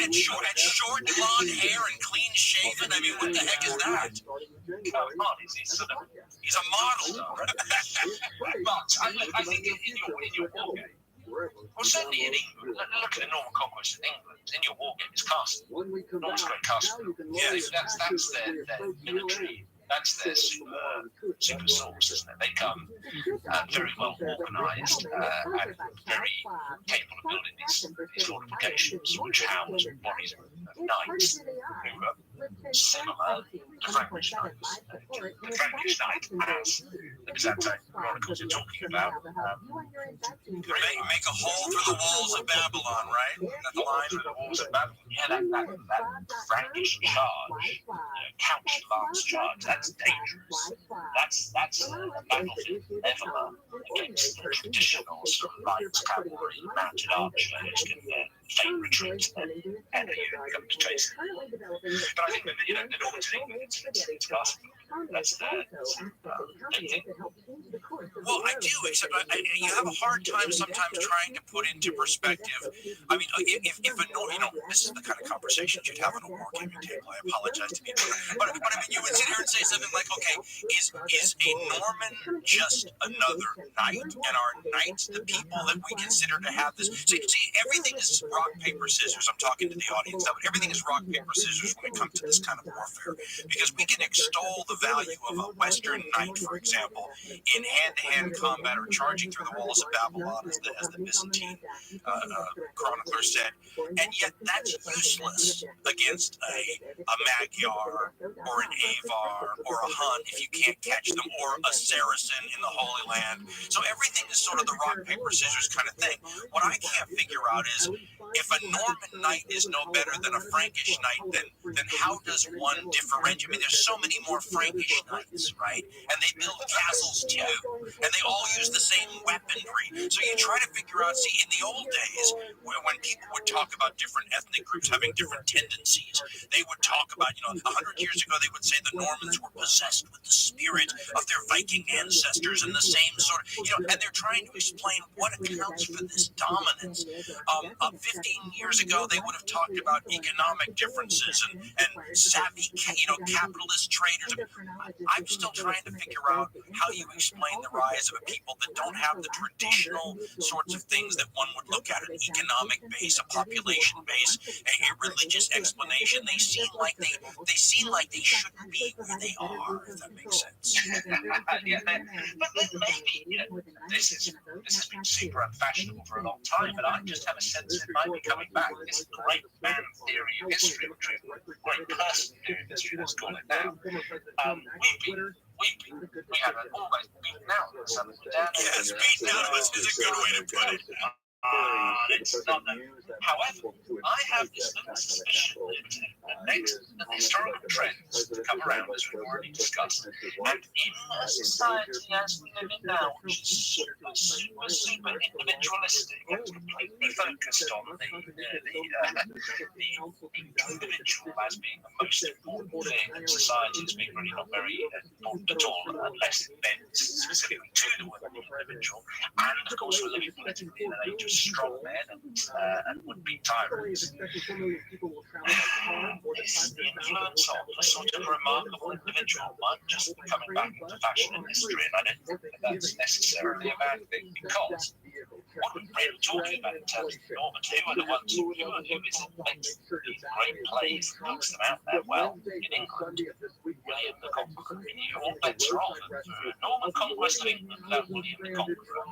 And short blonde hair and clean shaven. I mean, what the heck is that? He's a model. But I think in your war game, well, certainly in England, look at the Norman conquest in England. In your war game, it's castle. Normans great castle. Yes. That's their military that's their super source, isn't it? They come very well organized and very capable of building these fortifications, which house bodies of knights who are similar to Frankish knights. The Frankish knight, as the Byzantine chronicles are talking about, Make a hole through the walls of Babylon, right? That's the line. through the walls of Babylon. Yeah, that Frankish charge, couch lance charge, that's dangerous. That's a battlefield never against the traditional sort of light cavalry mounted archer who's going to feign retreat and come to chase it. But I think that, the Normans in England, it's classical. That's Well, I do, except you have a hard time sometimes trying to put into perspective. I mean, if this is the kind of conversation you'd have on a wargaming table. I apologize to people, but I mean, you would sit here and say something like, okay, is a Norman just another knight, and are knights the people that we consider to have this? See, everything is rock, paper, scissors. I'm talking to the audience now, but everything is rock, paper, scissors when it comes to this kind of warfare, because we can extol the value of a Western knight, for example, in hand-to-hand combat or charging through the walls of Babylon, as the Byzantine chronicler said, and yet that's useless against a Magyar or an Avar or a Hun if you can't catch them, or a Saracen in the Holy Land. So everything is sort of the rock, paper, scissors kind of thing. What I can't figure out is, if a Norman knight is no better than a Frankish knight, then how does one differentiate? I mean, there's so many more Frankish knights, right? And they build castles too, and they all use the same weaponry. So you try to figure out, see, in the old days, when people would talk about different ethnic groups having different tendencies, they would talk about, 100 years ago, they would say the Normans were possessed with the spirit of their Viking ancestors and the same sort of, and they're trying to explain what accounts for this dominance. 15 years ago, they would have talked about economic differences and savvy, capitalist traders. I'm still trying to figure out how you explain the rise of a people that don't have the traditional sorts of things that one would look at: an economic base, a population base, a religious explanation. They seem like they shouldn't be where they are, if that makes sense. Yeah, but then maybe, this has been super unfashionable for a long time, but I just have a sense it might be coming back. This great man theory of history, great person theory of history, let's call it now. We haven't always beaten out something down. Yes, beaten out of us is a good way to put it. It's not that. However, I have this little suspicion that the historical trends come around, as we've already discussed, and in a society as we live in now, which is super individualistic and completely focused on the individual as being the most important thing in society, as being really not very important at all, unless it bends specifically to the individual. And of course, we're living politically in an age of strong men and would-be tyrants. Is the influence of a sort of remarkable individual might just be coming back into fashion in history, and I don't think that's necessarily a bad thing, because what we're really talking about in terms of the Normans, who are the ones who is it makes these great plays and knocks them out there? Well, in England, William the Conqueror. All bets are off. The Norman conquest of England without William the Conqueror,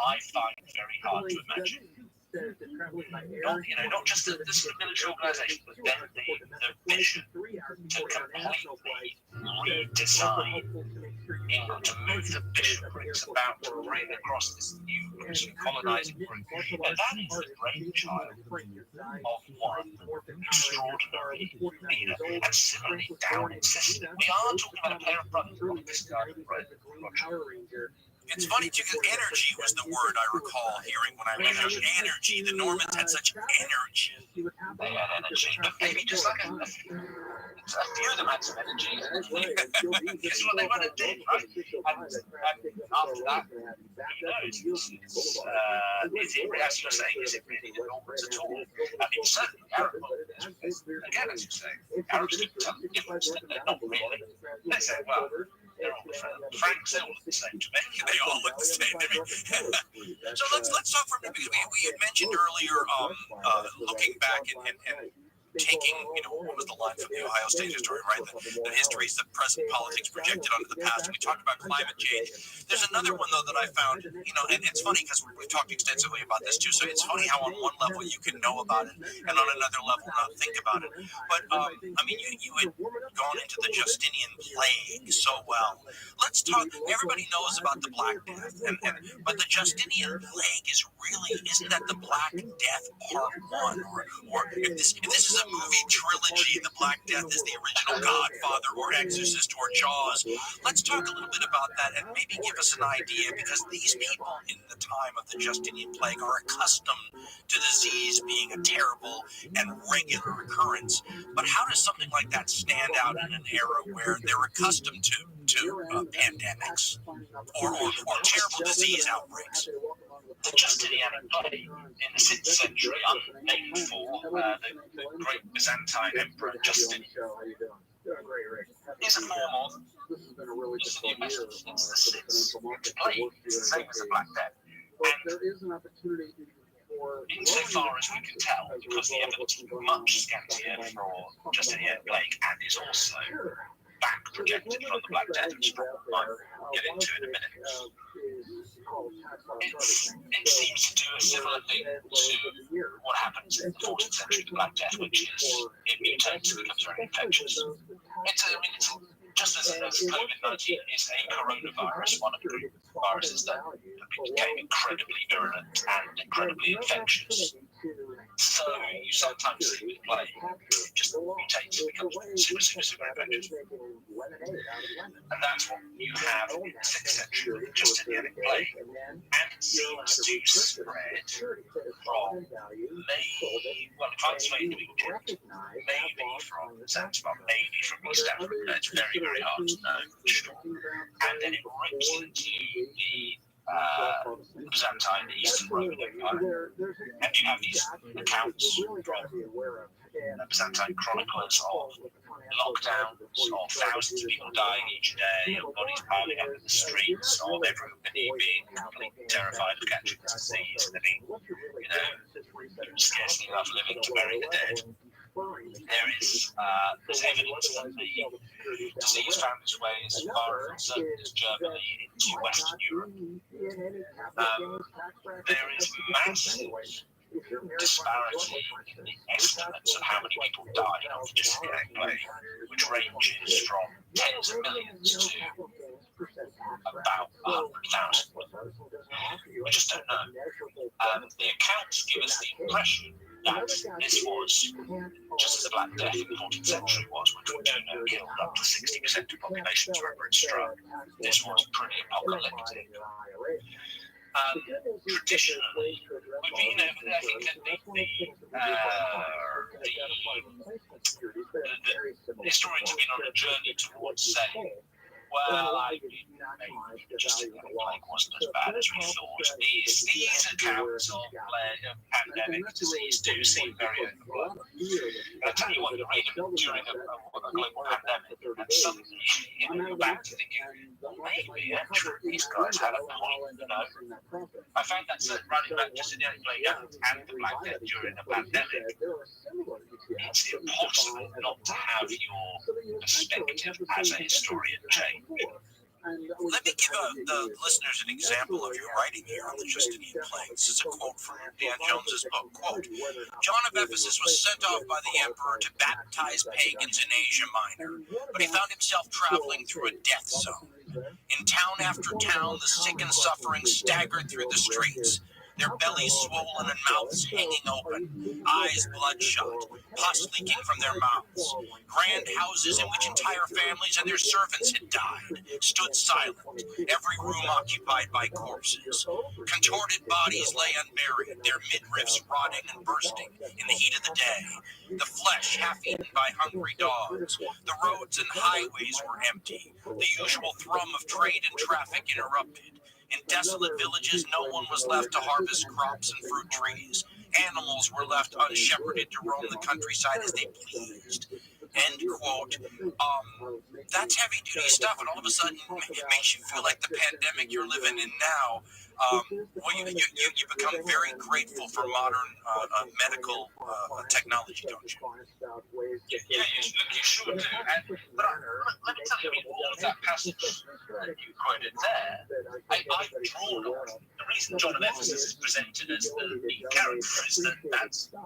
I find very hard to imagine. Not just the sort of military organisation, but then the vision to completely redesign England, to move the bishoprics about to bring across this new colonising group. And that is the brainchild of one extraordinary leader. And similarly, down in Sicily, we are talking about a pair of brothers, not this guy, Roger. It's funny too, because energy was the word I recall hearing when I was young. Energy. The Normans had such energy. They had energy, but maybe just like a few of them had some energy. Guess what they went and did, right? And after that, who knows? Is it, as you're saying, is it really the Normans at all? I mean, certainly Arab Muslims, again, as you say, Arabs didn't tell the difference, did they? Not really. They say, well, they're all the Franks, they all look the same to me. They all look the same to me. So let's talk for a minute, because we had mentioned earlier, looking back and taking, what was the line from the Ohio State historian, right? The history is the present politics projected onto the past. And we talked about climate change. There's another one, though, that I found, and it's funny because we've talked extensively about this, too. So it's funny how on one level you can know about it and on another level not think about it. But, you had gone into the Justinian plague so well. Let's talk, everybody knows about the Black Death, but the Justinian plague isn't that the Black Death Part 1? Or if this is a movie trilogy, the Black Death is the original Godfather or Exorcist or Jaws. Let's talk a little bit about that and maybe give us an idea, because these people in the time of the Justinian plague are accustomed to disease being a terrible and regular occurrence. But how does something like that stand out in an era where they're accustomed to pandemics or terrible disease outbreaks? The Justinian plague in the 6th century, named for the great Byzantine Emperor Justinian, is a form of Justinian pestilence. It's the 6th plague. It's the same as the Black Death. And insofar as we can tell, because the evidence is much scantier for Justinian plague and is also back projected from the Black Death, which I'll get into in a minute. It seems to do a similar thing to what happens in the 14th century, the Black Death, which is it mutates and becomes very infectious. It's just as COVID-19 is a coronavirus, one of the viruses that became incredibly virulent and incredibly infectious. So you sometimes see with plague, it just mutates and becomes super infectious. And that's what you have in the 6th century with the Justinian plague. And it seems to spread from if I'm saying New England, maybe from Zanzibar, maybe from East Africa. It's very, very hard to know for sure. And then it rips into the Byzantine, the Eastern Roman Empire. And you have these accounts from the Byzantine chroniclers of lockdowns, of thousands of people dying each day, of bodies piling up in the streets, of everybody being completely terrified of catching this disease, living, scarcely enough living to bury the dead. There's evidence that the disease found its way as far as Germany into Western Europe. There is massive disparity in the estimates of how many people died of the Justinian plague, which ranges from tens of millions to about 100,000. We just don't know. The accounts give us the impression that this was just as the Black Death in the 14th century was, which we do know killed up to 60% of populations wherever it struck. This was pretty apocalyptic. Traditionally, we've been over there. I think the historians have been on a journey towards saying, well, maybe the Justinian plague wasn't as bad as we thought. These accounts of pandemic disease do seem very overblown. And I tell you what, you read them during a global pandemic, and suddenly you're back to thinking, well, maybe actually these guys had a point. I found that running back Justinian plague and the Black Death during a pandemic, it's impossible not to have your perspective as a historian change. Let me give the listeners an example of your writing here on the Justinian plague. This is a quote from Dan Jones's book. Quote, John of Ephesus was sent off by the emperor to baptize pagans in Asia Minor, but he found himself traveling through a death zone. In town after town, the sick and suffering staggered through the streets, their bellies swollen and mouths hanging open, eyes bloodshot, pus leaking from their mouths. Grand houses in which entire families and their servants had died stood silent, every room occupied by corpses. Contorted bodies lay unburied, their midriffs rotting and bursting in the heat of the day, the flesh half-eaten by hungry dogs. The roads and highways were empty, the usual thrum of trade and traffic interrupted. In desolate villages, no one was left to harvest crops and fruit trees. Animals were left unshepherded to roam the countryside as they pleased. end quote. That's heavy duty stuff, and all of a sudden it makes you feel like the pandemic you're living in now. Well, you become very grateful for modern medical technology, don't you? Yeah, you sure do. But let me tell you, I mean, all of that passage that you quoted there, I've drawn on. The reason John of Ephesus is presented as the lead character is that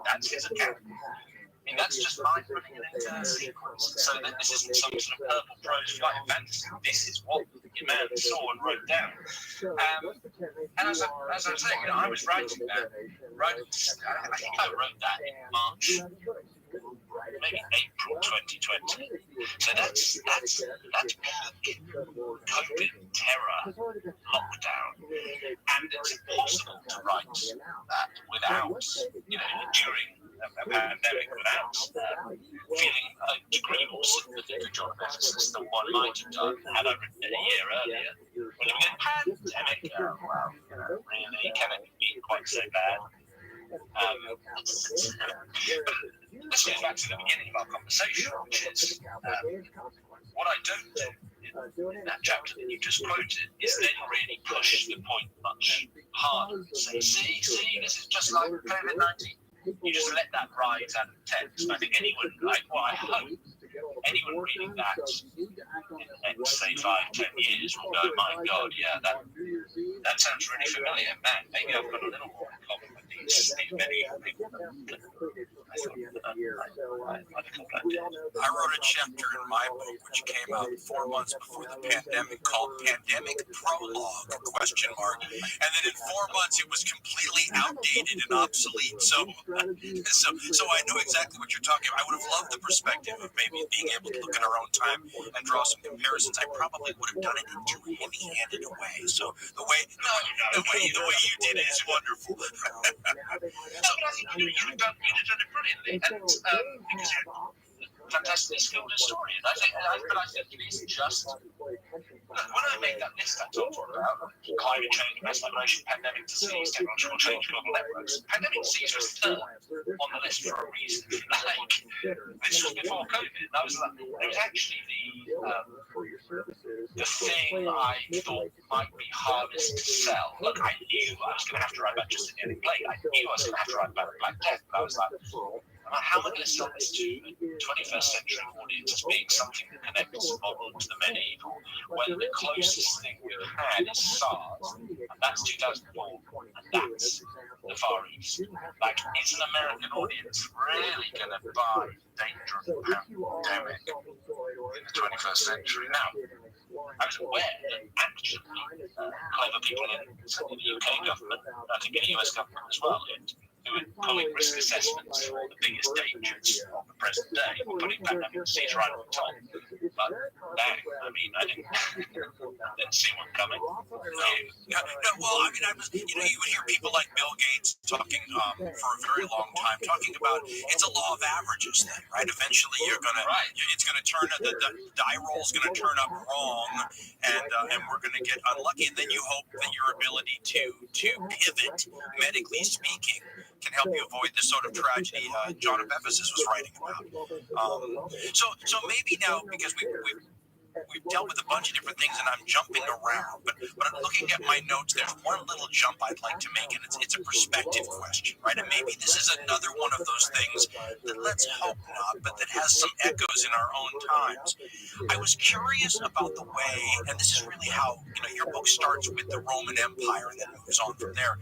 that's his account. I mean, that's just my putting it into a sequence. So that this isn't some sort of purple prose flight of fantasy. This is what the man saw and wrote down. And as I was saying, you know, I was writing that. I think I wrote that in March, maybe April 2020. So that's peak COVID terror lockdown, and it's impossible to write that without, you know, during a pandemic, without feeling a degree more sympathy for John of Ephesus than one might have done had I written it a year earlier. When you get a pandemic, well, you know, really, can it be quite so bad? This goes back to the beginning of our conversation, which is what I don't do in that chapter that you just quoted is then really push the point much harder. Say, see, this is just like COVID-19. You just let that rise out of the text. I think anyone, I hope anyone reading that in the next, say, 5-10 years will go, my God, yeah, that sounds really familiar. Man, maybe I've got a little more in common with these medieval people. I wrote a chapter in my book, which came out 4 months before the pandemic, called Pandemic Prologue, ? And then in 4 months, it was completely outdated and obsolete. So I know exactly what you're talking about. I would have loved the perspective of maybe being able to look at our own time and draw some comparisons. I probably would have done it in too heavy-handed a way. So the way you did it is wonderful. No, but I think you'd have done it brilliantly, and because you're a fantastically skilled historian. I think it is just. When I made that list I talked about climate change, mass migration, pandemic disease, technological change, global networks, pandemic disease was third on the list for a reason. This was before COVID, and I was like, it was actually the thing I thought might be hardest to sell. Look, I knew I was going to have to write about Justinian Plague. I knew I was going to have to write about the Black Death. But I was like, how am I going to sell this to a 21st century audience as being something that connects modern to the medieval, when the closest thing we've had is SARS, and that's 2004, and that's the Far East. Like, is an American audience really going to buy dangerous pandemic in the 21st century? Now, I was aware that actually clever people in the UK government, I think in the US government as well, who are pulling risk assessments for the biggest dangers of the present day, were putting pandemic disease right on the top. But bang, I mean, I didn't see one coming. Well, I mean, you would hear people like Bill Gates talking for a very long time, talking about it's a law of averages thing, right? Eventually, it's gonna turn, the die roll is gonna turn up wrong, and we're gonna get unlucky, and then you hope that your ability to pivot, medically speaking, can help you avoid the sort of tragedy John of Ephesus was writing about. So maybe now, because we've dealt with a bunch of different things, and I'm jumping around, but looking at my notes, there's one little jump I'd like to make, and it's a perspective question, right? And maybe this is another one of those things that, let's hope not, but that has some echoes in our own times. I was curious about the way, and this is really how, your book starts with the Roman Empire and then moves on from there.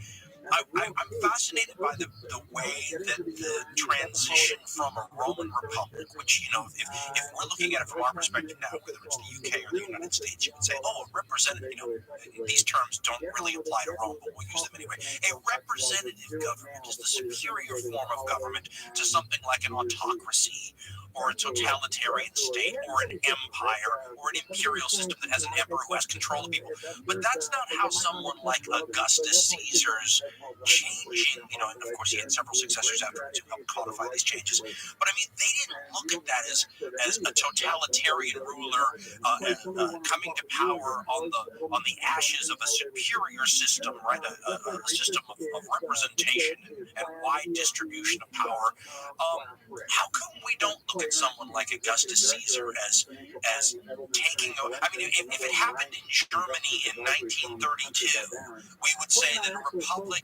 I'm fascinated by the way that the transition from a Roman Republic, which, if we're looking at it from our perspective now, whether it's the UK or the United States, you would say, a representative, these terms don't really apply to Rome, but we'll use them anyway. A representative government is the superior form of government to something like an autocracy or a totalitarian state or an empire or an imperial system that has an emperor who has control of people. But that's not how someone like Augustus Caesar's changing, and of course he had several successors afterwards who helped codify these changes. But I mean, they didn't look at that as a totalitarian ruler coming to power on the ashes of a superior system, right? A system of representation and wide distribution of power. How come we don't look at someone like Augustus Caesar as taking over? I mean, if it happened in Germany in 1932, we would say that a republic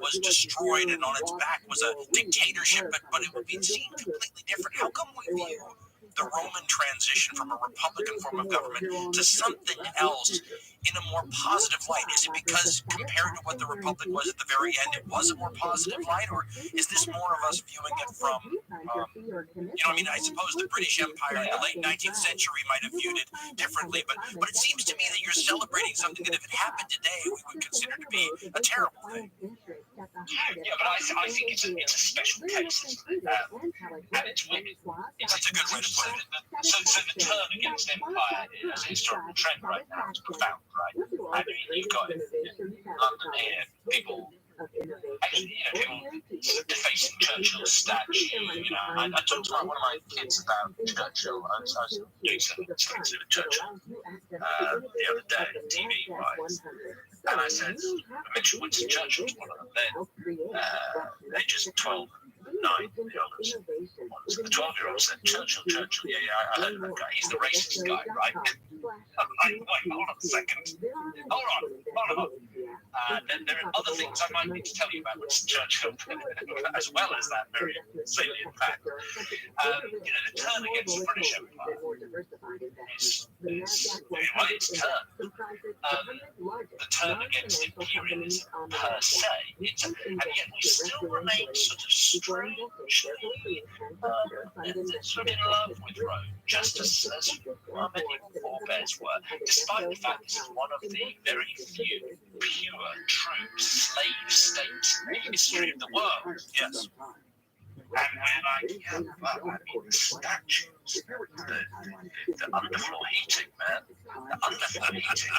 was destroyed and on its back was a dictatorship, but it would be seen completely different. How come we view the Roman transition from a republican form of government to something else in a more positive light? Is it because compared to what the republic was at the very end, it was a more positive light, or is this more of us viewing it from, I mean, I suppose the British Empire in the late 19th century might have viewed it differently, but it seems to me that you're celebrating something that if it happened today, we would consider to be a terrible thing. Yeah, but I think it's a special case, and it's winning. That's a good way to put it. So the turn against empire is a historical trend right now. It's profound, right? I mean, you've got in London here, people defacing Churchill's statue. I talked to one of my kids about Churchill. I was doing something to with Churchill the other day, TV-wise. And I said, I mentioned Winston Churchill's one of them then. Ages 12 and 9, the others. The 12-year-old said, Churchill, yeah, I heard of that guy. He's the racist guy, right? I'm like, wait, hold on a second. Hold on. Then there are other things I might need to tell you about Winston Churchill, as well as that very salient fact. The turn against the British Empire is its turn. The turn against imperialism per se, and yet we still remain sort of strangely sort of in love with Rome, just as our medieval forebears were, despite the fact this is one of the very few pure, true slave states in the history of the world. Yes. And we're like, the statues, the underfloor heating, man. The underfloor heating.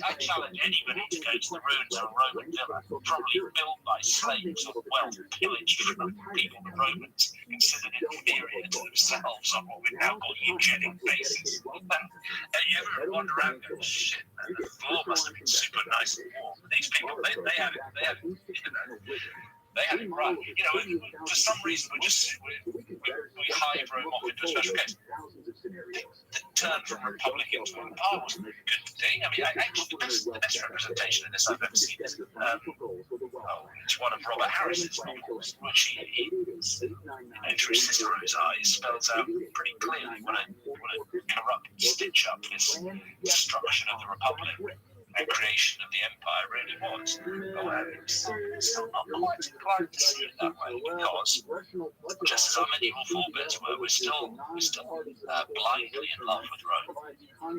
I challenge anybody to go to the ruins of a Roman villa, probably built by slaves or wealth pillaged from people the Romans considered inferior to themselves on what we now call eugenic basis. And you ever wander around and go, shit, man, the floor must have been super nice and warm. These people, they had it, they had it right. For some reason, we hide Rome off into a special case. The turn from republic into empire wasn't a good thing. I mean, actually, the best representation of this I've ever seen is it's one of Robert Harris's novels, which he through Cicero's eyes, spells out pretty clearly what a corrupt stitch-up this destruction of the republic and creation of the empire really was. I'm still not quite inclined to see it that way, because just as our medieval forebears were, we're still blindly in love with Rome.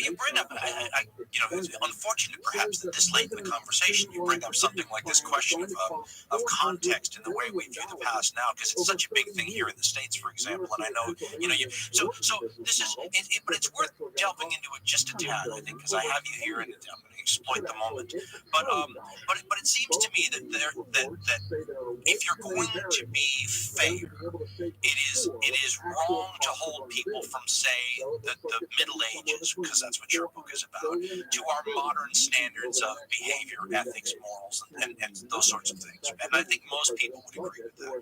You bring up, it's unfortunate perhaps that this late in the conversation you bring up something like this question of context in the way we view the past now, because it's such a big thing here in the States, for example, and I know, so this is, but it's worth delving into it just a tad, I think, because I have you here and I'm going to exploit the moment. But it seems to me that if you're going to be fair, it is wrong to hold people from, say, the Middle Ages, because that's what your book is about, to our modern standards of behavior, ethics, morals, and those sorts of things. And I think most people would agree with that.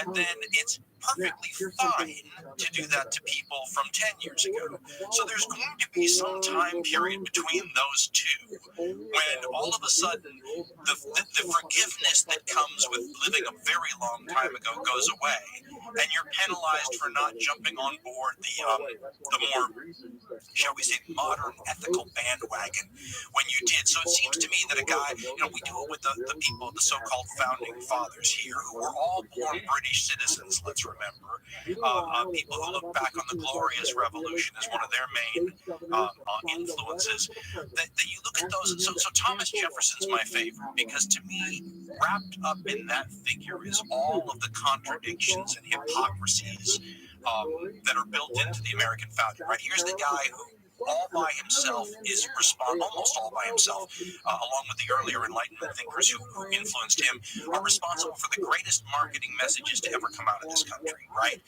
And then it's perfectly fine to do that to people from 10 years ago. So there's going to be some time period between those two when all of a sudden the forgiveness that comes with living a very long time ago goes away, and you're penalized for not jumping on board the more, shall we say, modern ethical bandwagon when you did. So it seems to me that a guy, we do it with the people, the so-called founding fathers here, who were all born British citizens, let's remember, people who look back on the Glorious Revolution as one of their main influences, that you look at those. So Thomas Jefferson's my favorite, because to me, wrapped up in that figure is all of the contradictions and hypocrisies that are built into the American founding. Right? Here's the guy who all by himself is almost all by himself, along with the earlier Enlightenment thinkers who influenced him, are responsible for the greatest marketing messages to ever come out of this country, right?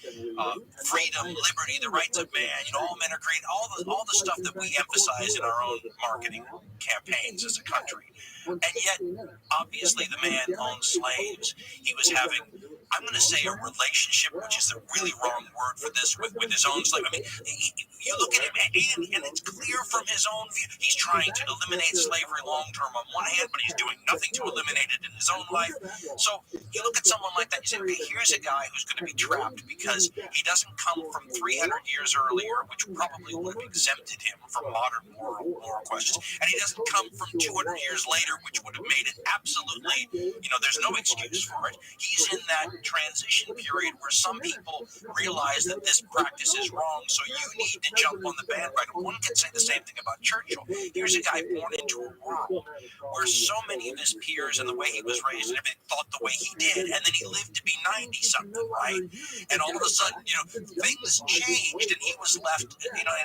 Freedom, liberty, the rights of man, all men are created, all the stuff that we emphasize in our own marketing campaigns as a country. And yet, obviously, the man owned slaves. He was having, I'm going to say, a relationship, which is the really wrong word for this, with his own slave. I mean, you look at him, and it's clear from his own view. He's trying to eliminate slavery long term on one hand, but he's doing nothing to eliminate it in his own life. So you look at someone like that, you say, okay, here's a guy who's going to be trapped because he doesn't come from 300 years earlier, which probably would have exempted him from modern moral questions, and he doesn't come from 200 years later, which would have made it absolutely, there's no excuse for it. He's in that transition period where some people realize that this practice is wrong, so you need to jump on the bandwagon. One can say the same thing about Churchill. Here's a guy born into a world where so many of his peers and the way he was raised and everything thought the way he did, and then he lived to be 90-something, right? And all of a sudden, things changed, and he was left, and I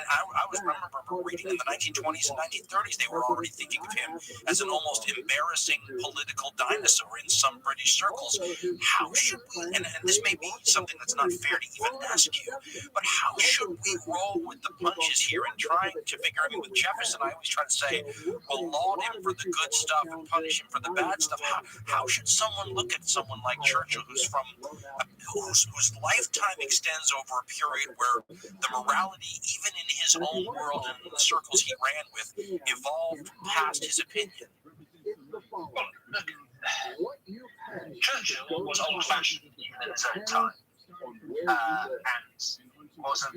remember reading in the 1920s and 1930s, they were already thinking of him as an almost embarrassing political dinosaur in some British circles. How should we, and this may be something that's not fair to even ask you, but how should we roll with the punches here and trying to figure, with Jefferson, I always try to say, we'll laud him for the good stuff and punish him for the bad stuff. How should someone look at someone like Churchill, whose lifetime extends over a period where the morality, even in his own world and in the circles he ran with, evolved past his opinion? Well, look, Churchill was old-fashioned even in his own time, and wasn't,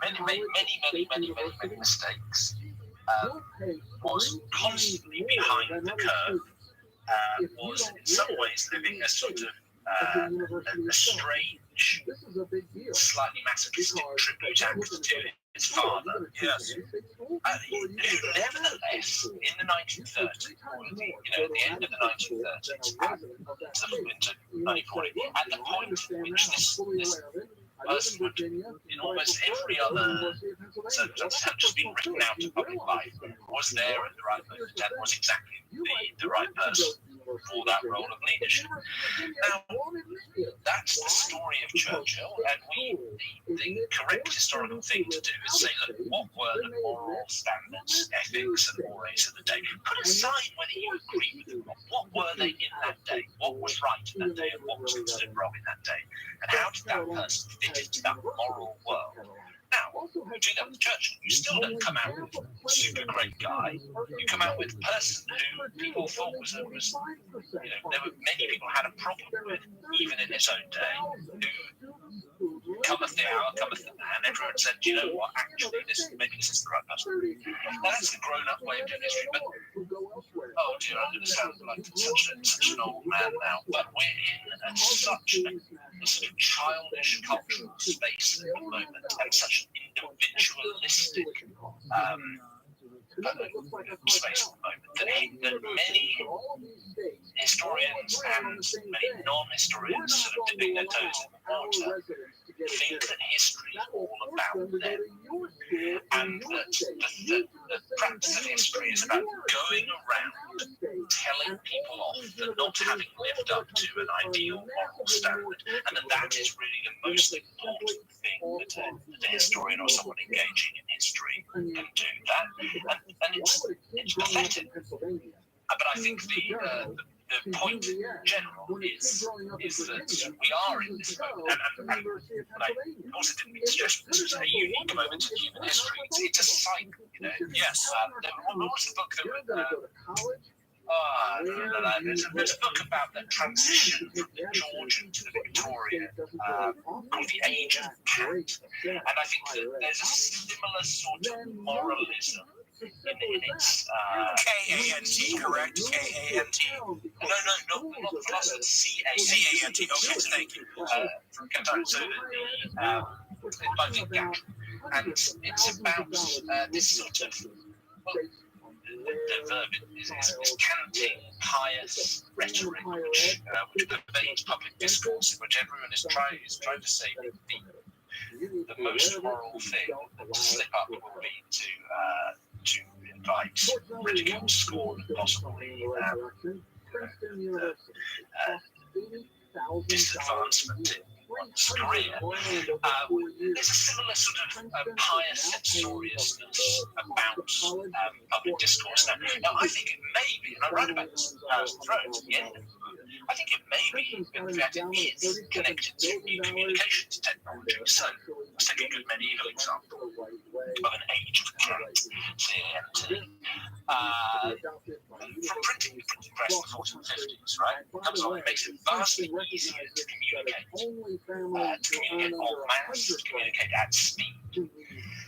many mistakes. Was constantly behind the curve. Was in some ways living a sort of a strange, slightly masochistic tribute act to his father. Yes. Nevertheless, in the 1930s, at the end of the 1930s, into 1940, at the point in which this person would, in almost every other circumstance, had just been written out of public life, was there at the right moment and was exactly the right person for that role of leadership. Now, that's the story of Churchill, and the correct historical thing to do is say, look, what were the moral standards, ethics, and mores of the day? Put aside whether you agree with them or not. What were they in that day? What was right in that day, and what was considered wrong in that day? And how did that person fit into that moral world? Now, you do that with Churchill. You still don't come out with a super great guy. You come out with a person who people thought was there were many people had a problem with, even in his own day, who cometh the hour, cometh the man. Everyone said, you know what, actually, maybe this is the right person. Now, that's the grown-up way of doing history, but, oh dear, I'm going to sound like such an old man now, but we're in such a sort of childish cultural space at the moment, and such an individualistic space at the moment that many historians and many non-historians sort of dipping their toes in the water think that history is all about them, and that the practice of history is about going around telling people off for not having lived up to an ideal moral standard, and that is really the most important thing that a historian or someone engaging in history can do. And it's pathetic. But I think the point in general is that we are in this moment, and I also didn't mean to suggest this was a unique moment in human history. It's a cycle, Yes. What was the book that there's a book about the transition from the Georgian to the Victorian called The Age of Kant, and I think that there's a similar sort of moralism in its K-A-N-T, correct? K-A-N-t? No, not the philosopher, C-A-N-T. Okay, thank you. From Kant, so by Vic Gatry. And it's about this sort of, the verb is canting, pious rhetoric, which pervades public discourse, in which everyone is trying to say the most moral thing to slip up would be to invite ridicule, scorn, and possibly disadvancement in one's career. There's a similar sort of pious censoriousness about public discourse. Now, I think it may be, and I write about this throughout the end of the book, I think it may be, in fact, it is connected to new communications technology. So, let's take a good medieval example of an age of TNT. From printing press in the 1450s, right? It comes along, it makes it vastly easier to communicate en masse, to communicate at speed.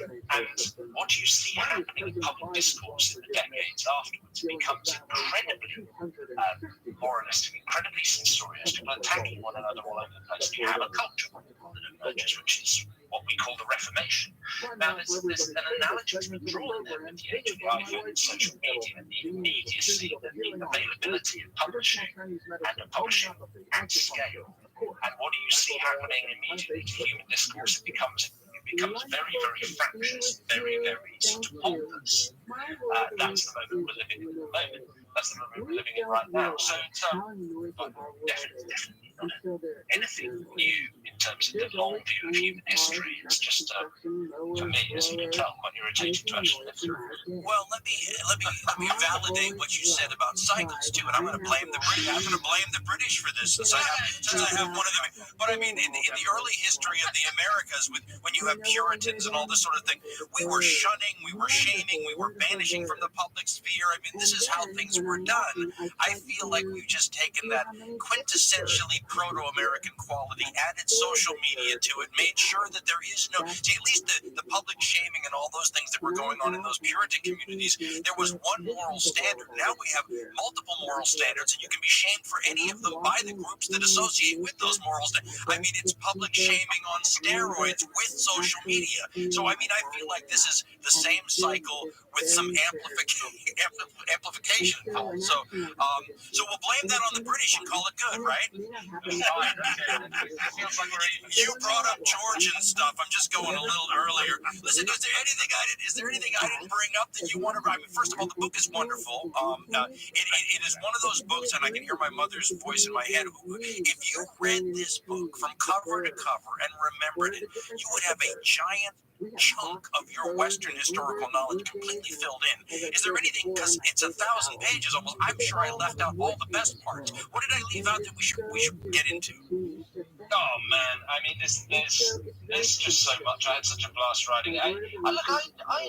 And what you see happening in public discourse in the decades afterwards becomes incredibly moralistic, incredibly censorious. People attacking one another all over the place. You have a culture that emerges, which is what we call the Reformation. Now, there's an analogy to be drawn there with the age of the iPhone and social media, and the immediacy, the availability of publishing, and of publishing at scale. And what do you see happening immediately to human discourse? It becomes very, very fractious, very, very sort of pompous. That's the moment we're living in at the moment. That's the moment we're living in right now. So it's definitely not anything new in terms of the long view of human history. It's just, for me, as you can tell, quite irritating to actually live through. Well, let me validate what you said about cycles too, and I'm going to blame the British. I'm going to blame the British for this, since I have one of them. But I mean, in the early history of the Americas, when you have Puritans and all this sort of thing, we were shunning, we were shaming, we were banishing from the public sphere. I mean, this is how things were done. I feel like we've just taken that quintessentially proto-American quality, added social media to it, made sure that there is no... See, at least the public shaming and all those things that were going on in those Puritan communities, there was one moral standard. Now we have multiple moral standards, and you can be shamed for any of them by the groups that associate with those moral standards. I mean, it's public shaming on steroids with social media. So, I mean, I feel like this is the same cycle with some amplification. So we'll blame that on the British and call it good, right? You brought up Georgian stuff. I'm just going a little earlier. Listen, is there anything I didn't bring up that you want to write? First of all, the book is wonderful. It is one of those books, and I can hear my mother's voice in my head. If you read this book from cover to cover and remembered it, you would have a giant chunk of your Western historical knowledge completely filled in. Is there anything, because it's 1,000 pages almost, I'm sure I left out all the best parts. What did I leave out that we should get into? Oh man, I mean, there's just so much. I had such a blast writing it. I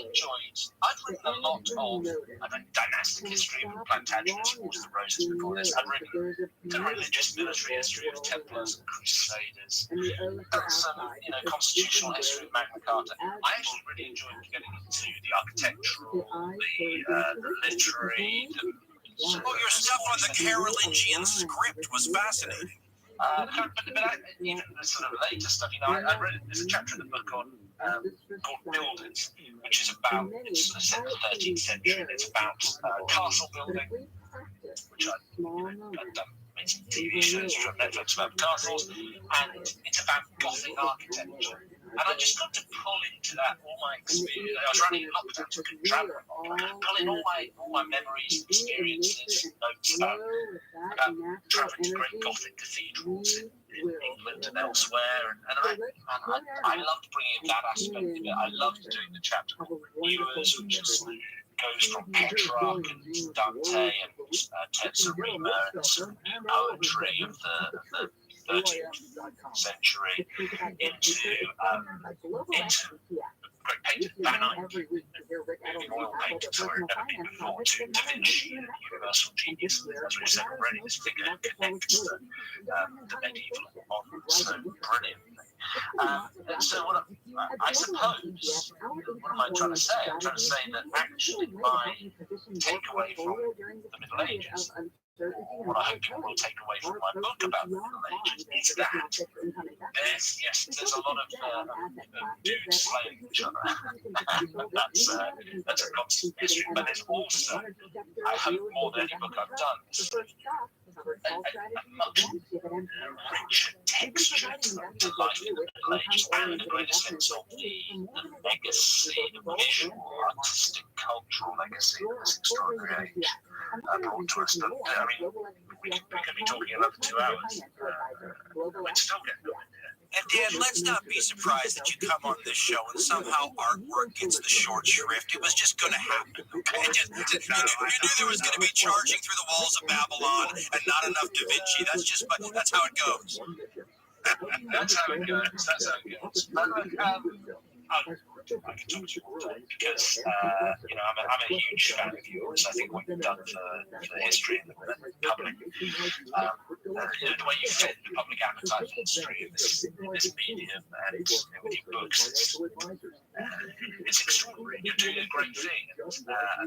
enjoyed. I've written dynastic history of Plantagenets, Wars of the Roses before this. I've written the religious military history of Templars and Crusaders. Some, constitutional history of Magna Carta. I actually really enjoyed getting into the architectural, the literary. Your stuff on the Carolingian script was fascinating. But even the sort of later stuff, I read there's a chapter in the book called Builders, which is about, it's set in the 13th century, and it's about castle building, which I've done amazing TV shows from Netflix about castles, and it's about Gothic architecture. And I just got to pull into that all my experience. I was running lockdown, so I couldn't travel. Pull in all my memories, experiences, notes about traveling to great Gothic cathedrals in England and elsewhere. And I loved bringing in that aspect of it. I loved doing the chapter called Renewers, which goes from Petrarch and Dante and Tetsarima and some new poetry of the 13th century into great painter Van Eyck, moving oil painting to where it never been before, to Da Vinci, universal genius, as we said already, this figure connects the medieval and modern, so brilliant. And so I suppose, what am I trying to say? I'm trying to say that actually my takeaway from the Middle Ages what I hope people will take away from my book about the Middle Ages is that there's a lot of dudes slaying each other. that's a constant history. But there's also, I hope more than any book I've done, a much richer texture to life in the Middle Ages, and a greater sense of the legacy, the visual, artistic, cultural legacy of this extraordinary age brought to us. But I mean, we could be talking another 2 hours. We'd still get nowhere. And Dan, let's not be surprised that you come on this show and somehow artwork gets the short shrift. It was just going to happen. Okay? You knew there was going to be charging through the walls of Babylon and not enough Da Vinci. That's how it goes. That's how it goes. That's how it goes. But I can talk to you all day because I'm a huge fan of yours. I think what you've done for history and the public, the way you fit the public appetite for history in this medium and with your books, it's extraordinary. You're doing a great thing, and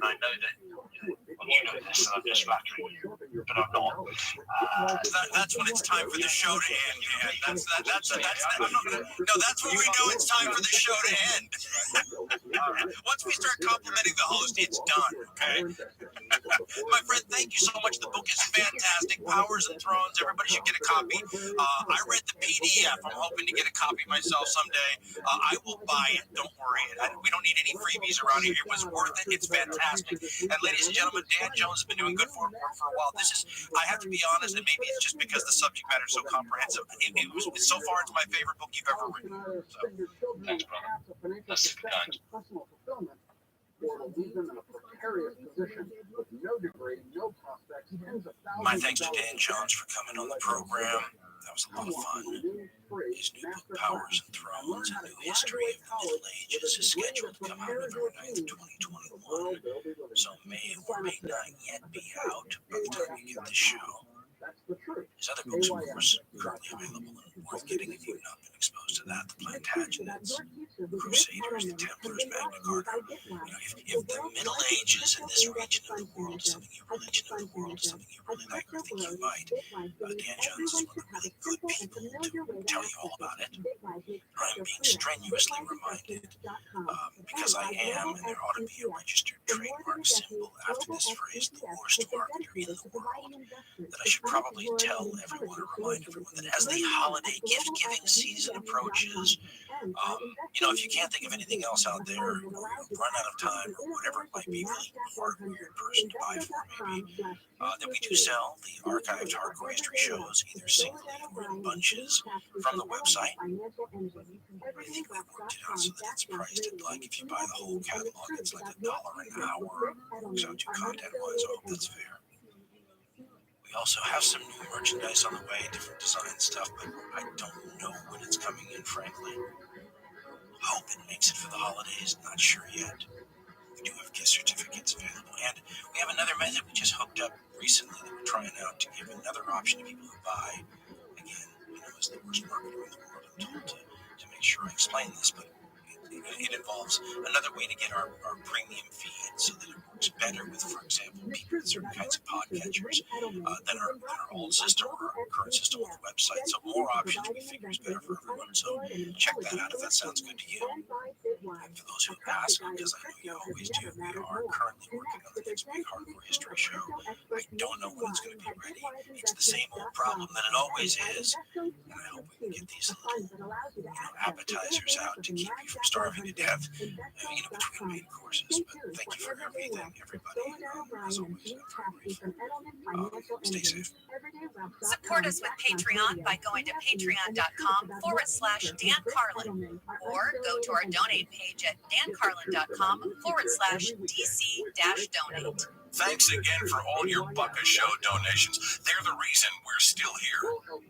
I know that you know this, and I'm just flattering you, but I'm not. That's when it's time for the show to end, man. That's when we know it's time for the show to end. Once we start complimenting the host, it's done, okay? My friend, thank you so much. The book is fantastic. Powers and Thrones. Everybody should get a copy. I read the PDF. I'm hoping to get a copy myself someday. I will buy it. Don't worry. We don't need any freebies around here. It was worth it. It's fantastic. And ladies and gentlemen, Dan Jones has been doing good for a while. I have to be honest, and maybe it's just because the subject matter is so comprehensive. So far, it's my favorite book you've ever written. So, Thanks, brother. That's super kind. My thanks to Dan Jones for coming on the program. That was a lot of fun. His new book, Powers and Thrones, A New History of the Middle Ages, is scheduled to come out November 9th, 2021. So may or may not yet be out by the time you get this show. His other books, of course, currently available and worth getting if you've not been exposed to that. The Plantagenets, Crusaders, the Templars, Magna Carta. If the Middle Ages in this region of the world is something you really like or think you might, Dan Jones is one of the really good people to tell you all about it. I'm being strenuously reminded, because I am, and there ought to be a registered trademark symbol after this phrase, the worst marketer in the world, that I should probably tell everyone or remind everyone that as the holiday gift-giving season approaches, if you can't think of anything else out there, or you've run out of time, or whatever it might be, really hard weird person to buy for, maybe, that we do sell the archived hardcore history shows, either singly or in bunches, from the website. I think we worked it out so that it's priced at, like, if you buy the whole catalog, it's like $1 an hour. Works out to content-wise. I hope that's fair. We also have some new merchandise on the way, different design stuff, but I don't know when it's coming in, frankly. Hope it makes it for the holidays, not sure yet. We do have gift certificates available, and we have another method we just hooked up recently that we're trying out to give another option to people who buy. Again, as the worst marketer in the world, I'm told to make sure I explain this, but it involves another way to get our premium feed so that it works better with, for example, people with certain kinds of podcatchers than our old system or our current system on the website. So more options we figure is better for everyone. So check that out if that sounds good to you. And for those who ask, because I know you always do, we are currently working on the next big hardcore history show. I don't know when it's going to be ready. It's the same old problem that it always is. And I hope we can get these little, appetizers out to keep you from starving to death, between main courses. But thank you for everything, everybody. As always, stay safe. Support us with Patreon by going to patreon.com/Dan Carlin, or go to our donate page at dancarlin.com/DC-donate. Thanks again for all your Bucka Show donations. They're the reason we're still here.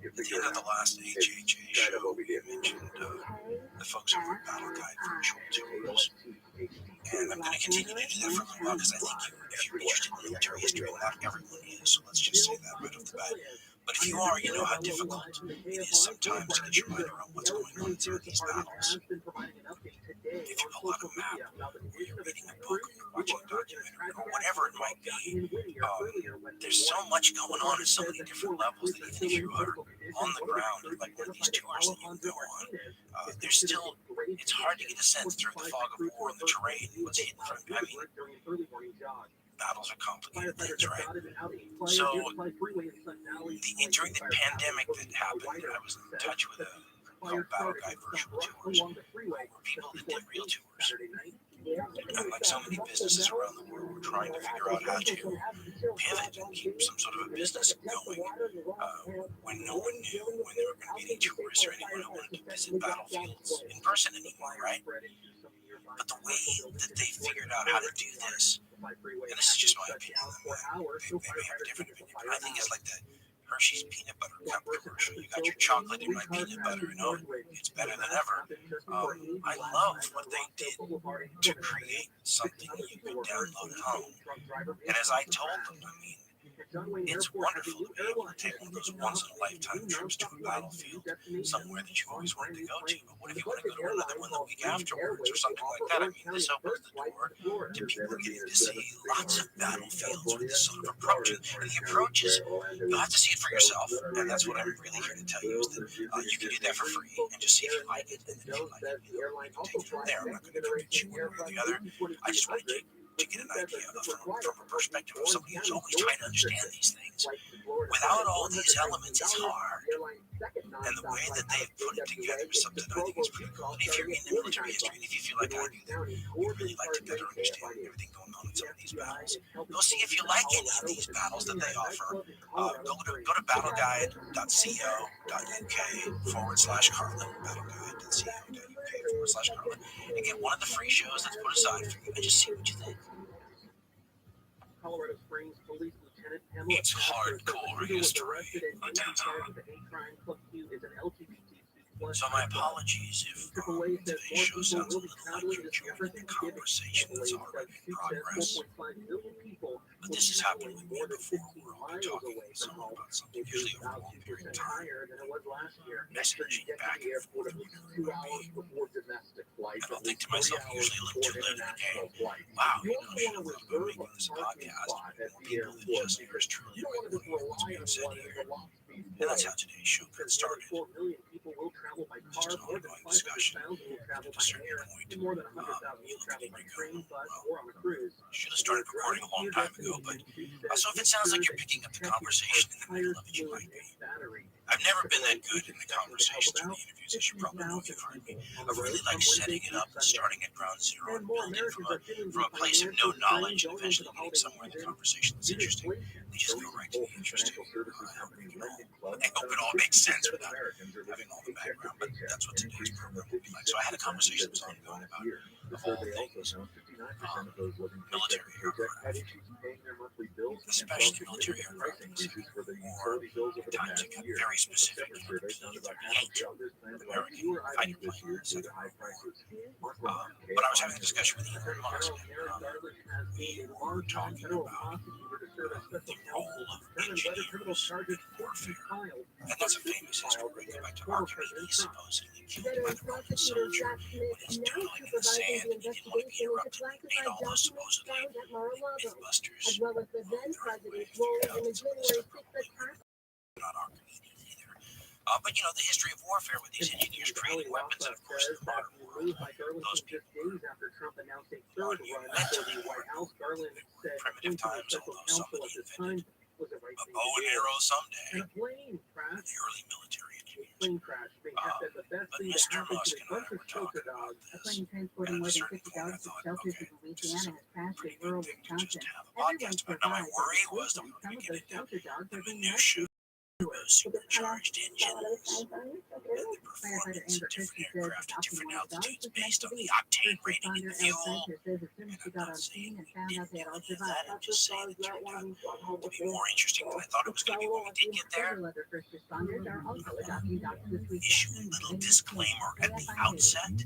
At the end of the last HHA show, we mentioned the folks over at Battle Guide Virtual Tours. And I'm going to continue to do that for a little while because I think if you're interested in military history, and not everyone is, so let's just say that right off the bat. But if you are, you know how difficult it is sometimes to get your mind around what's going on in some of these battles. if you pull out a map, or you're reading a book, or you're watching a documentary, or whatever it might be, there's so much going on at so many different levels that even if you are on the ground, or like one of these tours that you can go on, there's still, it's hard to get a sense through the fog of war and the terrain, what's hidden from you. I mean, battles are complicated things, right? So, during the pandemic that happened, I was in touch with a called Battle Guide Virtual Tours, where people that did real tours. And like so many businesses around the world, we're trying to figure out how to pivot and keep some sort of a business going when no one knew when there were going to be any tourists or anyone who wanted to visit battlefields in person anymore, right? But the way that they figured out how to do this, and this is just my opinion, they may have a different opinion, but I think it's like the Hershey's peanut butter cup commercial. You got your chocolate in my peanut butter, you know, it's better than ever. I love what they did to create something you could download at home. And as I told them, I mean, it's wonderful to be able to take one of those once-in-a-lifetime trips to a battlefield, somewhere that you've always wanted to go to. But what if you want to go to another one the week afterwards or something like that? I mean, this opens the door to people getting to see lots of battlefields with this sort of approach. And the approach is, you'll have to see it for yourself. And that's what I'm really here to tell you, is that you can do that for free and just see if you like it. And if you like it, you can take it from there. I'm not going to convince you one way or the other. I just want to get an idea from a perspective of somebody who's always trying to understand these things. Without all these elements, it's hard. And the way that they've put it together is something I think is pretty cool. And if you're in the military history, and if you feel like I do, then you'd really like to better understand everything going on in some of these battles. Go see if you like any of these battles that they offer. Go to battleguide.co.uk/Carlin, battleguide.co.uk/Carlin, and get one of the free shows that's put aside for you and just see what you think. It's hardcore history. So my apologies if today's show sounds a little like you're joining the conversation that's already in progress. But this has happened with me before, where I'll be talking with someone about something, usually over a long period of time, messaging back and forth, whatever it might be. And I'll think to myself, usually a little too late in the game, wow, you know, should have thought about making this a podcast. More people than just here's truly what's being said here. And that's how today's show got started. Just an ongoing discussion. At a certain point, you look at it and you go, well, should have started recording a long time ago, but so if it sounds like you're picking up the conversation in the middle of it, you might be. I've never been that good in the conversations or the interviews, as you probably know if you've heard me. I really like setting it up and starting at ground zero and building from a place of no knowledge and eventually getting somewhere in the conversation that's interesting. They just go right to the interesting. I hope it all makes sense without having all the background, but that's what today's program will be like. So I had a conversation that was ongoing about, of all things, military aircraft, especially military aircraft, or at times it got very specific, you know, the P-38 American fighter plane in the Second World War. But I was having a discussion with Elon Musk, and we were talking about the role of engineers in warfare. And that's a famous history where you go back to Archimedes supposedly killed by the Roman soldier when he's drilling in the sand and he didn't want to be interrupted. He made all those supposedly mythbusters along the way, figured out that some of the stuff probably not Archimedes either. But you know, the history of warfare with these engineers creating weapons, and of course in the modern world, those people were monumentally more important. Primitive times, although somebody invented a bow and arrow someday, the early military engineers. But Mr. Musk and I were talking about this, and at a certain point I thought, okay, this is a pretty good thing to just have a podcast about. Now my worry was that we were going to get into the minutiae of supercharged engines and the performance of different aircraft at different altitudes based on the octane rating in the fuel. And I'm not saying we didn't do any of that. I'm just saying it turned out to be more interesting than I thought it was going to be when we did get there. Issue a little disclaimer at the outset.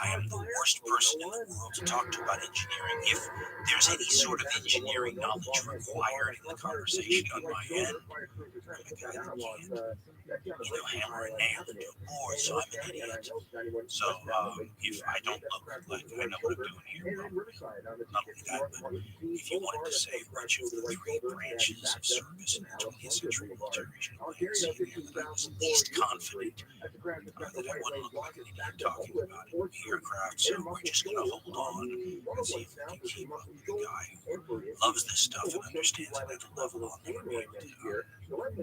I am the worst person in the world to talk to about engineering. If there's any sort of engineering knowledge required in the conversation on my end, I'm a guy that can't, hammer a nail and do a board, so I'm an idiot. So if I don't look like I know what I'm doing here, not only that, but if you wanted to say which of the three branches of service in the 20th century militarization alliance, that I was least confident that I wouldn't look like an idiot talking about it. Aircraft, so we're just going to hold on and see if we can keep up with the guy who loves this stuff and understands it at a level I'll never be able to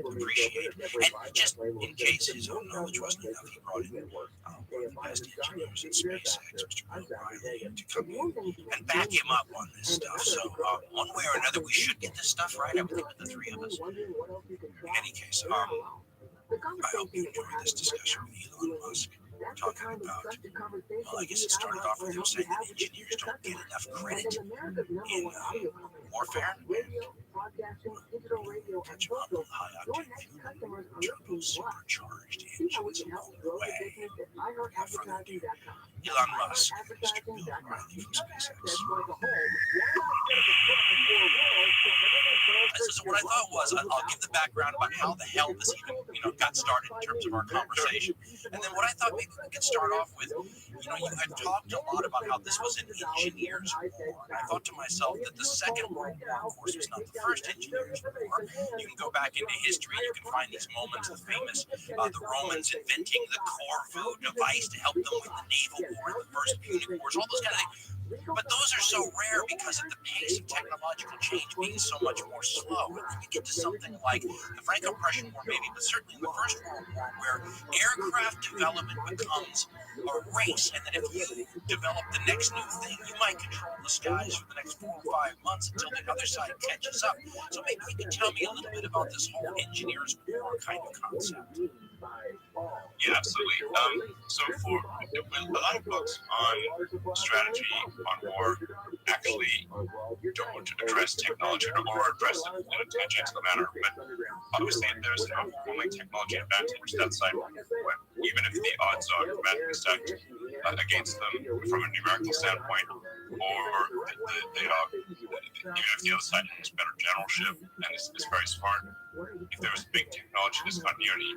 appreciate. And just in case his own knowledge wasn't enough, he brought in one of the best engineers in SpaceX, Mr. Rabbi, to come in and back him up on this stuff. So one way or another, we should get this stuff right. I would think with the three of us. In any case, I hope you enjoyed this discussion with Elon Musk talking about, well, I guess it started off with him saying that engineers don't get enough credit in warfare. Catch him up with high-octane turbo supercharged engines along the way. Without further ado, Elon Musk, Mr. Bill O'Reilly from SpaceX. So what I thought was, I'll give the background about how the hell this even, got started in terms of our conversation. And then what I thought maybe we could start off with, you had talked a lot about how this was an engineer's war. And I thought to myself that the Second World War, of course, was not the first engineer's war. You can go back into history, you can find these moments, the famous, the Romans inventing the Corfu device to help them with the naval war, the first Punic Wars, all those kind of things. But those are so rare because of the pace of technological change being so much more slow. And then you get to something like the Franco-Prussian War, maybe, but certainly in the First World War, where aircraft development becomes a race, and that if you develop the next new thing, you might control the skies for the next 4 or 5 months until the other side catches up. So maybe you can tell me a little bit about this whole engineer's war kind of concept. Yeah, absolutely. So for a lot of books on strategy, on war, actually don't address technology or address it in a tangential manner. But obviously, there's an overwhelming technology advantage that side, even if the odds are dramatically stacked against them from a numerical standpoint, or they are, even if the other side has better generalship and is very smart, if there's big technology discontinuity,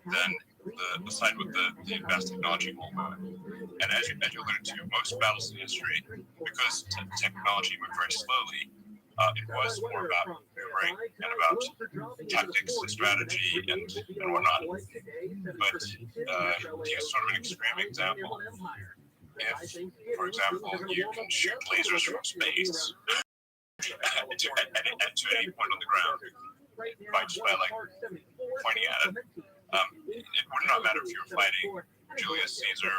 then the side with the advanced technology will win. And as you alluded to, most battles in history, because technology moved very slowly, it was more about maneuvering and about tactics and strategy and whatnot. But to use sort of an extreme example, if, for example, you can shoot lasers from space to any point on the ground by pointing at it, it would not matter if you were fighting Julius Caesar,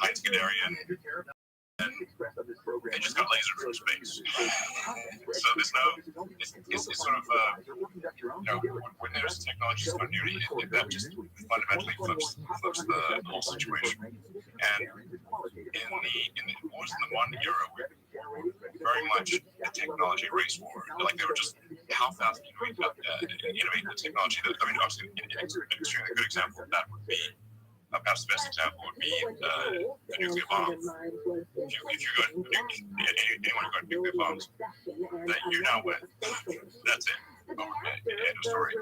Heinz Guderian, and they just got lasered from space. So there's no, it's sort of, when there's technology continuity, that just fundamentally flips the whole situation. And in the wars in the modern era, we're very much a technology race war. Like they were just, how fast can we innovate the technology? Obviously, an extremely good example of that would be, perhaps the best example would be the nuclear bomb. If you're good, anyone who got nuclear bombs, that you now win. That's it. End of story.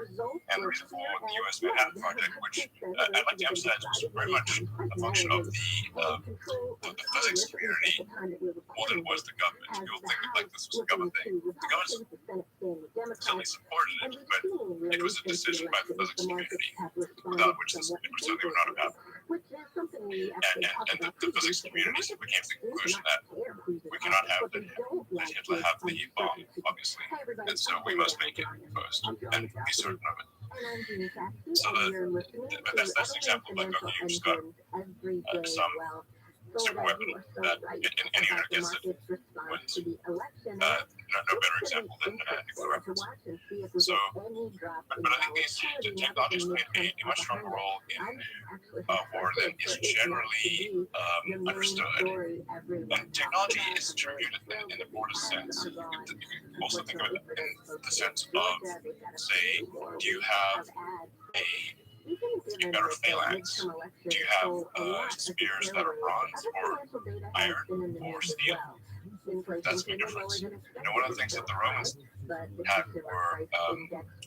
And the reason for the U.S. Manhattan Project, which I'd like to emphasize was very much a function of the physics community more than it was the government. People think like this was a government thing. The government certainly supported it, but it was a decision by the physics community, without which it certainly would not have happened. And the physics community came to the conclusion that we cannot have let Hitler have the bomb, obviously, and so we must make it first and be certain of it. So that's an example of like, okay, you just got some super weapon that anyone who gets it wins. No better example than nuclear weapons. So, but I think these technologies played a much stronger role in war than is generally understood. And technology is distributed in the broadest sense. You can also think of it in the sense of, say, do you have a better phalanx? Do you have spears that are bronze or iron or steel? that's a big difference. You know, one of the things that the Romans had were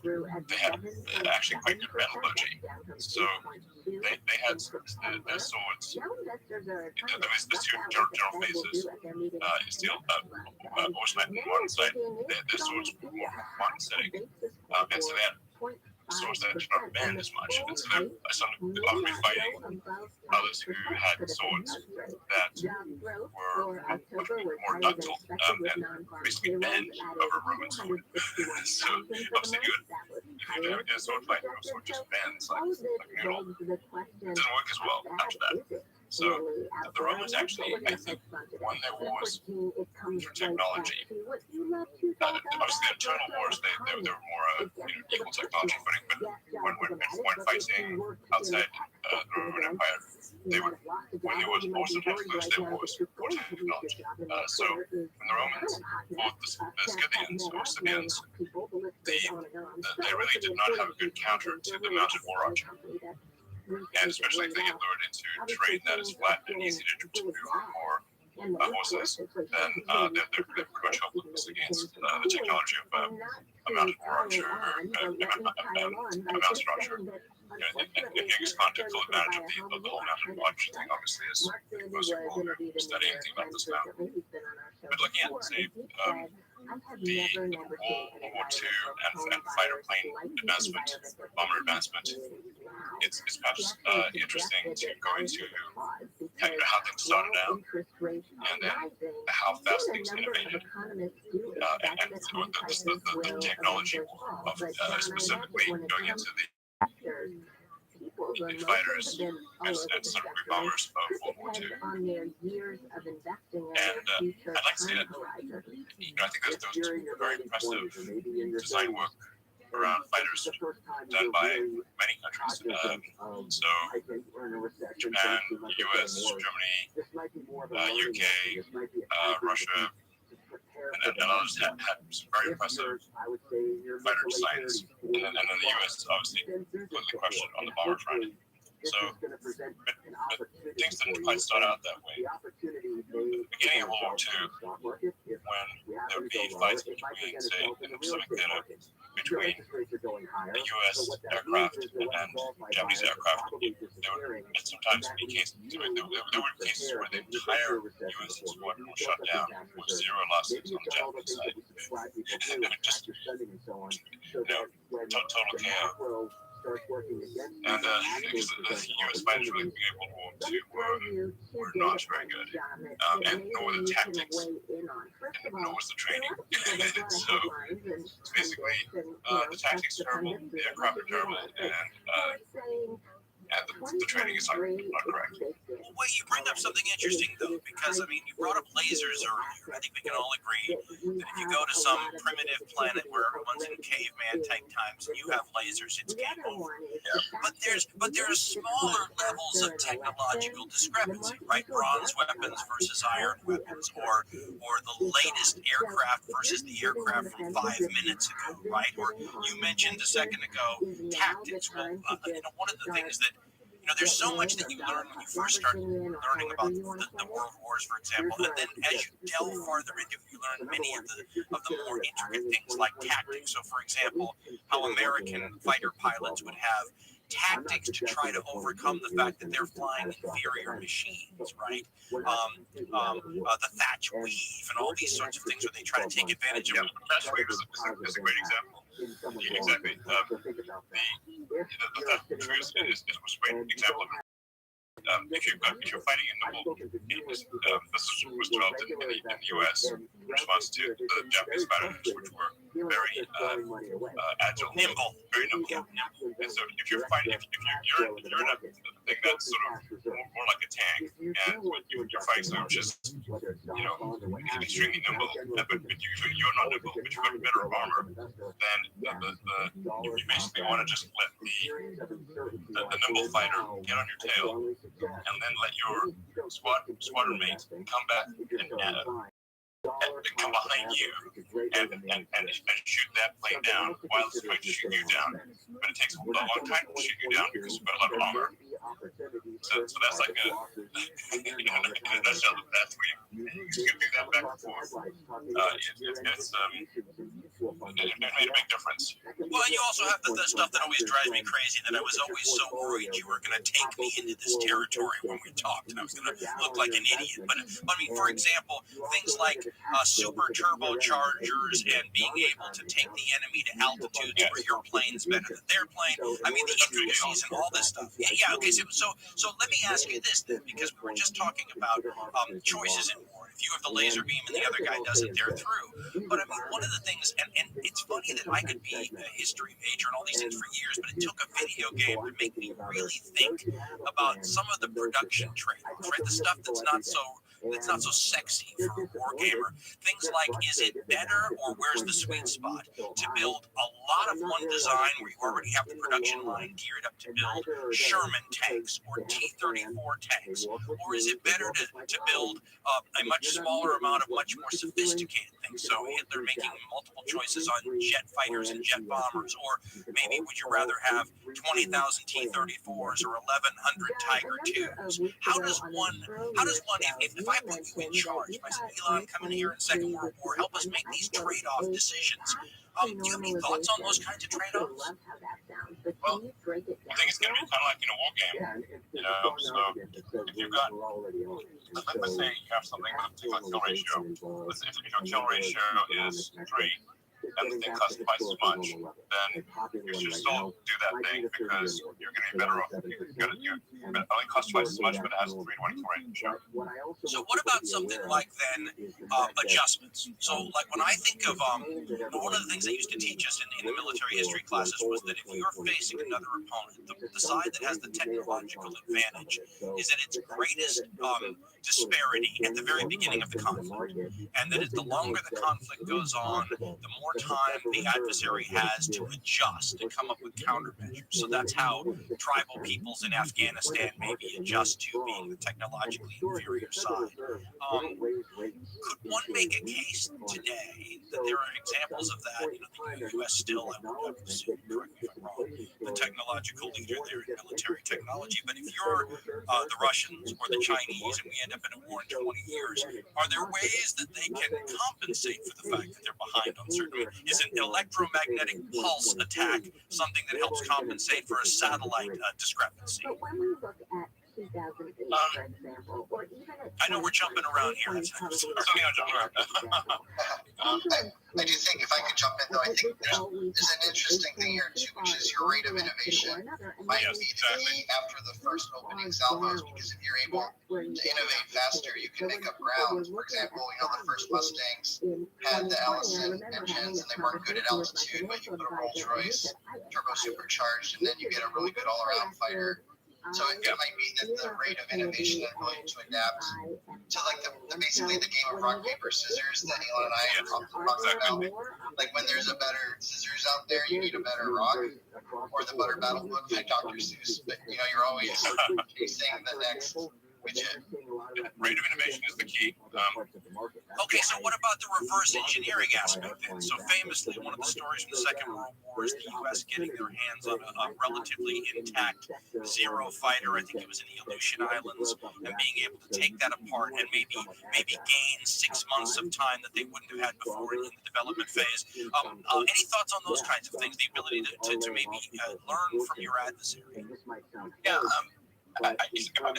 they had actually quite good metallurgy. So they had their swords. There's two general phases. Steel, oceanite and modern side. Their swords were more modern setting, and so they had swords that did not bend as much. And so they're often fighting others who had swords that were more ductile and basically bend over a Roman sword. So obviously if you have a sword fight, your sword just bends like a noodle. It doesn't work as well after that. So the Romans actually, I think, won their wars through technology. Obviously, the internal wars, they were more equal technology footing, but when fighting outside the Roman Empire, they were, when there was more sometimes lose their wars for technology. So when the Romans fought the Scythians or Scythians, they really did not have a good counter to the mounted war archer. And especially if they get lured into terrain that is flat and easy to move more horses, then they're pretty much hopeless against the technology of a mounted war archer or a mounted archer. In Genghis Khan took full advantage of the whole mounted archer thing, obviously, as most people who study anything about this now. But looking at, say, the World War II and fighter plane advancement, bomber advancement, it's perhaps interesting to go into how things started out and then how fast things innovated and the technology of specifically going into the fighters and submarine bombers of World War II. And I'd like to say that, I think there was very impressive design work around fighters done by many countries. So Japan, US, Germany, UK, Russia, and others had some very impressive fighter designs. And then the US obviously put the question on the bomber front. So but things didn't quite start out that way. The beginning of World War II, when there would be fights between, say, in the Pacific Theater, between the U.S. aircraft and Japanese aircraft, there would sometimes be cases, there were cases where the entire U.S. squadron was shut down with zero losses on the Japanese side. Just, total chaos. And because the U.S. fighters really being able to were not very good, and nor the tactics, and nor was the training. So basically, the tactics are terrible, the aircraft are terrible, and the training is not correct. Well, you bring up something interesting, though, because, I mean, you brought up lasers earlier. I think we can all agree that if you go to some primitive planet where everyone's in caveman-type times and you have lasers, it's game over. Yeah. But there are smaller levels of technological discrepancy, right? Bronze weapons versus iron weapons, or the latest aircraft versus the aircraft from 5 minutes ago, right? Or you mentioned a second ago tactics. Well, one of the things that there's so much that you learn when you first start learning about the world wars, for example, and then as you delve farther into it, you learn many of the more intricate things like tactics. So, for example, how American fighter pilots would have tactics to try to overcome the fact that they're flying inferior machines, right? The thatch weave and all these sorts of things where they try to take advantage of. Thatch weave is a great example. Yeah, exactly. The thatch weave is a great example of if you're fighting a nimble, this was developed in the U.S. in response to the Japanese fighters, which were very agile, very nimble. And so if you're fighting, if you're in a thing that's sort of more like a tank, and you're fighting someone just extremely nimble, but you're not nimble, but you've got a better armor, then you basically want to just let the nimble fighter get on your tail, and then let your squadron mates come back and come behind you and shoot that plane down while it's trying to shoot you down. But it takes a long time to shoot you down because you've got a lot of armor. So that's like a, in a nutshell, that's where you can do that back and forth. It made a big difference. Well, and you also have the stuff that always drives me crazy, that I was always so worried you were going to take me into this territory when we talked, and I was going to look like an idiot. But I mean, for example, things like super turbochargers and being able to take the enemy to altitudes where your plane's better than their plane. I mean, the intricacies and all this stuff. Yeah, okay. So let me ask you this then, because we were just talking about choices in war. If you have the laser beam and the other guy doesn't, they're through. But I mean, one of the things, and it's funny that I could be a history major and all these things for years, but it took a video game to make me really think about some of the production trade-offs, right? The stuff that's not so sexy for a war gamer. Things like, is it better or where's the sweet spot to build a lot of one design where you already have the production line geared up to build Sherman tanks or T-34 tanks, or is it better to build a much smaller amount of much more sophisticated things? So Hitler making multiple choices on jet fighters and jet bombers, or maybe would you rather have 20,000 T-34s or 1,100 Tiger IIs? How does one, if I put you in charge, if I said, Elon, come in here in Second World War, help us make these trade-off decisions, do you have any thoughts on those kinds of trade-offs? Well, I think it's going to be kind of like in a war game, so if you've got, let's say you have something with a particular kill ratio. Let's say if your kill ratio is 3, and the thing costs twice as much, then you should still do that thing because you're going to be better off. It only costs twice as much, but it has a 3 to 1 kill ratio. So what about something like then adjustments? So like when I think of one of the things they used to teach us in the military history classes was that if you're facing another opponent, the side that has the technological advantage is at its greatest disparity at the very beginning of the conflict, and that the longer the conflict goes on, the more time the adversary has to adjust and come up with countermeasures. So that's how tribal peoples in Afghanistan maybe adjust to being the technologically inferior side. Could one make a case today that there are examples of that? You know, the U.S. still, I would assume, correct me if I'm wrong, the technological leader there in military technology. But if you're the Russians or the Chinese and we end up in a war in 20 years, are there ways that they can compensate for the fact that they're behind on certain? Is an electromagnetic pulse attack something that helps compensate for a satellite discrepancy? I know we're jumping around here. I do think, if I could jump in though, I think there's an interesting thing here too, which is your rate of innovation might be key after the first opening salvos, because if you're able to innovate faster, you can make up ground. For example, the first Mustangs had the Allison engines and they weren't good at altitude, but you put a Rolls Royce turbo supercharged and then you get a really good all-around fighter. So it might be that the rate of innovation and ability to adapt to like basically the game of rock, paper, scissors that Elon and I have talked about. Like when there's a better scissors out there, you need a better rock, or the Butter Battle book by Dr. Seuss. But you're always chasing the next widget. Rate of innovation is the key. Okay, so what about the reverse engineering aspect then? So famously, one of the stories from the Second World War is the U.S. getting their hands on a relatively intact Zero fighter, I think it was in the Aleutian Islands, and being able to take that apart and maybe gain 6 months of time that they wouldn't have had before in the development phase. Any thoughts on those kinds of things? The ability to maybe learn from your adversary? Yeah. I used to put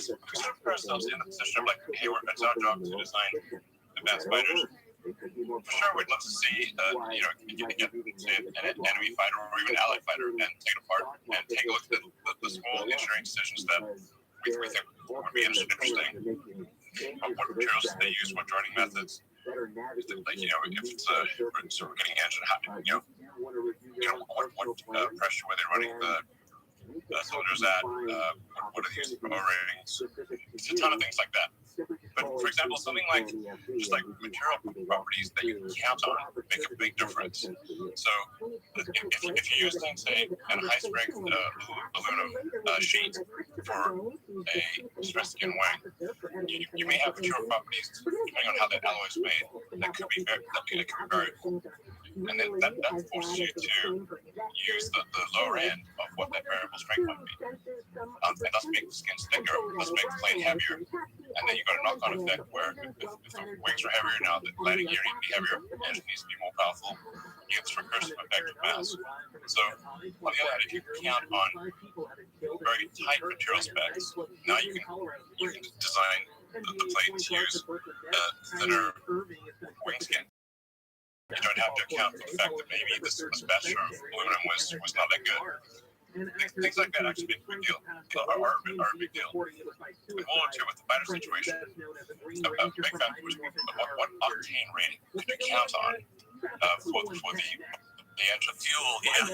ourselves in the position of like, hey, it's our job to design advanced fighters. For sure, we'd love to see, say an enemy fighter or even an allied fighter and take it apart and take a look at the small engineering decisions that we think would be interesting. What materials they use, what joining methods. Like, if it's so we're getting engine, what pressure were they running the cylinders at, what are the use of ratings? It's a ton of things like that. But for example, something like just like material properties that you can count on make a big difference. So if you're using, say, a high strength aluminum sheet for a stress skin wing, you may have material properties depending on how that alloy is made that could be variable. And then that forces you to use the lower end of what that variable strength might be. And thus make the skin thicker, thus make the plane heavier. And then you've got a knock-on effect where if the wings are heavier now, the landing gear needs to be heavier, the engine needs to be more powerful. You get this recursive effect of mass. So, on the other hand, if you count on very tight material specs, now you can design the plane to use thinner wing skin. You don't have to account for the fact that maybe this batch of aluminum was not that good. Things like that actually make a big deal, are a big deal. And we'll into with the fighter situation. A big factor was what octane rating could you count on for the engine fuel? Yeah.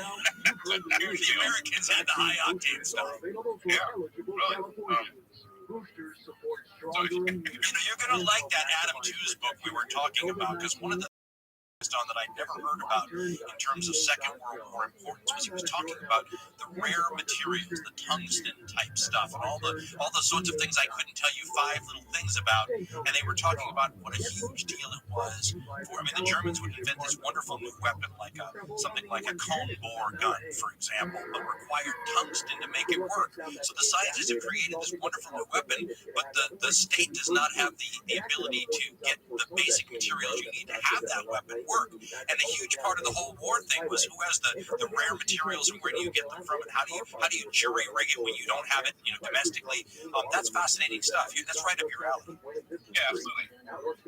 The Americans had the high octane stuff. Yeah, really. So You're gonna like that Adam Two's book we were talking about, because one of the on that I'd never heard about in terms of Second World War importance was he was talking about the rare materials, the tungsten type stuff, and all the sorts of things I couldn't tell you 5 little things about. And they were talking about what a huge deal it was for. I mean, the Germans would invent this wonderful new weapon, like something like a cone bore gun, for example, but required tungsten to make it work. So the scientists have created this wonderful new weapon, but the state does not have the ability to get the basic materials you need to have that weapon work. And a huge part of the whole war thing was who has the rare materials and where do you get them from, and how do you jury rig it when you don't have it, domestically. That's fascinating stuff. That's right up your alley. yeah, absolutely.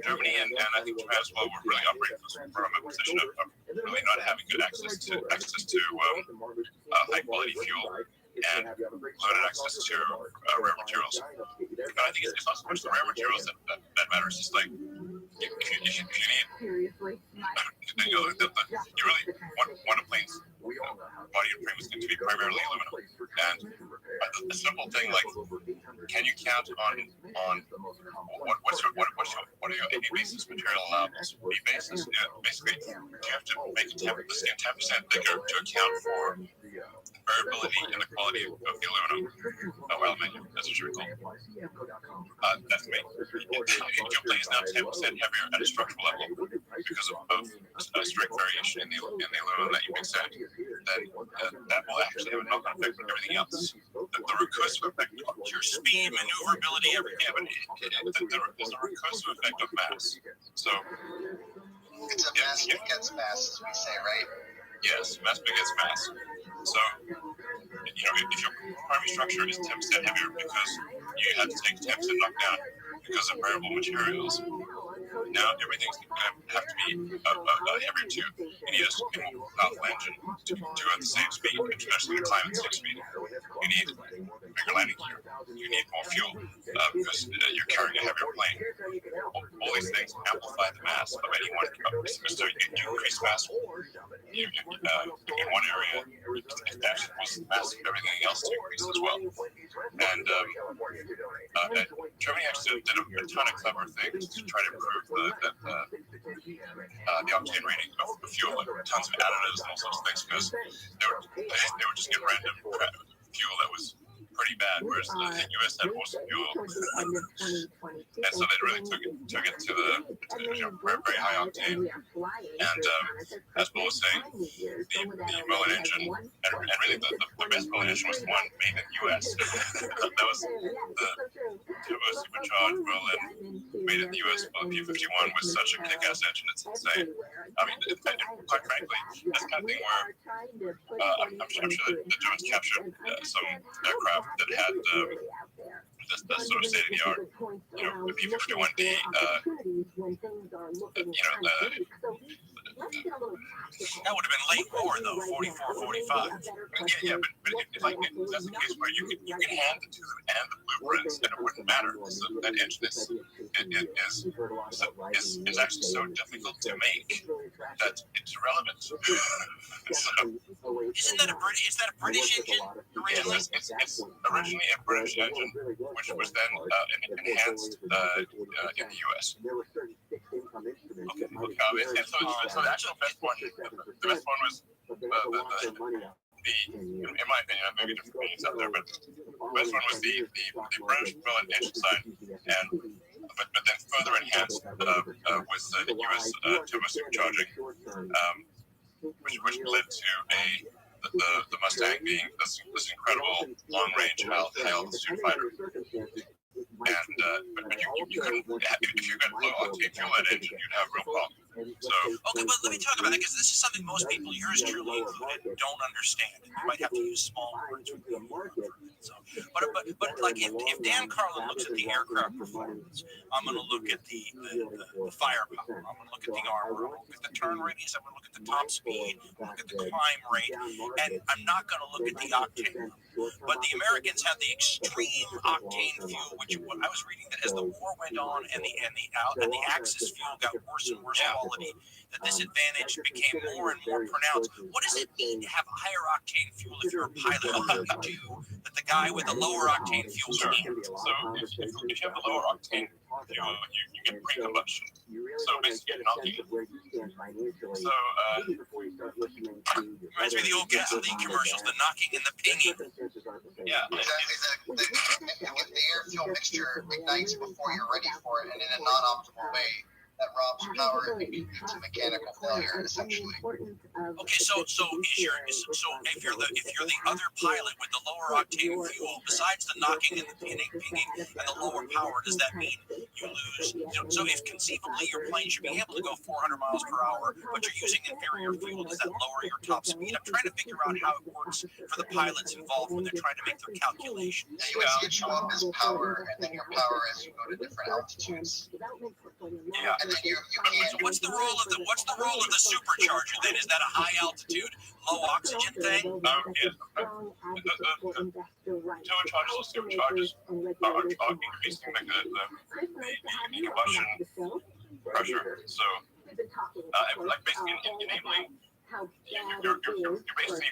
Germany and I think Japan as well were really operating from a position of really not having good access to high quality fuel and limited access to rare materials. And I think it's not so much the rare materials that matters. It's like if you need, you really want a plane's body and frame is going to be primarily aluminum. And a simple thing like, can you count on what are your A basis material allowance? B basis, basically, you have to make the skin 10% bigger to account for variability in the quality of the aluminum aluminium, that's what you recall. That's me. Your plane is now 10% heavier at a structural level because of strength variation in the aluminum that you mix in. Then that will actually have a knock-on effect on everything else. The recursive effect of Your speed, maneuverability, everything. there's a recursive effect of mass. So It's a mass begets mass, as we say, right? yes, mass begets mass. So, if your primary structure is 10% heavier because you had to take 10% knockdown because of variable materials, now everything's going to have to be heavier too. You need a more powerful engine to at the same speed, especially to climb at 6 speed. You need bigger landing gear. You need more fuel because you're carrying a heavier plane. All these things amplify the mass of any one. So you increase mass in one area. It actually was massive. Everything else to increase as well. And Germany actually did a ton of clever things to try to improve the octane rating of fuel, like tons of additives and all sorts of things, because they were just getting random fuel that was pretty bad, whereas the U.S. had awesome fuel. And so they really took it to the very high octane. And as Bill was saying, the Merlin engine, and really the best Merlin engine was the one made in the U.S. That was the turbo supercharged Merlin made in the U.S. for the P-51 with such a kick-ass engine, it's insane. I mean, quite frankly, that's the kind of thing where I'm sure that the Germans captured some aircraft that had the sort of state-of-the-art, the P-51D, That would have been late war, though, 44, 45. Yeah, but if that's the case where you can hand it to them and the blueprints, and it wouldn't matter. So that engine is actually so difficult to make that it's irrelevant. So, Isn't that a British engine originally? It's originally a British engine, which was then enhanced in the U.S. Okay. And so the actual best one, the best one was in my opinion, maybe different opinions out there, but the best one was the British Merlin engine design, but then further enhanced with the U.S. turbo supercharging. which led to the Mustang being this incredible long-range high altitude fighter. And but you couldn't, if you got low octane fuel that engine, you'd have real problems. So okay, but let me talk about that, because this is something most people, yours truly included, don't understand. And you might have to use small words with me. So, but like if Dan Carlin looks at the aircraft performance, I'm going to look at the firepower. I'm going to look at the armor. I'm going to look at the turn radius. I'm going to look at the top speed. I'm going to look at the climb rate, and I'm not going to look at the octane. But the Americans had the extreme octane fuel, which I was reading that as the war went on and the Axis fuel got worse and worse quality, that this advantage became more and more pronounced. What does it mean to have higher octane fuel if you're a pilot? What do you do that the guy with the lower octane fuel can't? So if you have the lower octane fuel, you get pre-combustion. So basically, you're not heated. So reminds me of the old gasoline commercials, the knocking and the pinging. Yeah, Exactly. The air fuel mixture ignites before you're ready for it, and in a non-optimal way that robs power and leads to mechanical failure, essentially. Okay, so if you're the other pilot with the lower octane fuel, besides the knocking and the pinging and the lower power, does that mean you lose? So if conceivably your plane should be able to go 400 miles per hour, but you're using inferior fuel, does that lower your top speed? I'm trying to figure out how it works for the pilots involved when they're trying to make their calculations. You would see it show up as power, and then your power as you go to different altitudes. yeah. And then you can't. So what's the role of the supercharger then? Is that a high altitude, low oxygen thing? Yes. The turbochargers or superchargers are increasing the combustion pressure. So, like basically enabling. You're basically,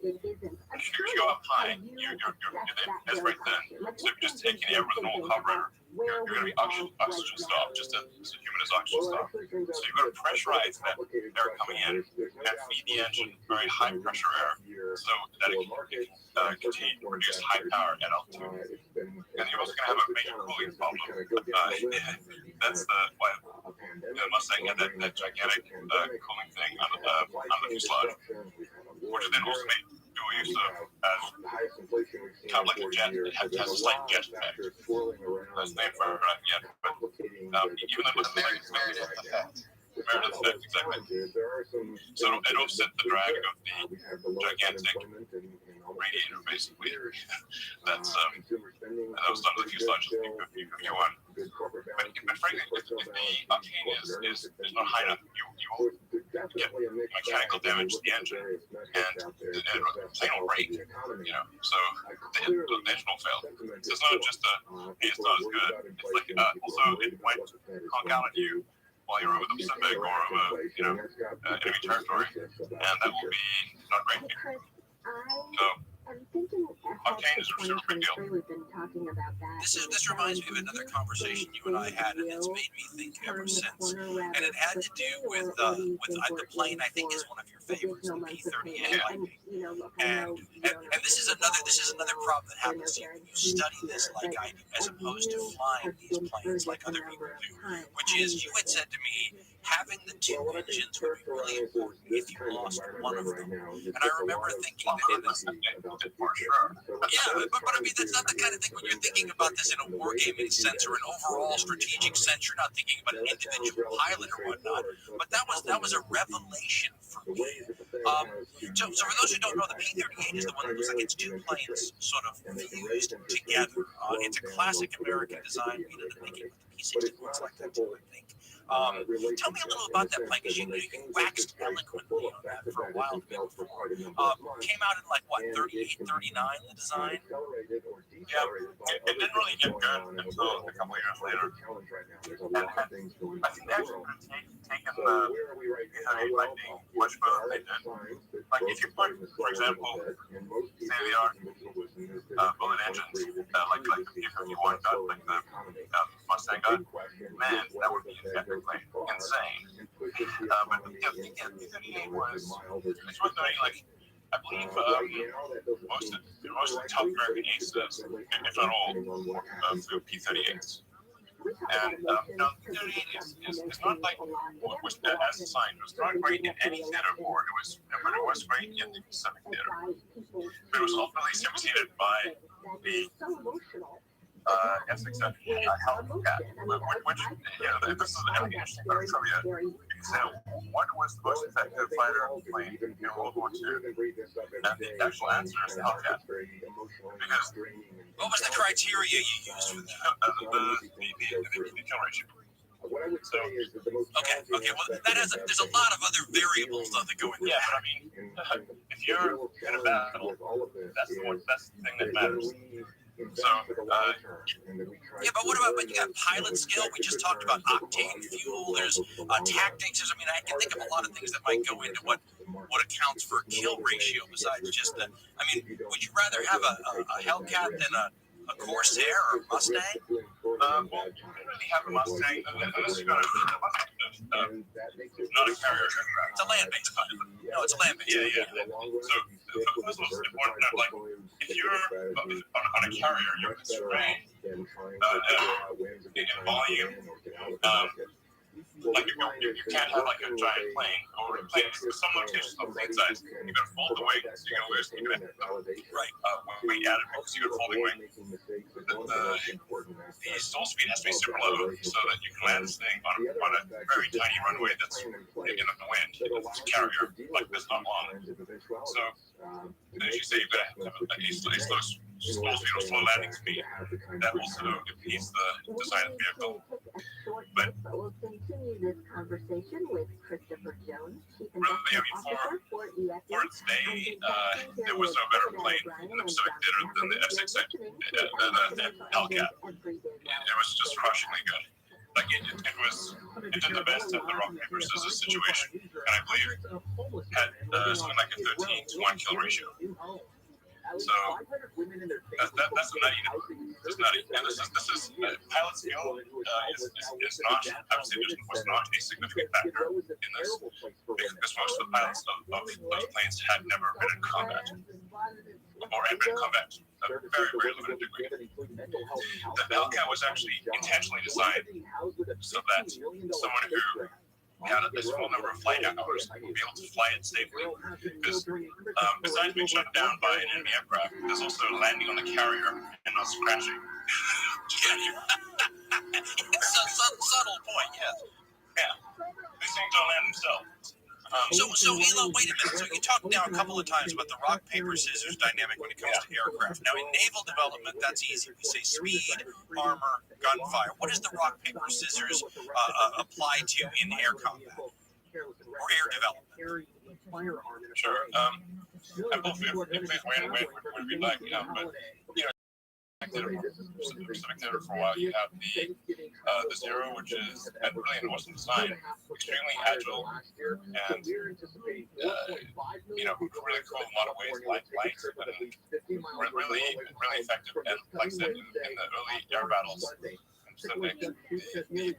if you go up high, it's right then. So if you're just taking air with a normal carburetor, you're going to be oxygen stop, just as human as oxygen stop. So you've got to pressurize that air coming in and feed the engine very high pressure air so that it can continue to produce high power at altitude. And you're also going to have a major cooling problem. That's why the Mustang had that gigantic cooling thing on the fuselage, which then also made dual use of as kind of like a jet. It has a slight jet effect. That's the name for it yet. But even though it's Meredith effect. Meredith effect, exactly. So it offset the drag of the gigantic radiator, basically. That was done with the fuselage of the P-51. But frankly, if the octane is not high enough, you will get mechanical damage to the engine, and the plane will break. So the engine will fail. So it's not just hey, it's not as good. It's like also it might conk out at you while you're over the Pacific or over enemy territory, and that will be not great for you. So octane is a super big deal. This reminds me of another conversation you and I had, and it's made me think ever since. And it had to do with the plane I think is one of your favorites, the P-38 Lightning. And this is another problem that happens here when you study this like I do, as opposed to flying these planes like other people do. Which is, you had said to me, having the two engines would be really important if you lost one of them. And I remember thinking that in this, For sure. yeah, but I mean, that's not the kind of thing when you're thinking about this in a wargaming sense or an overall strategic sense. You're not thinking about an individual pilot or whatnot. But that was a revelation for me. So for those who don't know, the P-38 is the one that looks like it's two planes sort of fused together. It's a classic American design. We ended up making it with the P-60 looks like that too, I think. Tell me a little about that plane, because you waxed eloquently on that for a while. Came out in like what, 38, 39, the design? Yeah, it didn't really get good until a couple of years later. And I think they actually could have taken the P-38 Lightning much further than they did. Like if you put, for example, state-of-the-art bullet engines, like the P-51 got, like the Mustang got, man, that would be insane. But the P-38 was, it's worth noting, like, I believe most of the top American aces, if not all, of the P-38s. And now, it's not like was as assigned. It was not great in any theater board. But it was great in the Pacific Theater. But it was ultimately superseded by the F6F Hellcat, which, this is an interesting bit of trivia. What was the most effective fighter plane in World War II? And the actual answer is the Hellcat. Because What was the criteria you used for that? the kill ratio. So, Okay. Well, there's a lot of other variables though that go into yeah, that. but I mean, if you're in a battle, that's the thing that matters. So, Yeah, but what about when you got pilot skill? We just talked about octane fuel. There's tactics. I mean, I can think of a lot of things that might go into what accounts for kill ratio besides just the. I mean, would you rather have a Hellcat than a Corsair or a Mustang? Well, you don't really have a Mustang unless you got not a carrier aircraft. It's a land-based pilot. No, it's a land-based. Yeah. So, first of all, it's important to know, like, if you're on a carrier, you're constrained in volume. Like you can't have like a giant plane or a plane. Some locations on plane size, you're gonna fold the wing, so you're gonna lose even weight added because you got folding wing. The stall speed has to be super low so that you can land this thing on a very tiny runway that's in the wind. It's a carrier, like this, not long. So as you say, you've got to have a slow stall speed or slow landing speed. That also impedes the design of the vehicle. But this conversation with Christopher Jones, Chief really, for its day, there was no better plane in the Pacific Theater than the F6, the Hellcat. It was just crushingly good. Like it did the best of the rock paper scissors situation, and I believe had something like a 13-to-1 kill ratio. So that's a nutty. And this is pilot skill is not. I would say was not a significant factor in this because most of the pilots of those planes had never been in combat or had been in combat a very limited degree. The Hellcat was actually intentionally designed so that someone who had a small number of flight hours would be able to fly it safely. Because besides being shut down by an enemy aircraft, there's also landing on the carrier and not crashing. It's a subtle point, yes. Yeah, these things don't land themselves. So Elon, wait a minute. So you talked now a couple of times about the rock, paper, scissors dynamic when it comes to aircraft. Now in naval development, that's easy. We say speed, armor, gunfire. What does the rock, paper, scissors apply to in air combat or air development? Sure. I both if we'd like, but Pacific Theater for a while, you have the Zero, which is, and really it wasn't designed, extremely agile and really cool in a lot of ways, light, and really effective. And like I said, in the early air battles in Pacific, the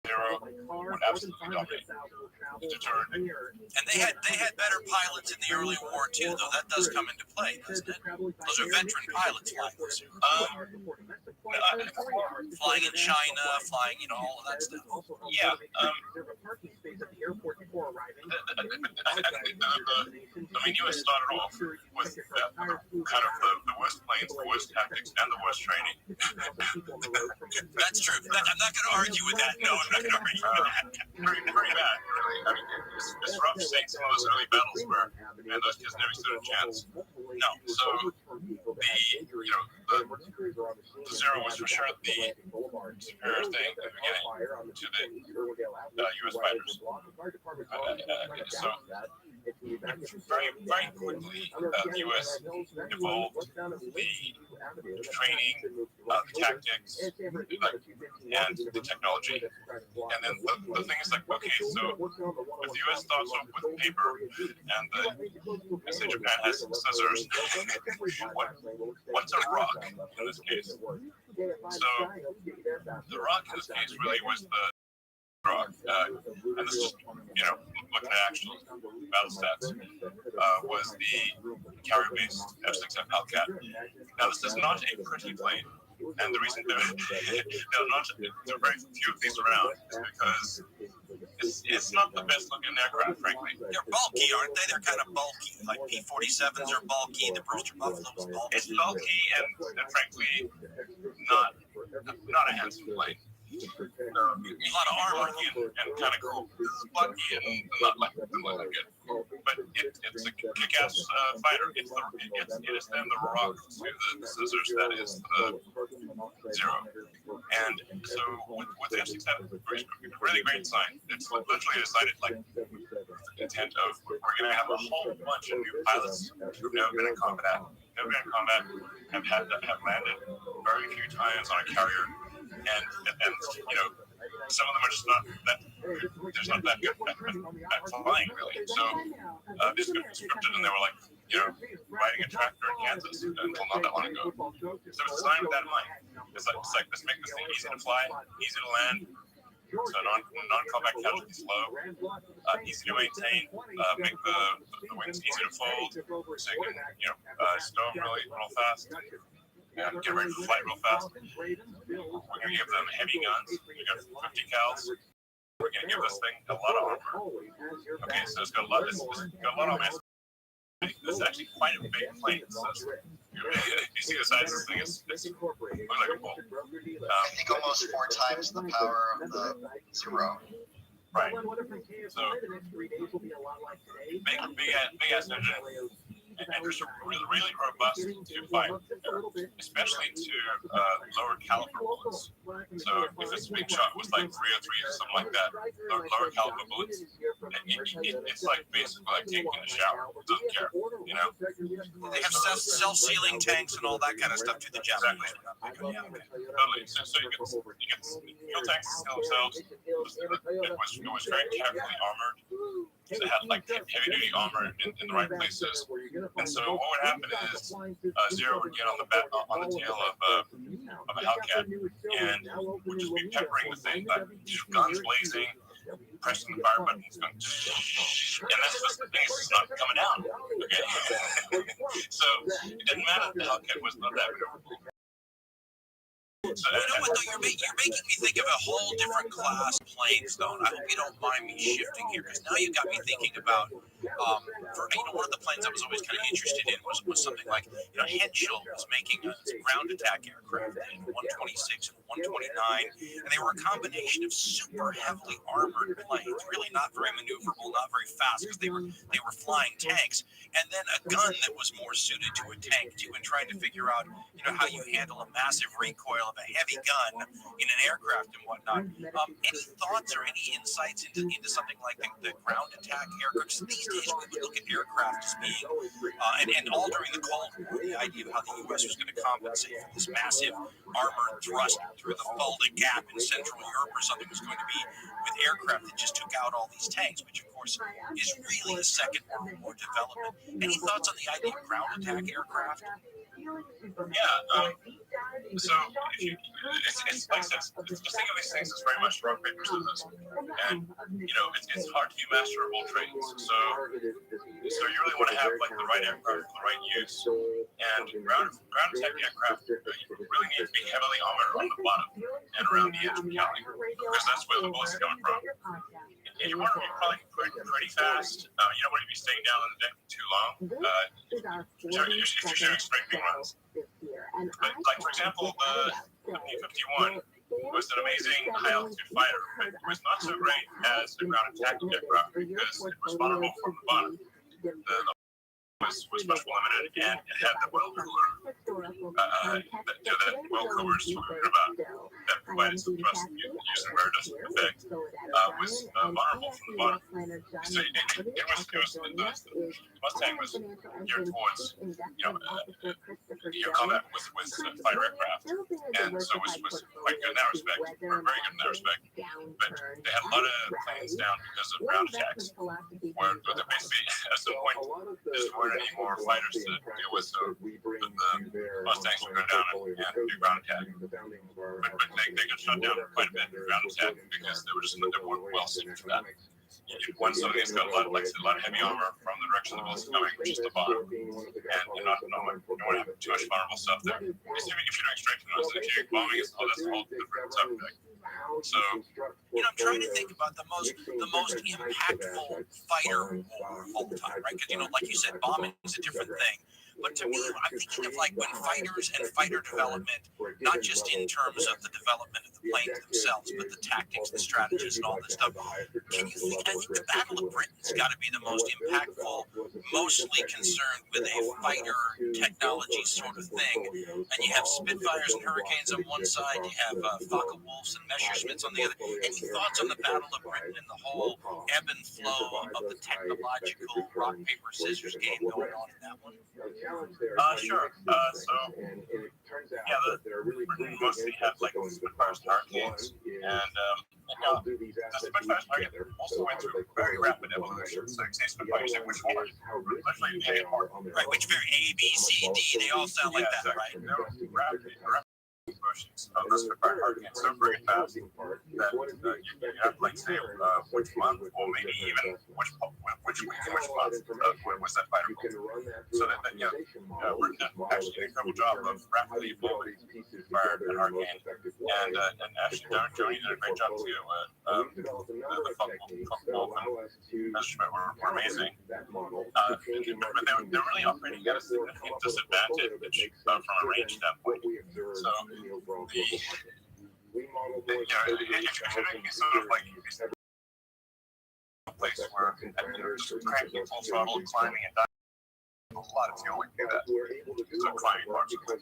Zero would absolutely dominate. Deterrent. And they had better pilots in the early war too, though. That does come into play, doesn't it? Those are veteran pilots flying those. Flying in China, flying, all of that stuff. Yeah. US started off with kind of the worst planes, the worst tactics, and the worst training. That's true. I'm not going to argue with that. No, I'm not going to argue with that. Very bad, really. I mean, it's rough seeing some of those early battles where those kids never stood a chance. No. So the Zero was for sure the superior thing at the beginning to the U.S. fighters. So very quickly, the U.S. evolved the training, the tactics, and the technology. And then the thing is like, okay, so if the U.S. starts off with paper and the say Japan has scissors, what's a rock in this case? So the rock in this case really was the rock, and this is just looking at actual battle stats, was the carrier-based F6F Hellcat. Now this is not a pretty plane. And the reason there are very few of these around is because it's not the best looking aircraft, frankly. They're bulky, aren't they? They're kind of bulky. Like P-47s are bulky. The Brewster Buffalo is bulky. It's bulky and frankly not a handsome plane. A lot of armor and kind of cool. This is bulky and not like good. But it's a kick-ass fighter. It is then the rock to the scissors that is the Zero. And so with the F-67, really great design. It's literally decided like intent of we're going to have a whole bunch of new pilots who've never been in combat, have landed very few times on a carrier, and some of them are just not that good at flying, really. So this got scripted, and they were like, riding a tractor in Kansas until not that long ago. So it's designed with that in mind. It's like let's make this thing easy to fly, easy to land, so non-combat casualties low, easy to maintain, make the wings easy to fold, so you can stow them real fast. And get ready to fly real fast. We're going to give them heavy guns. We got 50 cals. We're going to give this thing a lot of armor. Okay, so it's got a lot of armor. This is actually quite a big plane. So you see the size of this thing? It's looks like a bull. I think almost 4 times the power of the Zero. Right. So big ass engine. And just really robust to fight, especially to lower caliber bullets. So if this big shot was like 303 or something like that, lower caliber bullets, it's like basically like taking a shower. It doesn't care, They have self-sealing tanks and all that kind of stuff to the Japanese. Exactly. Totally. So you get fuel tanks themselves. It was very heavily armored. So it had like heavy duty armor in the right places. And so what would happen is Zero would get on the tail of a Hellcat and would just be peppering the thing, like guns blazing, pressing the fire buttons, going, and that's just the thing, it's just not coming down. Okay, so it didn't matter if the Hellcat was not that maneuverable. So, you know what, though? You're making me think of a whole different class of planes, though. And I hope you don't mind me shifting here, because now you got me thinking about, one of the planes I was always kind of interested in was something like, Henschel was making a ground attack aircraft in 126 and 129, and they were a combination of super heavily armored planes, really not very maneuverable, not very fast, because they were flying tanks, and then a gun that was more suited to a tank too, and trying to figure out, how you handle a massive recoil of a heavy gun in an aircraft and whatnot. Any thoughts or any insights into something like the ground attack aircraft? These days we would look at aircraft as being, and all during the Cold War, the idea of how the U.S. was going to compensate for this massive armored thrust through the Fulda Gap in Central Europe or something was going to be with aircraft that just took out all these tanks, which of course is really a Second World War development. Any thoughts on the idea of ground attack aircraft? Yeah, so it's like I said, just think of these things as very much rock, paper, scissors, and it's hard to be master of all trades. So you really want to have like the right aircraft for the right use, and ground attack aircraft really need to be heavily armored on the bottom and around the edge of the galley, because that's where the bullets are coming from. And you want to be flying pretty fast. You don't want to be staying down on the deck too long. If you're doing strafing runs. But like for example, the P-51 was an amazing high altitude fighter, but it was not so great as a ground attack aircraft because it was vulnerable from the bottom. The was much more limited, and it had the well cooler, that well coolers we heard about that provided some thrust using reducing effect, was vulnerable from the bottom. So the Mustang was geared towards combat with fighter aircraft, and so it was quite good in that respect, or very good in that respect. But they had a lot of planes down because of ground attacks, where they basically at some point just weren't any more fighters to deal with, so the Mustangs would go down and do ground attack. But they got shot down quite a bit in ground attack because they weren't well suited for that. when something has got a lot of heavy armor from the direction the bullets are coming, which is the bottom, and you don't want to have too much vulnerable stuff there. Because if you're doing straight noise, if you're doing bombing, that's a whole different subject. So, I'm trying to think about the most impactful fighter war of all time, right? Because like you said, bombing is a different thing. But to me, I'm thinking of like when fighters and fighter development, not just in terms of the development of the planes themselves, but the tactics, the strategies, and all this stuff. Can you think? I think the Battle of Britain's got to be the most impactful, mostly concerned with a fighter technology sort of thing. And you have Spitfires and Hurricanes on one side, you have Focke-Wulfs and Messerschmitts on the other. Any thoughts on the Battle of Britain and the whole ebb and flow of the technological rock paper scissors game going on in that one? Sure. So, yeah, the Britain mostly had like Spitfires and Hurricanes, and the Spitfires and Hurricanes also went through very rapid evolution. So you say Spitfires, which one? Literally A and R. Right, which very A, B, C, D, they all sound like that, right? They were rapid motions of the Spitfire Hurricane so very fast that you have like say which month or maybe even which week and which month was that fighter pulled. So that we're actually doing a incredible job of rapidly evolving Spitfire and Hurricane, and actually Joni did a great job too. The Focke-Wulf and Messerschmitt were amazing, but they're really operating at a significant disadvantage from a range standpoint. So if you're making sort of like a place where just cranking full throttle, climbing and diving, a lot of fuel would do that. So climbing parts of it.